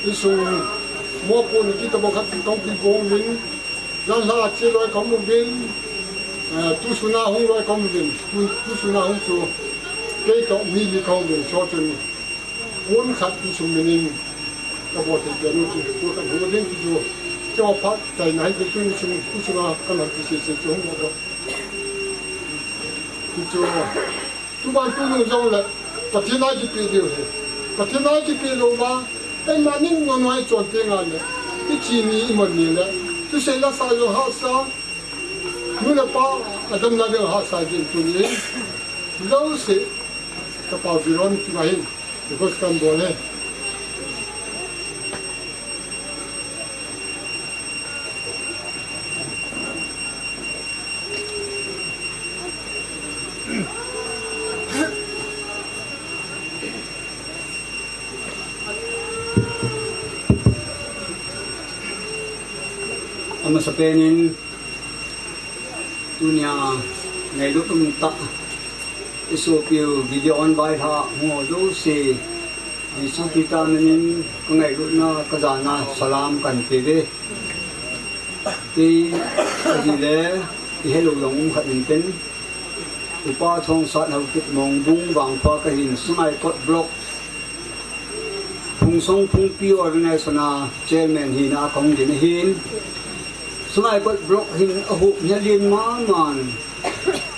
อินสุมัวปูนที่ตะบกขัดต้องพิโกงวินนั่นละเจ้าลอยของมุบินตุสุนาหงลอยของมุบินตุสุนาหงตัวเกี่ยวมีลิของมุบินชอจนวนขัดอินสุมินินกบฏที่เกิดนู่นที่ตัวกันหัวเด้งที่อยู่เจ้าพักใจไหนจะตุสุนาขนาดที่เสียจงหมดที่จู่ทุกบ้านตุนุ่งจงเลยประเทศไหนที่ปีเดียวเลยประเทศไหนที่ปีลงมาไอ้มานิ่งนอนไว้จนเตียงอะไรที่จีนีมันนี่แหละที่เสร็จแล้วสายโหสานู่นป้าอาจารย์นาเดียวหาสายจินตุนี้เราเสียกระเป๋าบิรอนที่มาเห็นที่ก็สกันตัวเลยAma sa penin dunia ngay lúc ta isu piu video on by ha mo do se isu kita menin ngay lúc na kazana salam kan peve ti le hello long khatin pen upa thong sat hau kit mong bung wang pa ka hin sungai kot block phung song phung piu organization na chairman hi na kong din hin sungai kot block hin a hup nya lin ma man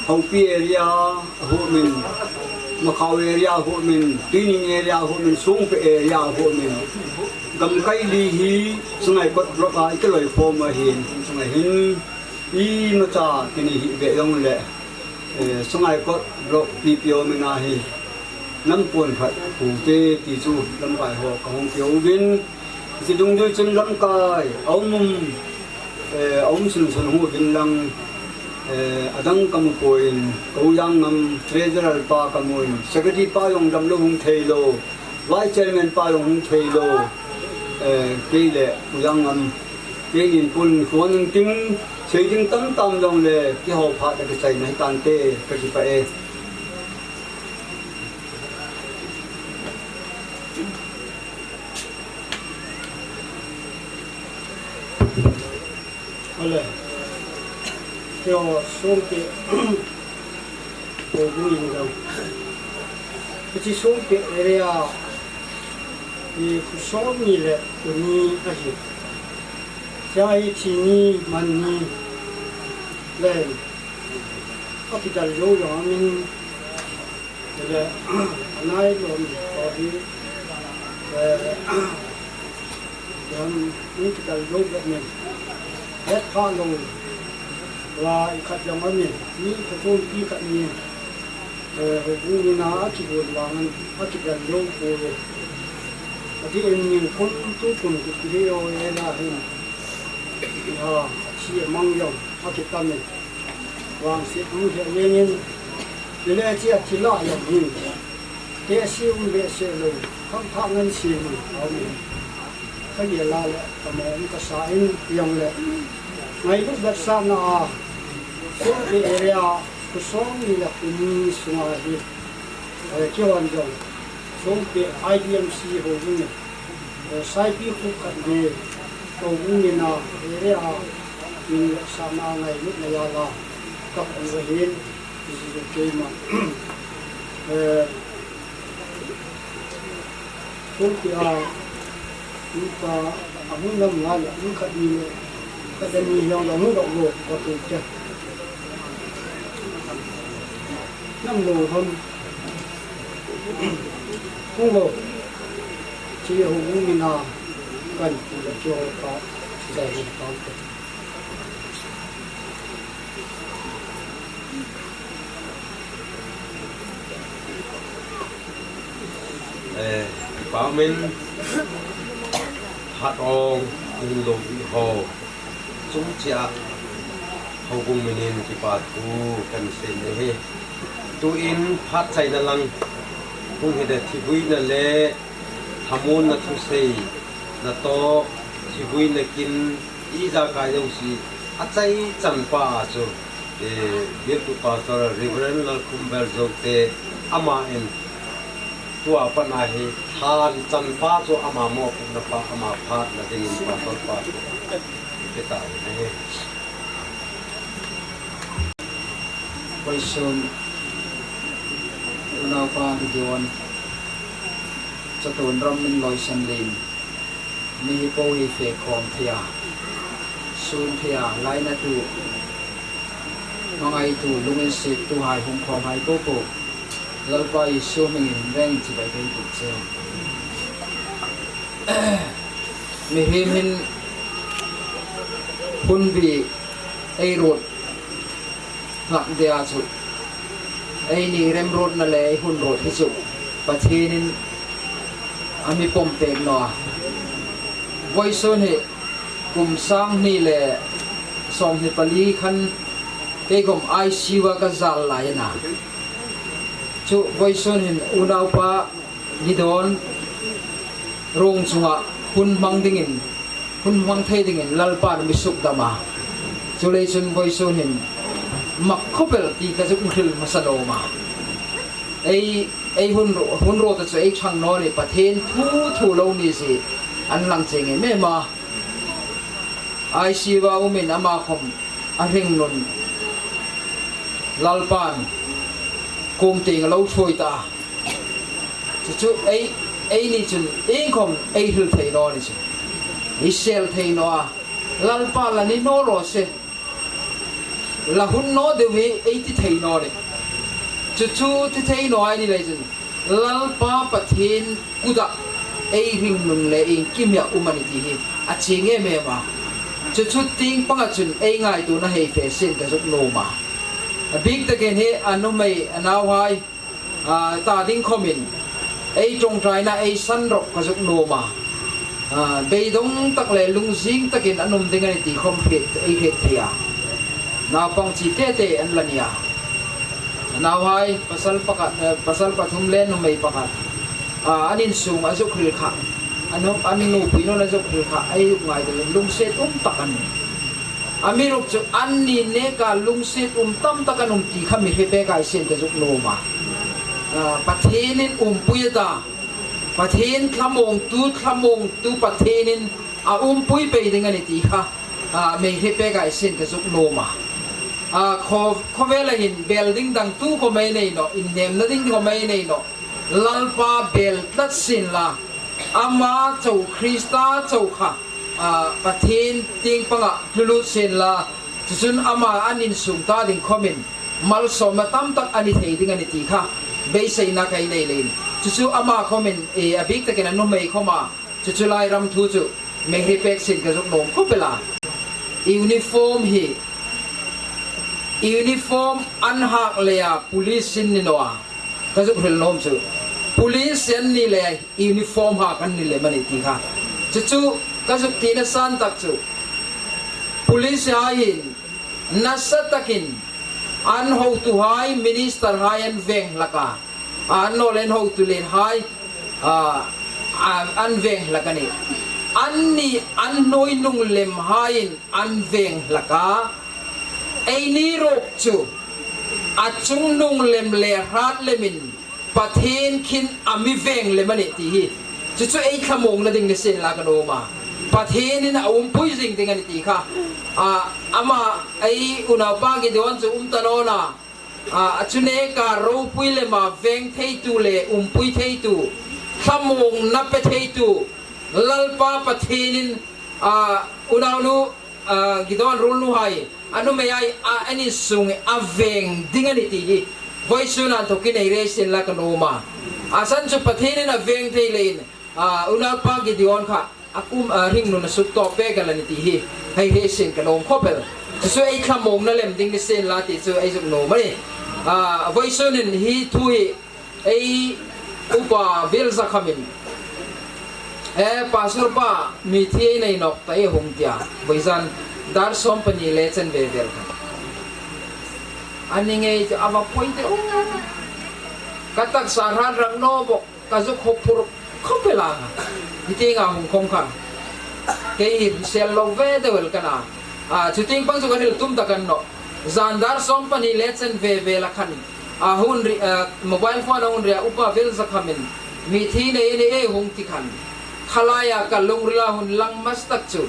hậu pi area hộ mình mà khâu area hộ mình tuning area hộ mình xuống pe area hộ mình gam kai li hi sungai kot block ai cái lời form mà hiền sungai hin i mà cha cái này về ông lệ sungai kot block PPO mình na hi năm buồn phải phụ tê tỷ du lâm bài họ không phiếu viên thì đúng như chân lâm cài ông xin hồ viên lăng adang kamu poin kauyang ngam treasurer pa kamuin secretary pa yung damlo hung thelo vice chairman pa yung hung thelo keile kuyang ngam kein pun kuan ting cheiting tam tam dong le ki ho pha ta cái này tan te ka chi pa e Oleh theo xuống cái hồ bùi đâu cái chỉ xuống cái area thì số như là của ni cái gì trái chỉ ni man ni lên capital lâu rồi mình là nay rồi có đi làm những cái lâu rồi mình rất khó lâu và khách trong anh mình ní cái thôn đi cái gì cũng na chỉ buồn vàng chỉ cần lâu rồi thì em nhìn con tu cùng cái video này là hình chỉ mong dòng chỉ cần mình vàng sẽ cũng sẽ lên nên là chỉ lo dòng hình để siêu về siêu lâu không tham ngân siêu mình cái gì là mà cái sai dòng là ngày lúc đặt ra nó số cái area cái số như là cái ni số này kêu anh dòng số cái IDMC hồ như này sai bị khúc cắt về hồ như nào area như là sama ngày lúc này là các người hiền thì cái mà số cái chúng ta muốn làm lại những cái gì cái gì yang là muốn động lộ có thể chứ năm lộ hơn không lộ chỉ hồ mình là cần để cho có giải quyết tốt bảo mình hạt ong in lồng hồ chúng chia hậu cùng mình in chỉ bắt tu cần xem này tu in phát chạy na lăng cũng hiện tại thì vui na lệ hamun na thu sei na to thì vui na kin ý ra cái đâu gì à chạy chân pa cho việc tu pastor Reverend Kumber Jokte ama in tua pa na hi than chân pa cho ama mo na pa ama phat na ding in pastor pa cái tạo này quay sơn nào qua thì điều cho tồn rong mình lôi sân lên mi po hi phê con thia sun thia lại na tu nong ai tu lungen se tu hai hong khom hai po po lal pai so mình reng chỉ bài cái tu chơi mi him hin hun bi ai rot ngak dia chu ai ni rem rot na le hun rot hi chu pathenin ami pom pek no voice ni kum sang ni le som ni pali khan ke gom ai siwa ka zal lai na chu voice ni unau pa gidon rong chunga hun mang dingin hun mang thei dingin lalpan misuk dama chu le chun voice ni mặc khopel ti ka zu khil masalo ma ai hun ro ta chu ai chang no ni pathen thu lo ni si an lang cheng me ma ai si wa umin ama khom a ring non lalpan kum ting lo thoi ta chu ai ni chun ai khom ai hil thei no ni chu i sel thei no lalpa la ni no ro se la hun no de we ei ti thei no le chu chu ti thei no ai ni le jun lal pa pathin kuda ei ring nun le in kimya humanity hi a chinge me ma chu chu ting panga chun ei ngai tu na hei fe sin ka zuk no ma a big ta gen he anu mai anaw hai ta ding khomin ei trong trai na ei san rok ka zuk no ma bei dong tak le lung jing takin anum ding ani ti khom phet ei phet thia na pang chi te te an lania naw hai pasal pathum le no mai pakat anin sung azuk khil kha anu nu pino na zuk khil kha ai ngai de lung set takan amiruk chu anni ne ka lung set tam takan ti khami he pe kai sen ka zuk no ma pathenin puyata pathen khamong tu pathenin pui pe ding ani ti kha me he pe kai sen ka zuk no ma kho vela hin building dang tu ko mai nei no in nem na ding ko mai nei no lalpa bel tat sin la ama chau krista chau kha pathin ting panga lulu sin la chun ama anin sung ta ding khomin mal so ma tam tak ani thei ding ani ti kha be sei na kai nei lein chu ama khomin abik ta ken anu mai khoma chu lai ram thu chu me he pek sin ka jok nom khopela uniform hi uniform anhak leya police sin ni noa ka jok hel nom chu police sen ni le uniform ha kan ni le mani ti kha chu ka jok ti na san tak chu police ha hin nasatakin an ho tu hai minister hai an veng laka an no len ho tu len hai an veng laka ni anni an noi nung lem hain an veng laka ei ni rok chu achung nung lem le rat lemin pathen khin ami veng le mani ti hi chu ei khamong na ding ni sen la ka no ma pathen in pui jing ding ani ti kha ama ei una pa gi don chu tanona achune ka ro pui le ma veng thei tu le pui thei tu khamong na pe thei tu lalpa pathin unanu gidon rul nu hai anu me ai ani sung aveng ding ani ti hi voice na to kin ei resin la ka no ma asan chu pathin na veng thei lein una pa gidon kha akum ring nu na suk to pe ga lani ti hi hei he sin ka nom khopel so ei khamong na lem ding ni sen la ti so ei suk no mari voice nin hi thui ei upa vel za khamin pastor pa mi thi nei nok tai hong tia boizan dar som pani le chen ve vel kha aninge ava pointe katak saran rang no bok kazu khopur khopela iti nga hong kong kha ke sel lo ve de wel kana chuting pang su kanil tum takan no zandar som pani le chen ve ve la khan hun mobile phone hun ria upa vel zakhamin mi thi nei ne e hong ti khan khalaya ka lungrila hun lang mastak chu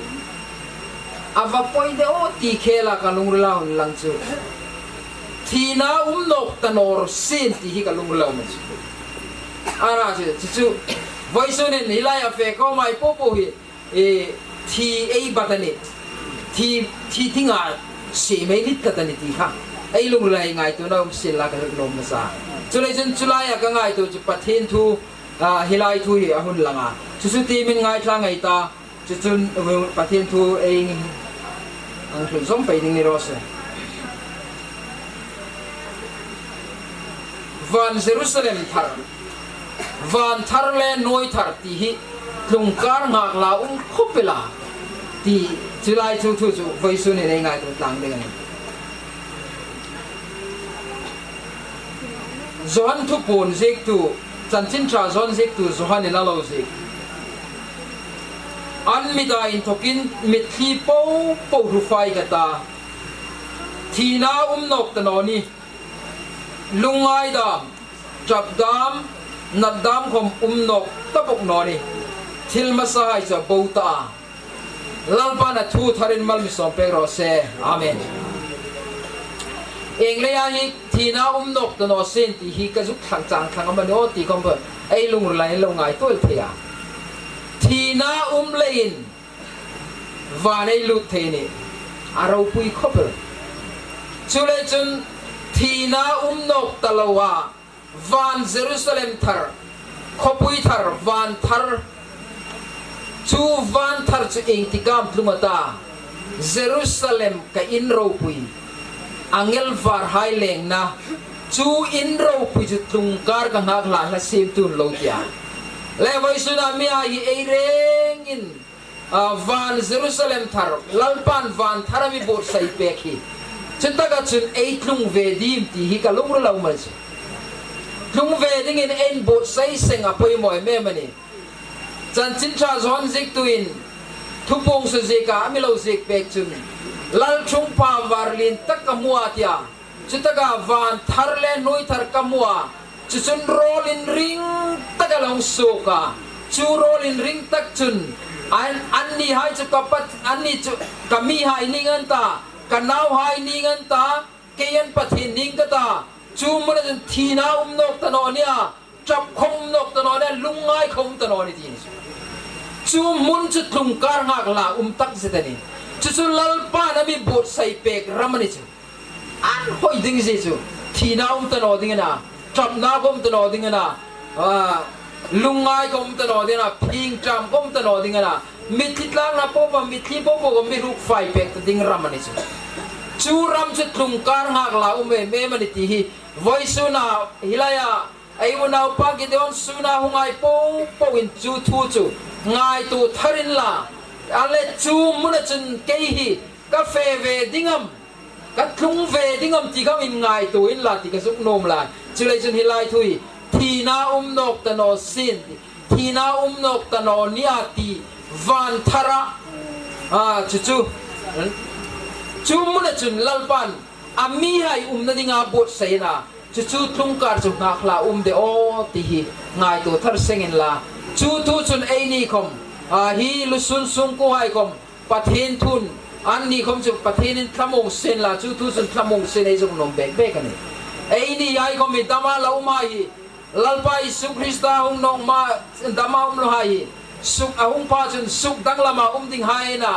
ava poide o ti khela ka lungrila hun lang chu thina nok tanor sin ti hi ka lungrila man chu ara chu voice on in hilaya fe ko mai popo hi thi ei batani thi thinga se mai lit ka tani ti kha ei lungrila ngai tu na sin la ka nom na sa chulai chen chulaya ka ngai tu chu pathin thu hilai thu hi ahun langa chu ti min ngai thla ngai ta chun pathin thu ei ang thun som pe ding ni rose van Jerusalem thar van thar le noi thar ti hi tlungkar ngak la khopela ti chulai thu thu chu voisu ni nei ngai tu tang ding ani Zohan thu pon zek tu chanchin tra zon zek tu zohan ina lo zek an mida in thokin mithi po rufai kata thina nok tanoni lungai da chapdam nadam khom nok tapok noni thil masai cha bauta lalpa na thu tharin mal mi som pe ro se amen engle ya hi thina nok tano sen ti hi ka juk thang chang thang ma no ti kom ba ai lung lai lo ngai tol thia thina lein va nei lut the ni aro pui khopel chu le chun thina nok talawa van Jerusalem thar khopui thar van thar chu van thar chu eng tikam tlumata Jerusalem ka inro pui angel var haileng na chu inro pui chu tlungkar ka ngak la sim tun lo tia le voi suna mi a hi ei reng in van Jerusalem thar lalpan van tharami bot sai pekhi chunta ka chun ei tlung ve dim ti hi ka lung lo mal chu tlung ve ding in en bot sai seng a poi moi me mani chan chin cha zon zik tuin thupong su zika mi lo zik pek chun lal chung pa warlin tak ka mua tia chuta ka van thar le noi thar ka mua chu chun rolin ring tak ka long soka chu rolin ring tak chun an ni hai chu ka pat an ni chu ka mi hai ningan ta ka nau hai ningan ta keyan pathin ning ka ta chu mun thina nok ta no nia chap khom nok ta no ne lungai khom ta no ni ti ni chu mun chu tlung kar ngak la tak zitani chu lalpa na mi bot sai pek ramani chu an hoi ding je chu thina ta no ding na chap na gom ta no ding na lungai gom ta no ding na phing tram gom ta no ding na mititlang na po pa mitli po ko mi ruk fai pek ta ding ramani chu chu ram chu tlung kar ngak la me mani ti hi voisuna hilaya ai unau pa ki don suna hungai po in chu thu chu ngai tu tharin la ale chu muna chun ke hi ka fe ve dingam ka thung ve dingam ti kam in ngai tu in la ti ka suk nom la chu le chun hilai thui thina nok ta no sin thina nok ta no nia ti van thara chu muna chun lalpan ami hai na dinga bot sai na chu tlung kar chu ngak la de o ti hi ngai tu thar sengin la chu tu chun ei ni khom hi lusun sung ko hai khom pathin thun an ni khom chu pathin in thamong sen la chu tu chun thamong sen ei jong nom bek bek ani ei ni ai khom mi dama la uma hi lalpai su krista hung nong ma dama lo hai suk ahung pa chun suk dang lama ding hai na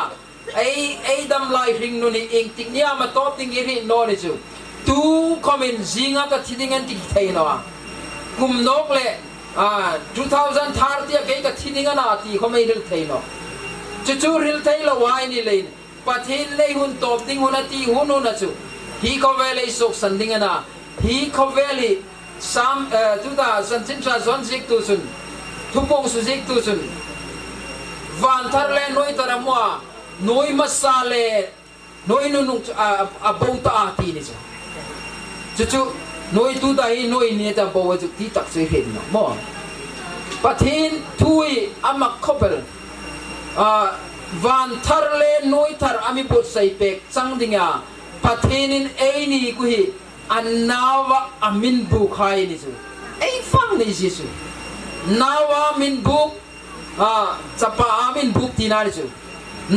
ei dam lai ring no ni eng tik nia ma top ding iri no ni chu tu comment zinga ka thiding an tik thai no kum nok le 2030 ke ka thiding ana ti khomai ril thai no chu ril thai la wai ni le pathin le hun top ding hun ati hun na chu hi ko vele sok sanding ana hi ko vele sam 2000 zon zik tu sun thupong su zik tu sun van thar le noi taramwa noi masale noi nunung abauta ati ni chu noi tu dai noi ni ta bawa chu ti tak se hen no mo pathin thui amak khopel van thar le noi thar ami bot sai pek chang dinga pathin in ei ni ku hi annawa amin bu khai ni chu ei fang ni ji chu nawa min bu chapa amin bu ti na ni chu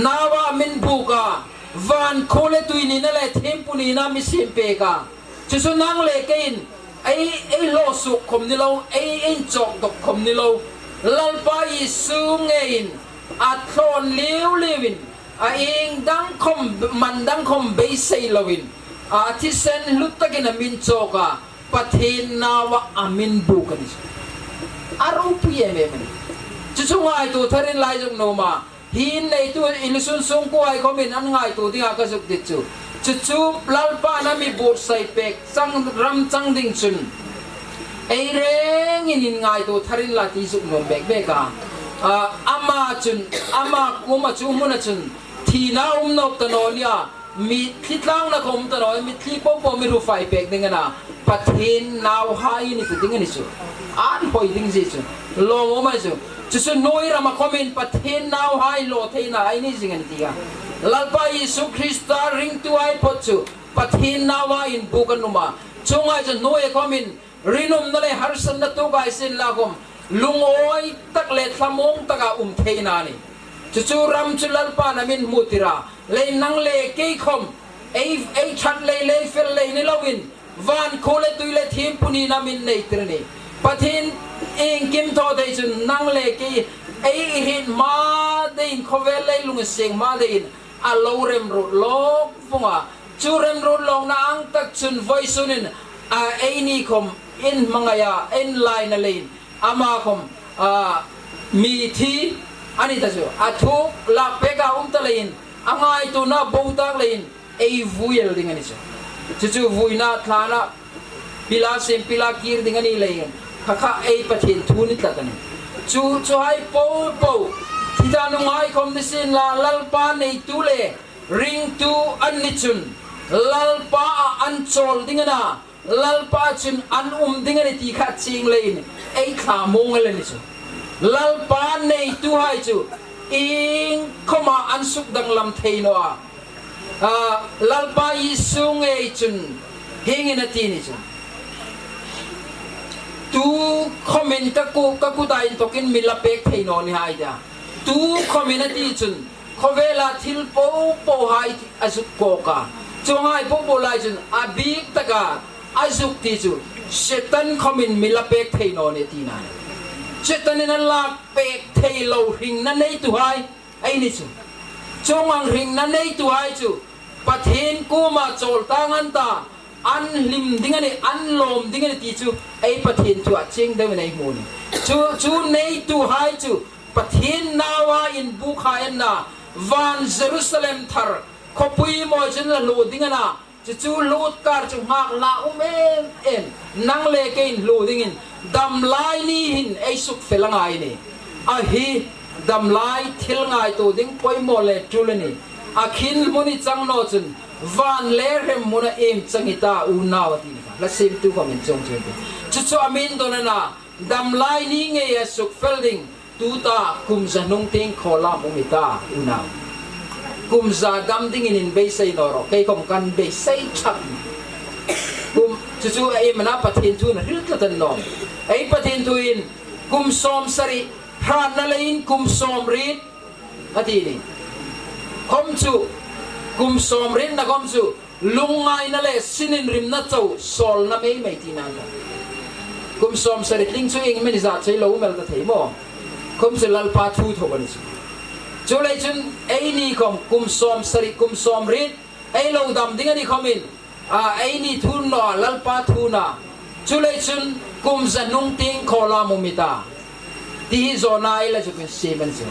nawa min bu ka van khole tui ni na le thempu ni na mi sim pe ka chu nang le kein ai lo su khom ni lo ai en chok tok khom ni lo lalpa I su ngein a thon liu lewin a ing dang khom man dang khom be sei lowin a thi sen lut takin a min choka pathin nawa amin bu kan aro puye me mani chu ngai tu tharin lai jong no ma hin nei tu ilusun sung ko ai khomin an ngai tu dinga ka suk dit chu lalpa na mi bot sai pek chang ram chang ding chun ei reng in ngai tu tharin la ti suk nom bek beka ama chun ama kuma chu mun chun thina nok ta no lia mi thitlang na khom ta no mi thi pom mi ru fai pek ding na pathin naw hai ni tu ding ni chu an hoi ding ji chu lo mo ma chu noi ra ma comment pathin naw hai lo theina ai ni jing an ti ga lalpa Yesu Krista ring tu ai pochu pathin nawa in bukan numa chungai jan noi comment rinum na le harsan na tu gai sin la gom lungoi tak le thamong taka theina ni chu ram chu lalpa na min mutira le nang le ke khom ei chat le fel le ni lawin van khole tu le thim puni na min nei trani pathin eng kim tho dei chun nang le ke ei hin ma dein khovel le lung seng ma dein a lo rem ro lo funga chu rem rut long na ang tak chun voi sunin ai ni khom in mangaya in line na lein ama khom mi thi ani ta chu athu la peka ta lein angai tu na bo tak lein ei vuil ding ani chu vuina thana pila sim pila kir ding ani lein kha ei pathin thu ni ta kan chu hai po thida nu ngai khom ni sin la lalpa nei tu le ring tu an ni chun lalpa an chol ding na lalpa chun an ding ani ti kha ching lein ei kha mong le ni chu lalpa nei tu hai chu ing khoma an suk dang lam theino lalpa isung ei chun hingin ati ni chu tu comment ka ku dai tokin milapek theino ni hai da tu community chun khovela thil po hai asuk ko ka chongai po lai chun abik taka azuk ti chu setan khomin milapek theino ni ti na setan in la pek thailo ring na nei tu hai ai ni chu chongang ring na nei tu hai chu pathin ku ma chol tangan ta an lim dingani an lom dingani ti chu ai pathin chu aching de nei mun chu nei tu hai chu pathin nawa in bukhain na van Jerusalem thar khopui mo chen la lo dingana chu lut kar chu ngak la en nang le kein lo dingin dam lai ni hin ai suk felangai ni a hi dam lai thil ngai to ding poi mo le tulani akhin muni chang no chun van le rem muna em changita u nawati la sim tu comment chong chu amin to na dam lai ni nge ya suk felding tu ta kum zanung ting khola mumita u naw kum za gam ding in be sei no ro kai kom kan be sei chak kum chu ai mana pathin tu na ril ka tan nom ai pathin tu in kum som sari hran na lein kum som rit ati ni kom chu kum som rin na kom chu lungai na le sinin rim na chau sol na mei ti na kum som sari tling chu ing meni za chei lo mel ta thei mo kum se lal pa thu tho ban chu le chun ai ni kom kum som sari kum som rit ai lo dam ding ani khomin ai ni thun no lal pa thu na chu le chun kum zanung ting khola mumita ti zona ai la chu kin seven chu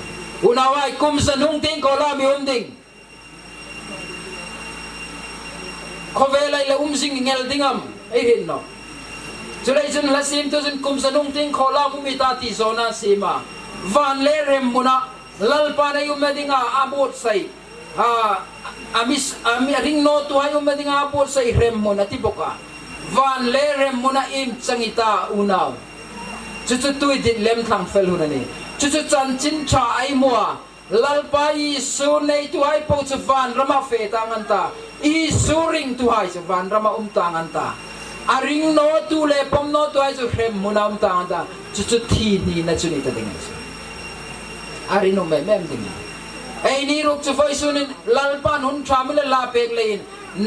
unawai kum zanung ting khola mi ding khovelai la sing ngel dingam ai hin no chulai chun la sim to jun kum sanung ting khola mumita ti zona sima van le rem muna lalpa na yum medinga abot sai ami ring no to ay medinga abot sai rem muna tiboka van le rem muna im changita unaw chuchu tui dit lem thang fel hunani chuchu chan chin cha ai mua lalpa I su nei tu ai po chu van rama fe tanganta I su ring tu hai chu van rama tanganta a ring no tu le pom no tu ai chu rem muna tanganta chuchu thi ni na chu ni ta ding ari no mem ding ai ni ruk chu foi sunin lalpa hun thamile la pek lein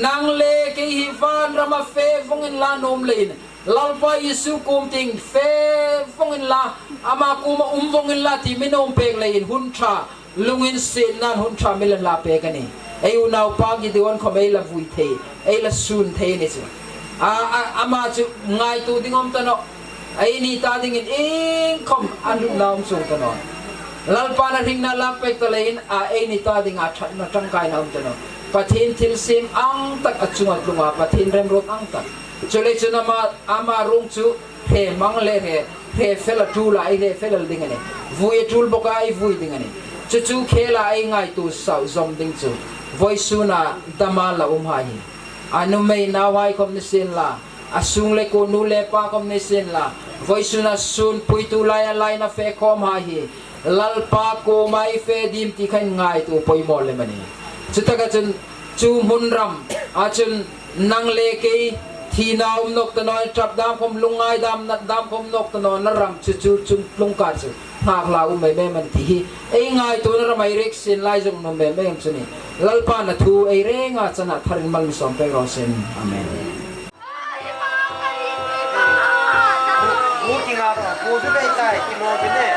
nang le ke hi van rama fe vongin la nom lein lalpa isu kum ting fe vongin la ama kuma vongin la ti minom pek lein hun tha lungin sin nan hun tha milen la pek ani ai unaw pa gi diwan khomei la vui the ai la sun the ni chu ama chu ngai tu dingom ta no ai ni ta ding in khom anu naum chu ta no lalpa na ring na la pek ta lein ai ni ta ding a that na tang kai naum ta no pathin thil sim ang tak achungat lunga pathin rem rot ang tak chule chuna ma ama rung chu he mang le he fela tu la ai he fela ding ani vui tul boka ai vui ding ani chu khela ai ngai tu sau zom ding chu voi suna dama la hai anu mei na wai kom ni sin la asung le ko nu le pa kom ni sin la voi suna sun pui tu lai na fe kom ha hi lal pa ko mai fe dim ti khan ngai tu poi mol le mani chutaga chun chu munram a chun nang le ke thi naum nok ta noi trap dam kom lungai dam nat dam kom nok ta non ram chu chung lungka chu hak la me man ti hi ei ngai tu na mai rek sin lai jong no me chuni lalpa na thu ei renga chana tharin mal som pe ro sen amen mu tinga ro mu du dai tai ki mo bi ne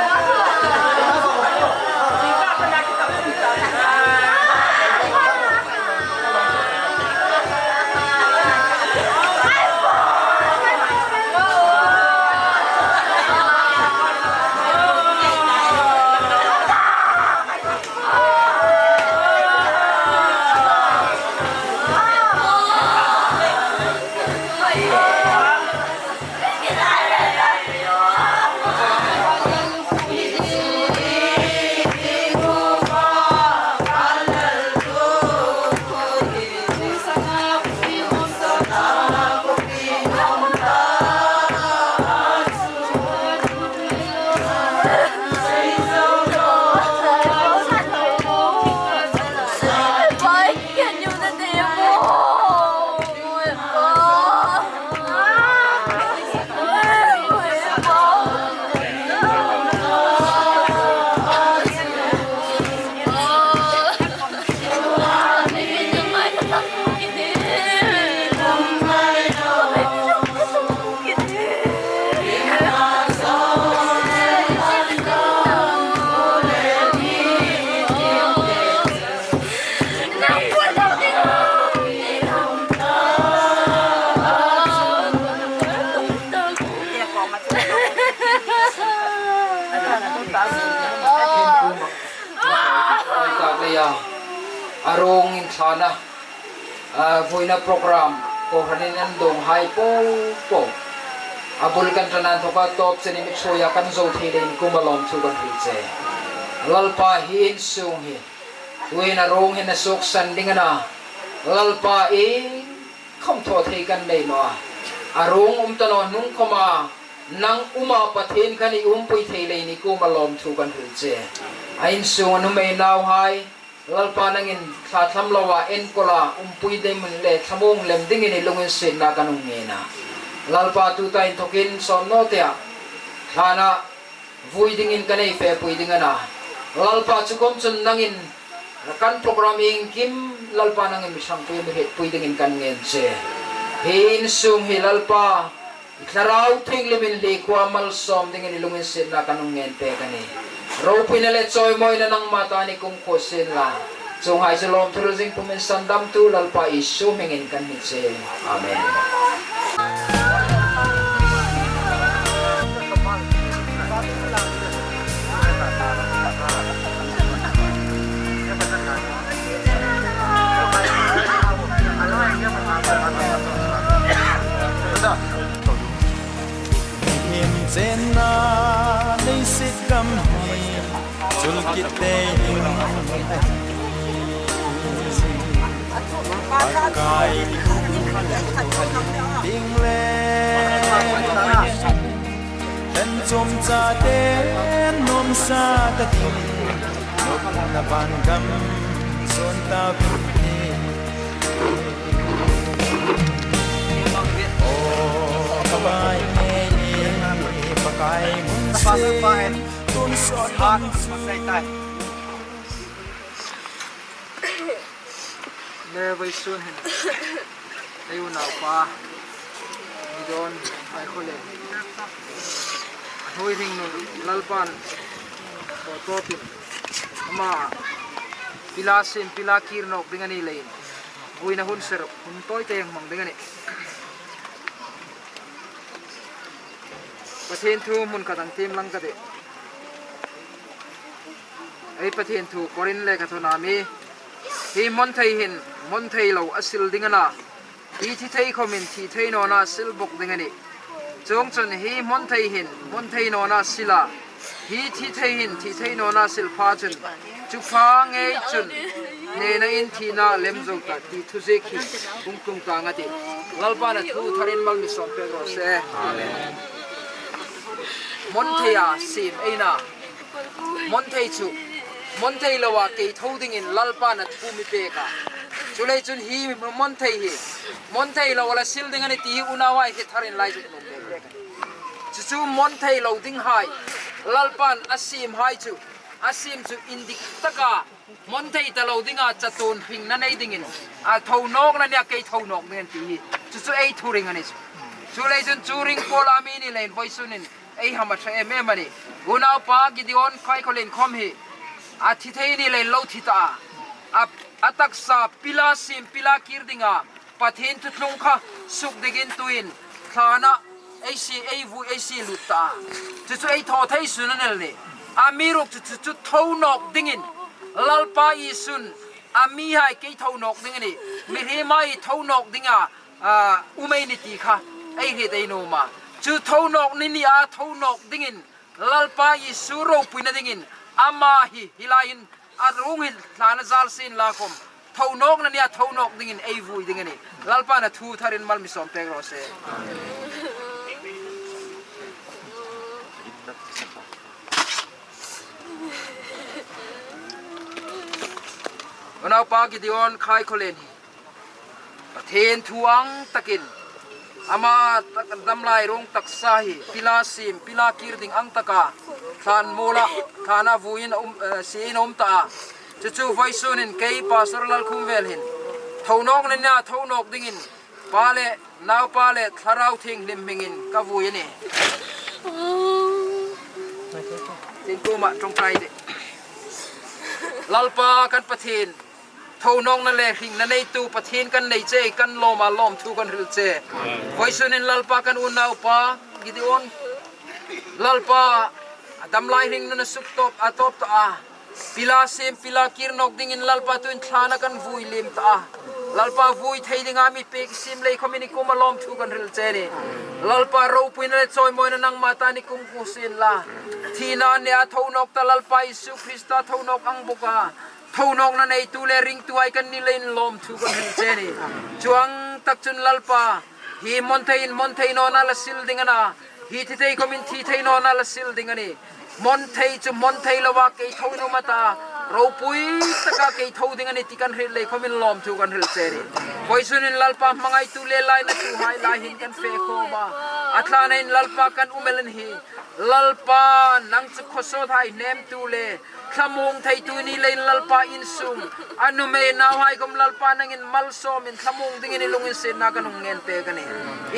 thana voina program ko hanin an dong hai po abul kan tanan thoka top cheni mi choya kan zo thele ni kumalom chu kan ri che lalpa hin sung hi tuina rong hin sok san dingana lalpa in không tho thei kan nei no arong tano nung khoma nang uma pathen khani pui thele ni kumalom chu kan ri che ain sung anu mai naw hai lalpa nangin tha tham lawa en kola pui de mun le thamong lem dingin ni lungin sin na kanung nge na lalpa tu tain thokin som no tia thana vui dingin kanei fe pui dingana lalpa chukom chun nangin kan programming kim lalpa nangin misang pui mi het pui dingin kan ngen che hin sung hi lalpa tharau thing lemin le kwa mal som dingin ni lungin sin na kanung ngen pe kani ro pui na le choi moi na nang mata ni kum ko sin la chung hai shalom thurjing pumen sandam tu lalpa isu mengin kan ni che amen him zena nei sit kam hi chul kit te him kai ding le ten chom cha te nom sa ta ting nok na ban gam son ta bi o kabai pakai mun tun sot hat sai tai le vai sun hen ai u nau pa ni don ai khole hoi ring no lalpan ko topin ama pilasin pilakir nok dingani lein buina hun ser hun toy teng mang dingani pathen thu mun kadang tim lang ka de ai pathen thu korin le ka thona mi hi mon thei lo asil dingana hi thi thei khomin thi thei no na sil bok dingani chong chon hi mon thei no na sila hi thi thei no na sil pha chun chu pha nge chun ne na in thi na lem zo ta ti thu je khi kung tung ta nga ti lalpa na thu tharin mal mi som pe ro se amen mon theya sim eina mon thei chu mon thei lawa ke thoding in lalpa na thu mi pe ka chulei chun hi mon thei lawa la sil ding ani ti unawa he tharin lai chu nom pe ka chu mon thei lo ding hai lalpan asim hai chu asim chu indik taka mon thei ta lo dinga chatun phing na nei dingin a thau nok na nya ke thau nok nen ti chu ei thuring ani chulei chun churing pola mi ni len voisunin ei hama thre me mani unau pa gideon khai kholen khom hi a thi thei ni len lo thita atak sa pila sim pila kirdinga pathin tu thlung kha suk digin tuin thana ei vu luta chu ei tho thei sunanel ni amiruk chu thau nok dingin lalpa isun ami hai ke thau nok dingani mi he mai thau nok dinga umei ni ti kha ei he dei no ma chu thau nok ni a thau nok dingin lalpa isuro puina dingin ama hi hilain arung hin thana zal sin la khom thau nok na nia thau nok dingin ei vui dingani lalpa na thu tharin mal mi som pe ro se unau pa gideon khai kholen pathen thuang takin ama damlai rong taksa hi pila sim pila kirding ang taka than mola thana vuin sin ta chu voisunin kei pastor lal khumvel hin thonok na thonok dingin pale naw pale tharau thing lim mingin ka vuini tin ko ma trong trai de lalpa kan pathin thonong na le hing na nei tu pathin kan nei che kan loma lom thu kan ril che voisunin lalpa kan unau pa gideon lalpa damlai hing na suk top atop ta pila sem pila kirnok ding in lalpa tuin thana kan vui lim ta lalpa vui thei ding ami pek sim lei khomini kuma lom thu kan ril cheni lalpa ro puin le choi moina nang mata ni kum kusin la thina ne a thonok ta lalpa Isu Krista thonok ang boka thonok na nei tu le ring tu ai kan ni lein lom thu kan ril cheni chuang tak chun lalpa hi monthein no na la sil ding ana hi thi thei komin thi thei no na la sil ding ani monthei lawa ke thoi no mata ro pui taka ke thoi ding ani tikan ril le komin lom thu kan ril cheni poisunin lalpa mangai tu le lai na tu hai lai hin kan fe kho ba atla nei lalpa kan umelen hi lalpa nang chu khoso thai nem tu le thamong thai tu ni le lalpa in sum anu me naw hai gom lalpa nang in mal som in thamong ding in lungin se na kanung ngen pe kani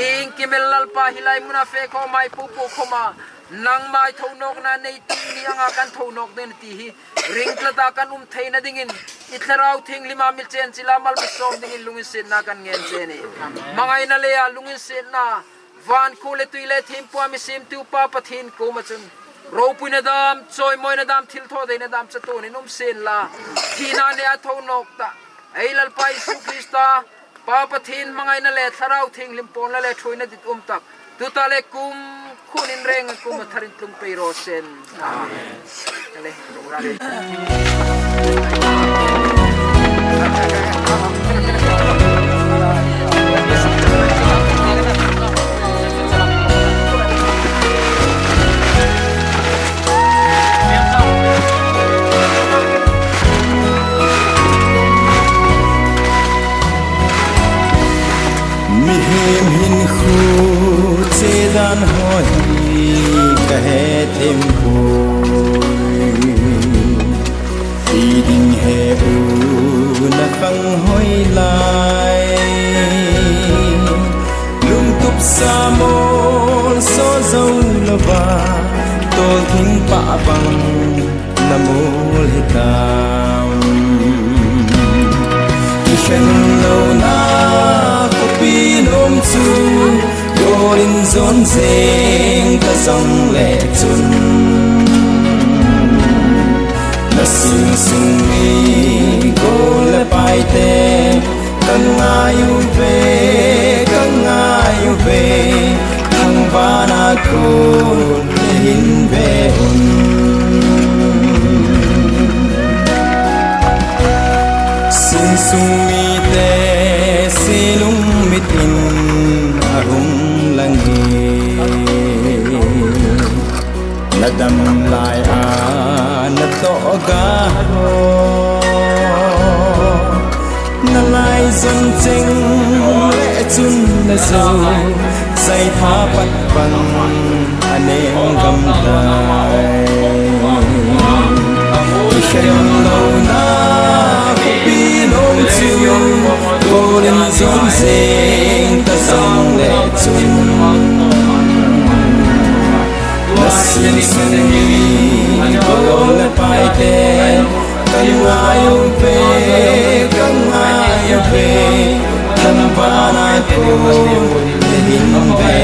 ing kimel lalpa hilai muna fe kho mai pu khoma nang mai thonok na nei ti ni anga kan thonok den ti hi ring tlata kan theina dingin itlarau thing lima mil chen chila mal som dingin lungin se na kan ngen che ni mangai na le ya lungin se na van khole tuile thim pa mi sim tu pa pathin ko ma chun ro puina dam choi moina dam thil tho deina dam chato ni num sen la thina ne a thonok ta eilal pai Isu Krista pa pathin mangai na le tharau thing lim pon la le thoina dit tak tu ta le kum khunin reng kum tharin tlung pe ro sen amen ale rongale mi him hin khu che dan hoi ka he thêm vui đi ding he u na khang hoi lai lung tup sa mo so dâu la ba to thing pa bang na mol hitam ki shen lo na pinom chu golin zon zeng ta song le chun na sing sung mi gol pai te kan ngayu ve thang bana ko hin ve un sing sung mi te silung mitin ahung langi nadam lai a na to ga ro na lai zon cheng le chun na zo sai tha pat bang anem gam dai khen lo na pi nom chu golden zone sing ta song le chun na sin sin mi gol pai te kan ayu pe than bana ko hin ve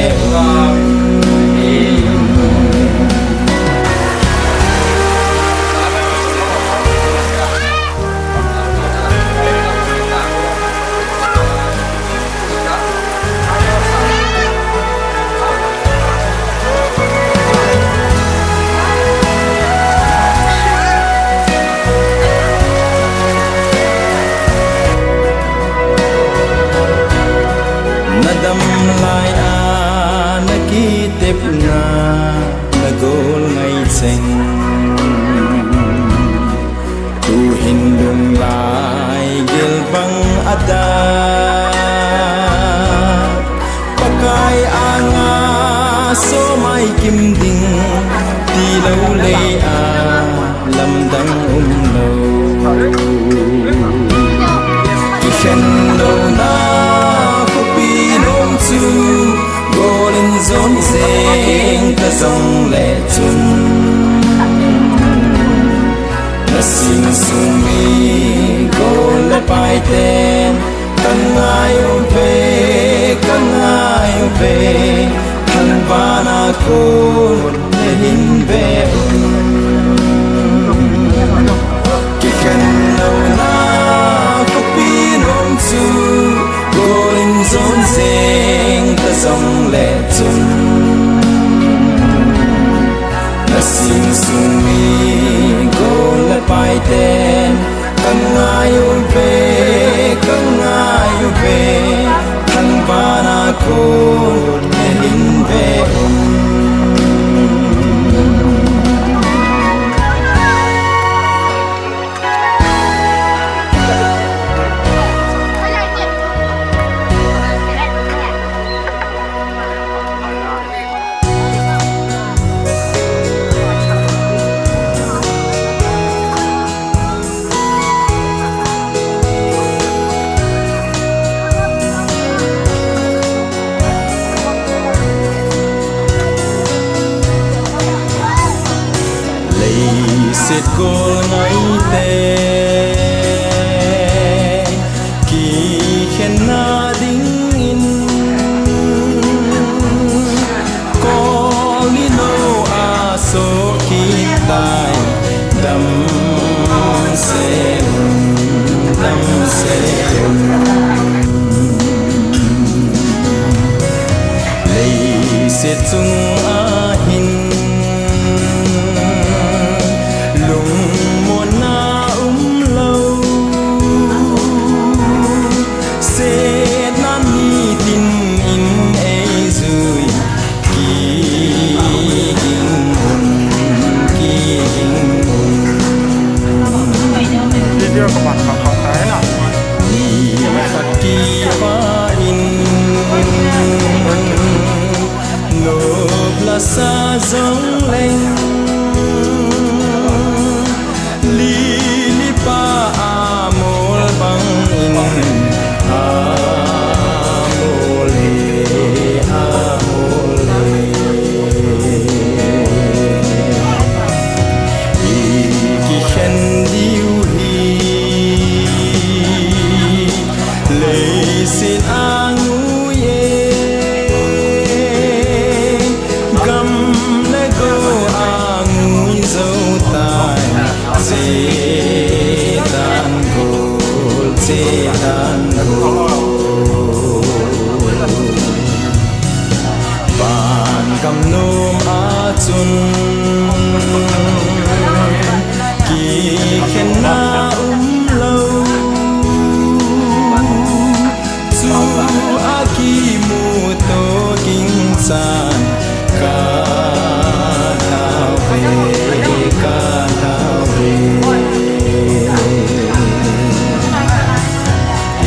nadam lai a na ki tep na na gol ngai cheng tu hin lung lai gel bang ada pakai anga so mai kim ding ti lo le a lam dang lo ki khen lo na chu golden zone zeng ta song le chun na sing sung mi gol pai ten kan ayu ve than bana ko hin ve สิโกไงเตกีเข็นนาดิ้งอินก็ลิโนอาโซกีตายดำเซเลยสิจุงอาหินลุงมวนาเลาเสนานีตินอินเอซุยกีกิงหุนกีกิงหุนเดียวกับมันเขาตายน่ะนี่สักกีฟ้าอินโนบลาซาจงเลงลีลิปาอาโมลบังอินอาโมเลอาโมเลอีกิเข็นดิวฮีเลยสิอางูเยกัมเลโกอางูโซตายเซตันโกเซตันโกปานกำโนมอาจุนกีเข็นนาเลาจูอากีมูโตกิงซานกาทาเวกาทาเว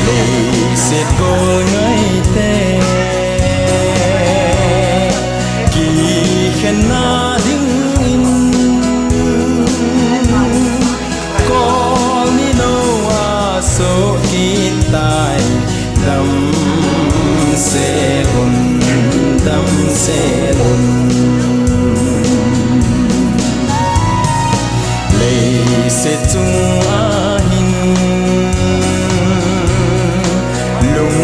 เลยสิโกไงเตกีเข็นนาดิ้งอินก็ลิโนอาโซกีตายดำเซลุนดำเซลุนเลยสิจุงอาหินลุง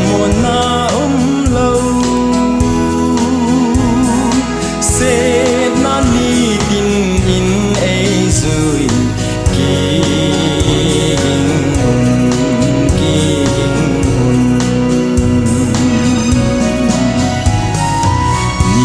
มวนาเลาเซนานีตินอินเอซุยกีกิงหุนกีกิงหุนนี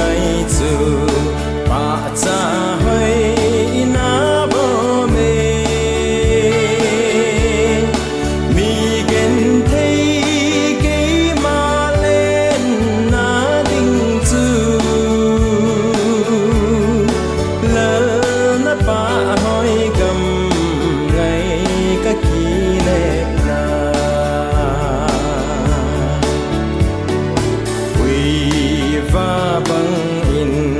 ngày chu ba cha hơi na bo mê mi gen thấy cái mà lên na đinh chu lỡ na ba hơi gầm ngày các kỳ lệ na quy va bằng in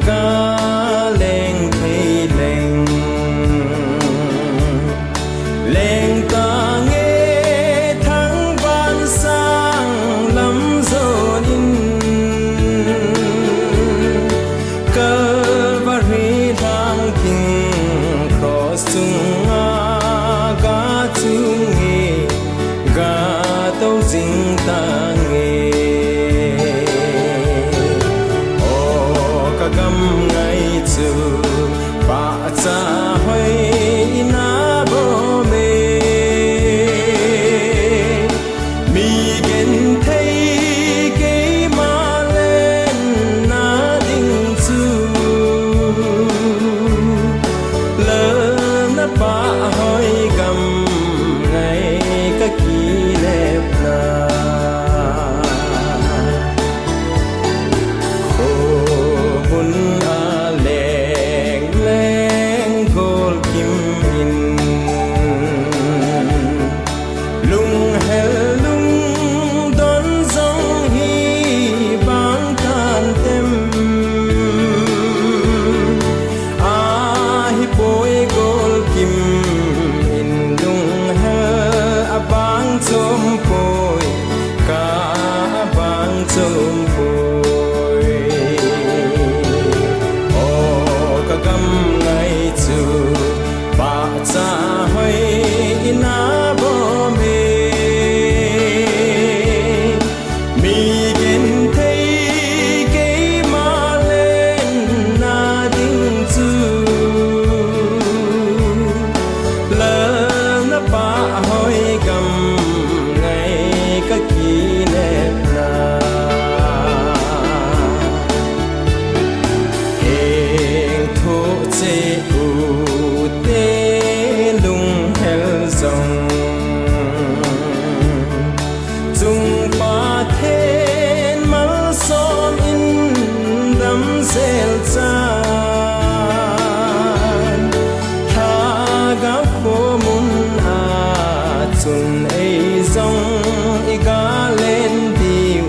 ca lên thấy lên lên ta nghe tháng ban sang lắm rồi in cơ và ri thang kinh cross chung a ga chung nghe ga tàu dinh ta nghe o ka gam ngày chu ba cha hoi na bo mê mi gen thấy cái mà lên na đinh chu lỡ na ba hoi gam ngày các kỳ lệ na hun a leng leng gol kim in lung hel lung don zong hi bang tan tem a hi boy gol kim in lung hel a bang chom poi ka bang chom poi o ka gam ngày chu ba cha hoi na bo mê mi gen thấy cái mà lên na đinh chu lỡ na ba hoi gam ngày các kỳ lệ na heng thô chế u tê lung hel dòng chung ba thiên mal son in đắm zel chan tha gáo khô mun a chun ei dòng i ga lên diu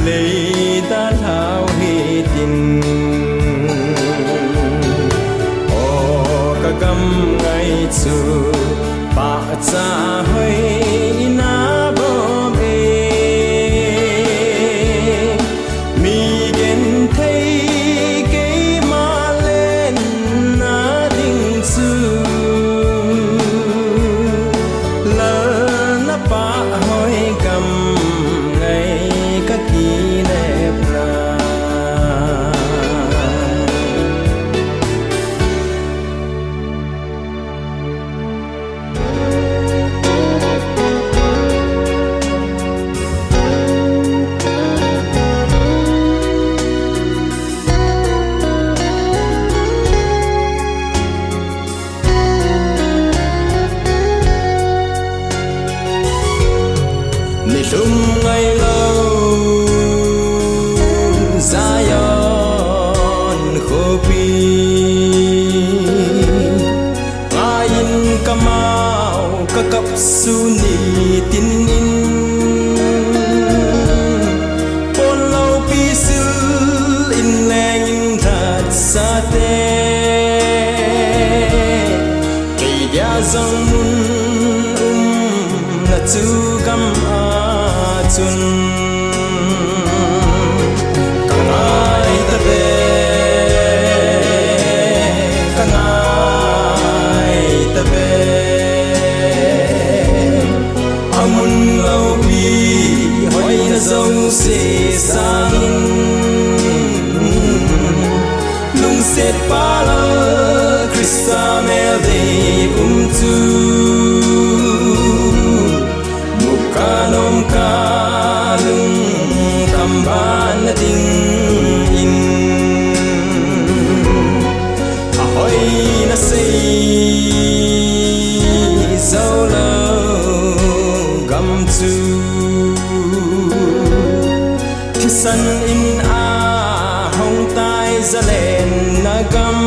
lấy ta thao hi tin o ka gam ngày chu ba cha hoi na bo mê mi gen thấy cái mà lên na đinh chu lỡ na ba hoi gam ngày các kỳ lệ na ni lum ngày lâu Zion khô pi ngayin kamau ka kap su ni tin in pon lau pi sil in leng in that sa te cây dia zong mun na chu gam a chun kangai ta be kangai ta be amun lau pi hoi na zong se sang lung set pa la Krista mel de tu mukanom kalung kamban na ding in zalen nagam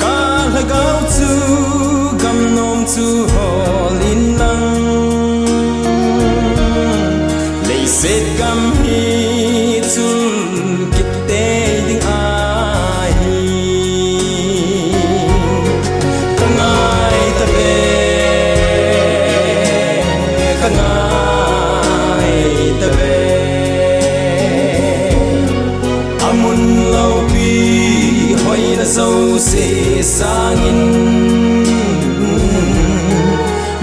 ka lagau chu gam nom chu holin lang lei set gam hi chul kitte ding ai kangai ta be kangai ta be amun lau pi hoi na so se sangin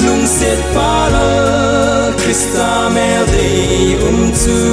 nung set pala Krista mel de chu